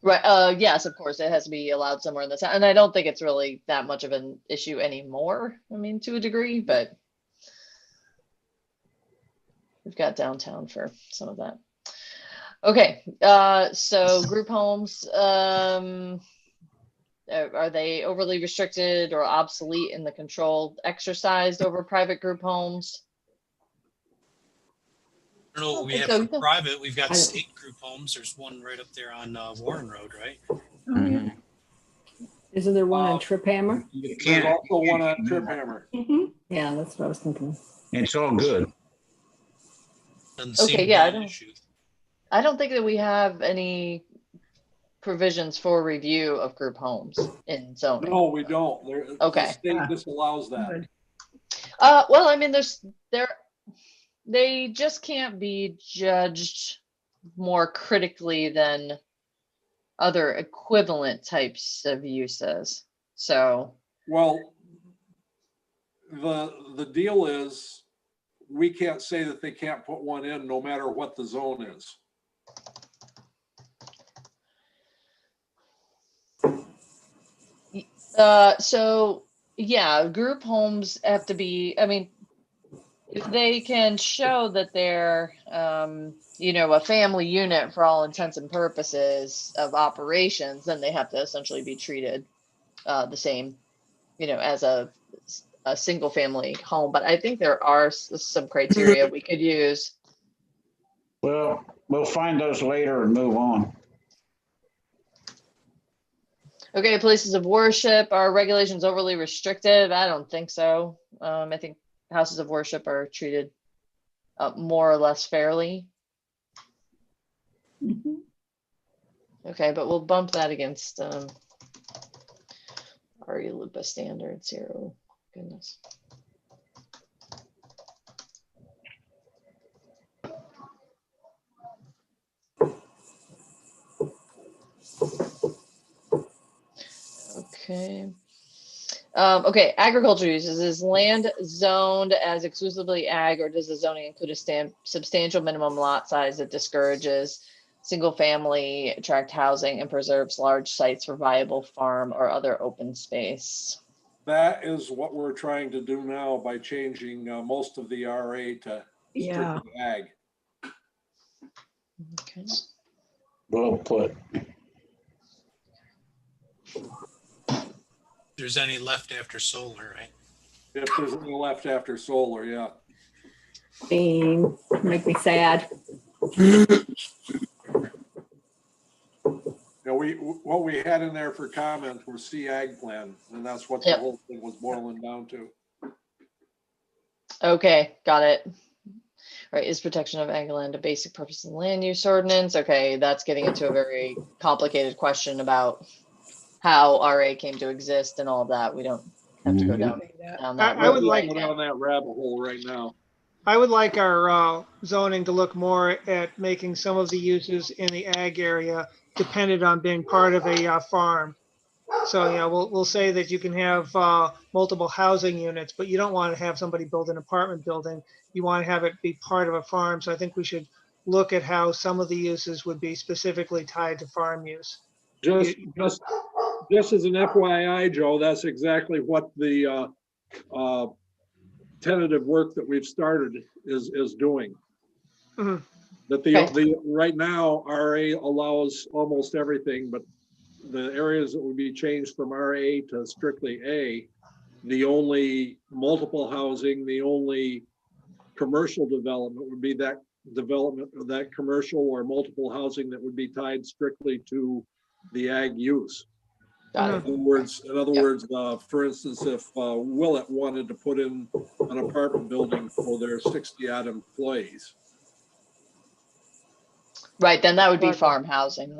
Right, yes, of course, it has to be allowed somewhere in the town, and I don't think it's really that much of an issue anymore. I mean, to a degree, but we've got downtown for some of that. Okay, so group homes, are they overly restricted or obsolete in the control exercised over private group homes? I don't know what we have So- for private. We've got I don't- state group homes. There's one right up there on Warren Road, right? mhm. Isn't there one on Trip Hammer? You There's can't, also one on Trip Hammer. mhm. Yeah, that's what I was thinking. it's all good. Doesn't seem Okay, to yeah, be I an don't- issue. I don't think that we have any provisions for review of group homes in zoning. No, we don't. Okay. The state disallows that. Good. Well, I mean, they just can't be judged more critically than other equivalent types of uses. So, Well, the deal is, we can't say that they can't put one in no matter what the zone is. so yeah, group homes have to be, I mean, if they can show that they're, you know, a family unit for all intents and purposes of operations, then they have to essentially be treated the same, you know, as a single family home. But I think there are some criteria we could use Well, we'll find those later and move on. Okay, places of worship, are regulations overly restrictive? I don't think so. I think houses of worship are treated more or less fairly. Mhm. Okay, but we'll bump that against RE LUPA standards here. Oh, goodness. Okay. Okay, agriculture uses. Is land zoned as exclusively ag, or does the zoning include a substantial minimum lot size that discourages single family tract housing and preserves large sites for viable farm or other open space? That is what we're trying to do now by changing most of the RA to Yeah. strictly ag. Okay. Well put. There's any left after solar, right? If there's any left after solar, yeah. Being, make me sad. Yeah, what we had in there for comment was ag plan, and that's what the Yep. whole thing was boiling down to. Okay, got it. Right, is protection of ag land a basic purpose of the land use ordinance? Okay, that's getting into a very complicated question about how RA came to exist and all of that. We don't have to go down that I would road like right Go now. down that rabbit hole right now. I would like our zoning to look more at making some of the uses in the ag area dependent on being part of a farm. So, you know, we'll say that you can have multiple housing units, but you don't want to have somebody build an apartment building. You want to have it be part of a farm. So I think we should look at how some of the uses would be specifically tied to farm use. Just as an FYI, Joe, that's exactly what the tentative work that we've started is doing. Mhm. That the right now RA allows almost everything, but the areas that would be changed from RA to strictly A, the only multiple housing, the only commercial development would be that development of that commercial or multiple housing that would be tied strictly to the ag use. Got it. In other words, for instance, if Willett wanted to put in an apartment building for their 60 odd employees. Right, then that would be Exactly. farm housing.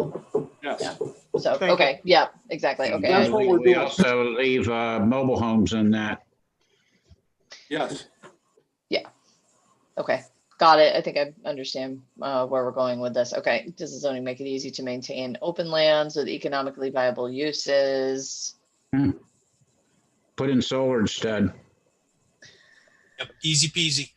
Yes. Yeah. So, Thank you. okay, yeah, exactly. Okay. That's what we're We doing. also leave mobile homes in that. Yes. Okay, got it. I think I understand where we're going with this. Okay, does the zoning make it easy to maintain open lands with economically viable uses? Put in solar instead. Yep, easy peasy.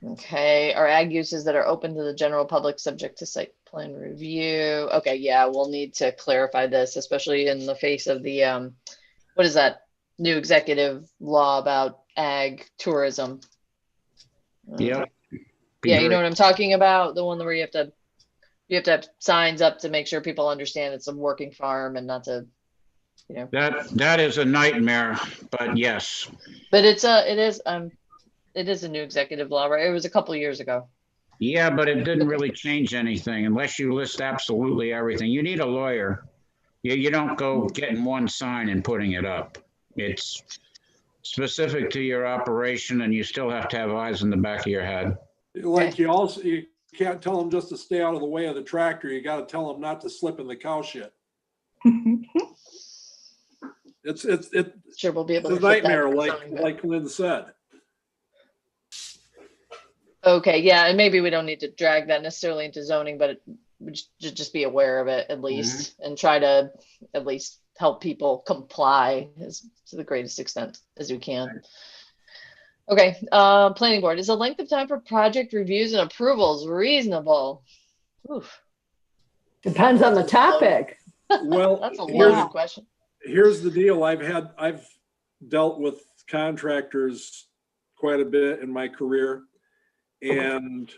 Okay, are ag uses that are open to the general public subject to site plan review? Okay, yeah, we'll need to clarify this, especially in the face of the, what is that new executive law about ag tourism? Yep. Yeah, you know what I'm talking about? The one where you have to have signs up to make sure people understand it's a working farm and not to, you know. That is a nightmare, but yes. But it is a new executive law, right? It was a couple of years ago. Yeah, but it didn't really change anything unless you list absolutely everything. You need a lawyer. You don't go getting one sign and putting it up. It's specific to your operation and you still have to have eyes in the back of your head. Like you can't tell them just to stay out of the way of the tractor. You got to tell them not to slip in the cow shit. It's Sure, we'll be able a to flip that nightmare, in zoning, but- like Lynn said. Okay, yeah, and maybe we don't need to drag that necessarily into zoning, but just be aware of it at least and try to at least help people comply to the greatest extent as we can. Okay, planning board, is the length of time for project reviews and approvals reasonable? Oof, Depends on the topic. Well, that's a here's- loaded question. Here's the deal. I've dealt with contractors quite a bit in my career. And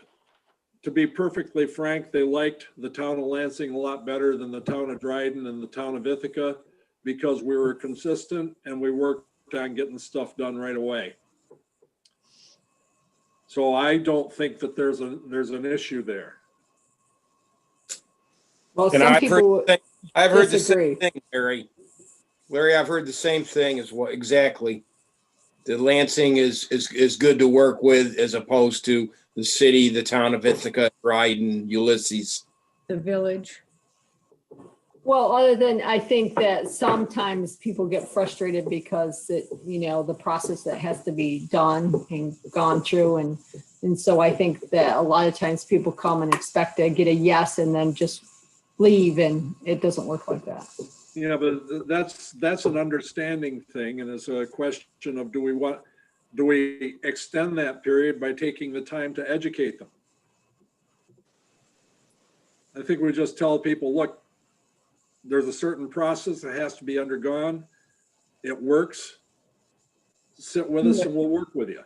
to be perfectly frank, they liked the town of Lansing a lot better than the town of Dryden and the town of Ithaca because we were consistent and we worked on getting stuff done right away. So I don't think that there's an issue there. Well, And some people I've heard the disagree. same thing, Larry. Larry, I've heard the same thing as what exactly. The Lansing is good to work with as opposed to the city, the town of Ithaca, Dryden, Ulysses. The village. Well, other than, I think that sometimes people get frustrated because the process that has to be done and gone through. And so I think that a lot of times people come and expect to get a yes and then just leave, and it doesn't work like that. Yeah, but that's an understanding thing. And it's a question of, do we extend that period by taking the time to educate them? I think we just tell people, look, there's a certain process that has to be undergone. It works. Sit with us and we'll work with you.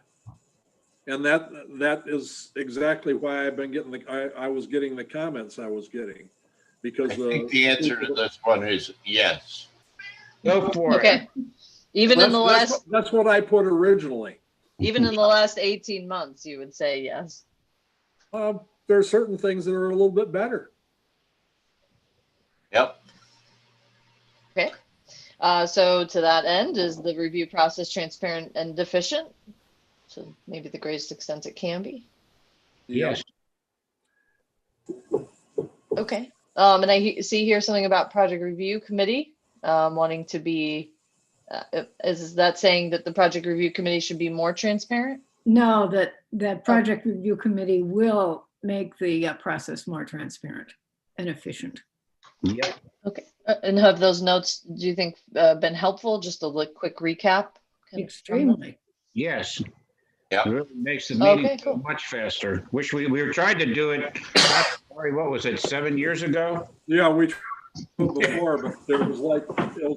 And that is exactly why I've been getting I was getting the comments I was getting, because I think the answer to this one is yes. Go for it. Okay. Even in the last, that's what I put originally. even in the last 18 months, you would say yes. There are certain things that are a little bit better. Yep. Okay. So to that end, is the review process transparent and efficient? So maybe the greatest extent it can be. Yes. Okay. And I see here something about project review committee wanting to be, is that saying that the project review committee should be more transparent? No, that project review committee will make the process more transparent and efficient. Yep. Okay. And have those notes, do you think, been helpful? Just a quick recap? Extremely. Yes. Yeah. It really makes the meeting Okay, cool. much faster. Wish we were trying to do it. Sorry, what was it, 7 years ago? Yeah, we tried before, but it was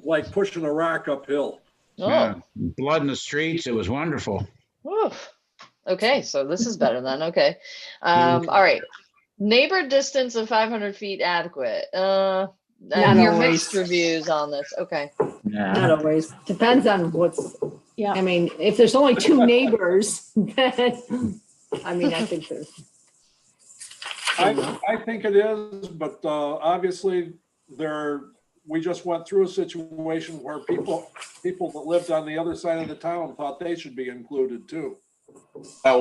like pushing a rock uphill. Oh, Yeah. Blood in the streets. It was wonderful. oof. Okay, so this is better then. Okay. All right. Neighbor distance of 500 feet adequate. Not Your always. mixed reviews on this. Okay. Not always. Depends on Yeah. I mean, if there's only two neighbors, then, I think there's. I think it is, but obviously we just went through a situation where people that lived on the other side of the town thought they should be included too.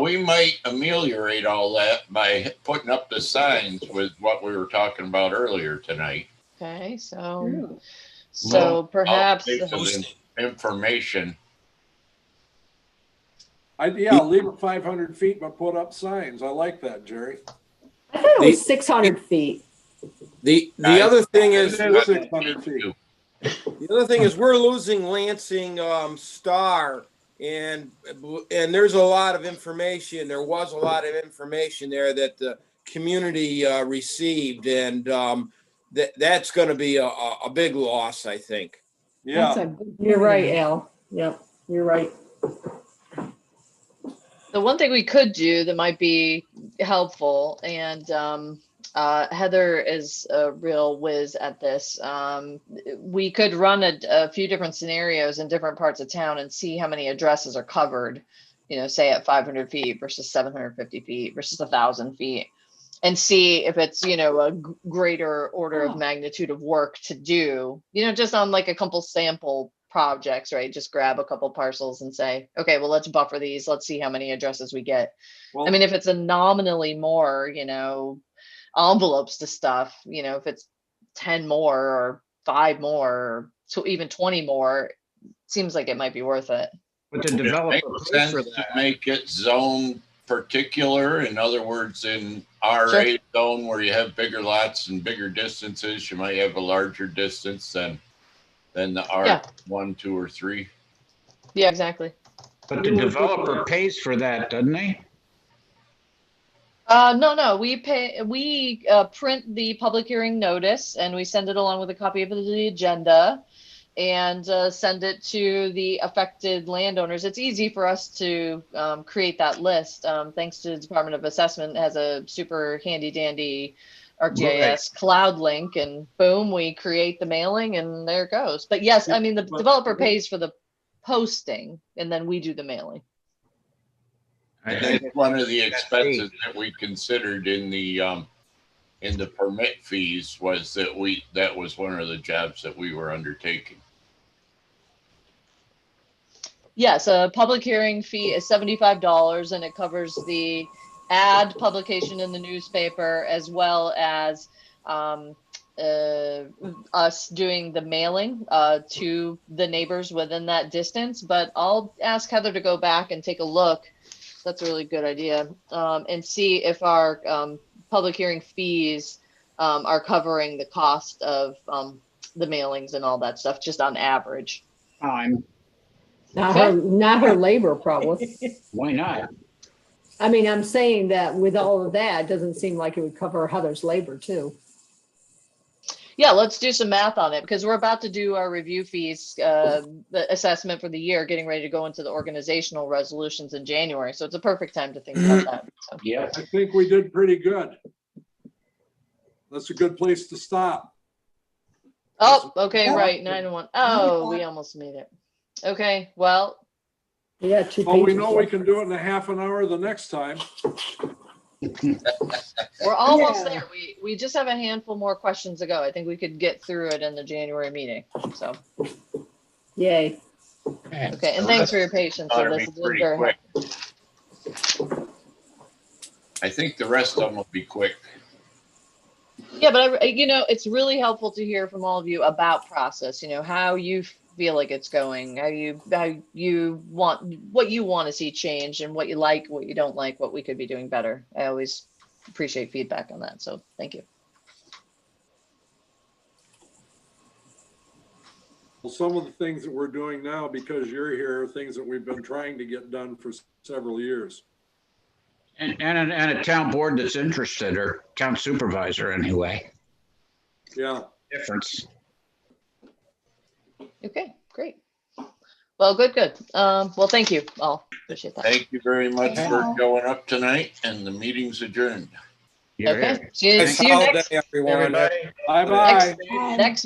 We might ameliorate all that by putting up the signs with what we were talking about earlier tonight. Okay, so Well, perhaps updates of information. Leave it 500 feet, but put up signs. I like that, Jerry. I thought it was 600 feet. The other thing is, It is 600 feet. the other thing is we're losing Lansing Star, and there's a lot of information. There was a lot of information there that the community received, and that's going to be a big loss, I think. Yeah. You're right, Al. Yep, you're right. the one thing we could do that might be helpful, and Heather is a real whiz at this. We could run a few different scenarios in different parts of town and see how many addresses are covered, say at 500 feet versus 750 feet versus 1,000 feet, and see if it's, a greater order of magnitude of work to do, just on like a couple sample projects, right? Just grab a couple parcels and say, okay, well, let's buffer these. Let's see how many addresses we get. Well, if it's a nominally more, envelopes to stuff, if it's 10 more or 5 more or even 20 more, seems like it might be worth it. But the developer It makes sense to make it zone particular. In other words, in RA zone where you have bigger lots and bigger distances, you might have a larger distance than the R1, 2, or 3. Yeah, exactly. But the developer pays for that, doesn't he? No, we print the public hearing notice and we send it along with a copy of the agenda and send it to the affected landowners. It's easy for us to create that list. Thanks to the Department of Assessment, it has a super handy dandy ArcGIS cloud link, and boom, we create the mailing and there it goes. But yes, the developer pays for the posting and then we do the mailing. And that's one of the expenses that we considered in the permit fees was that was one of the jobs that we were undertaking. Yes, a public hearing fee is $75 and it covers the ad publication in the newspaper as well as us doing the mailing to the neighbors within that distance. But I'll ask Heather to go back and take a look. That's a really good idea. And see if our public hearing fees are covering the cost of the mailings and all that stuff, just on average. Fine. Not her labor probably. Why not? I mean, I'm saying that with all of that, it doesn't seem like it would cover Heather's labor too. Yeah, let's do some math on it because we're about to do our review fees, the assessment for the year, getting ready to go into the organizational resolutions in January. So it's a perfect time to think about that. So. Yeah. I think we did pretty good. That's a good place to stop. Oh, okay, right, 9-1. Oh, we almost made it. Okay, well. Yeah, 2 pages. Well, we know we can do it in a half an hour the next time. We're almost there. We just have a handful more questions to go. I think we could get through it in the January meeting. So. Yay. Okay, and thanks for your patience with this. It's been very helpful. I think the rest of them will be quick. Yeah, but it's really helpful to hear from all of you about process, how you feel like it's going, how you want, what you want to see change and what you like, what you don't like, what we could be doing better. I always appreciate feedback on that. So thank you. Well, some of the things that we're doing now, because you're here, are things that we've been trying to get done for several years. And a town board that's interested, or town supervisor anyway. Yeah. Difference. Okay, great. Well, good. Well, thank you all. Appreciate that. Thank you very much for showing up tonight, and the meeting's adjourned. Okay. See you Nice next holiday, everyone. Bye-bye. next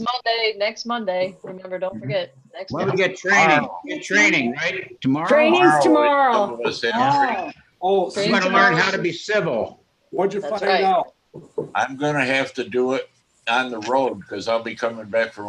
Monday. Remember, don't forget. Next Well, we Monday. get training. Get training, right? Tomorrow. Training's tomorrow. Some of us have training. Oh, Train You got to tomorrow. learn how to be civil. what'd you That's find right. out? I'm gonna have to do it on the road because I'll be coming back from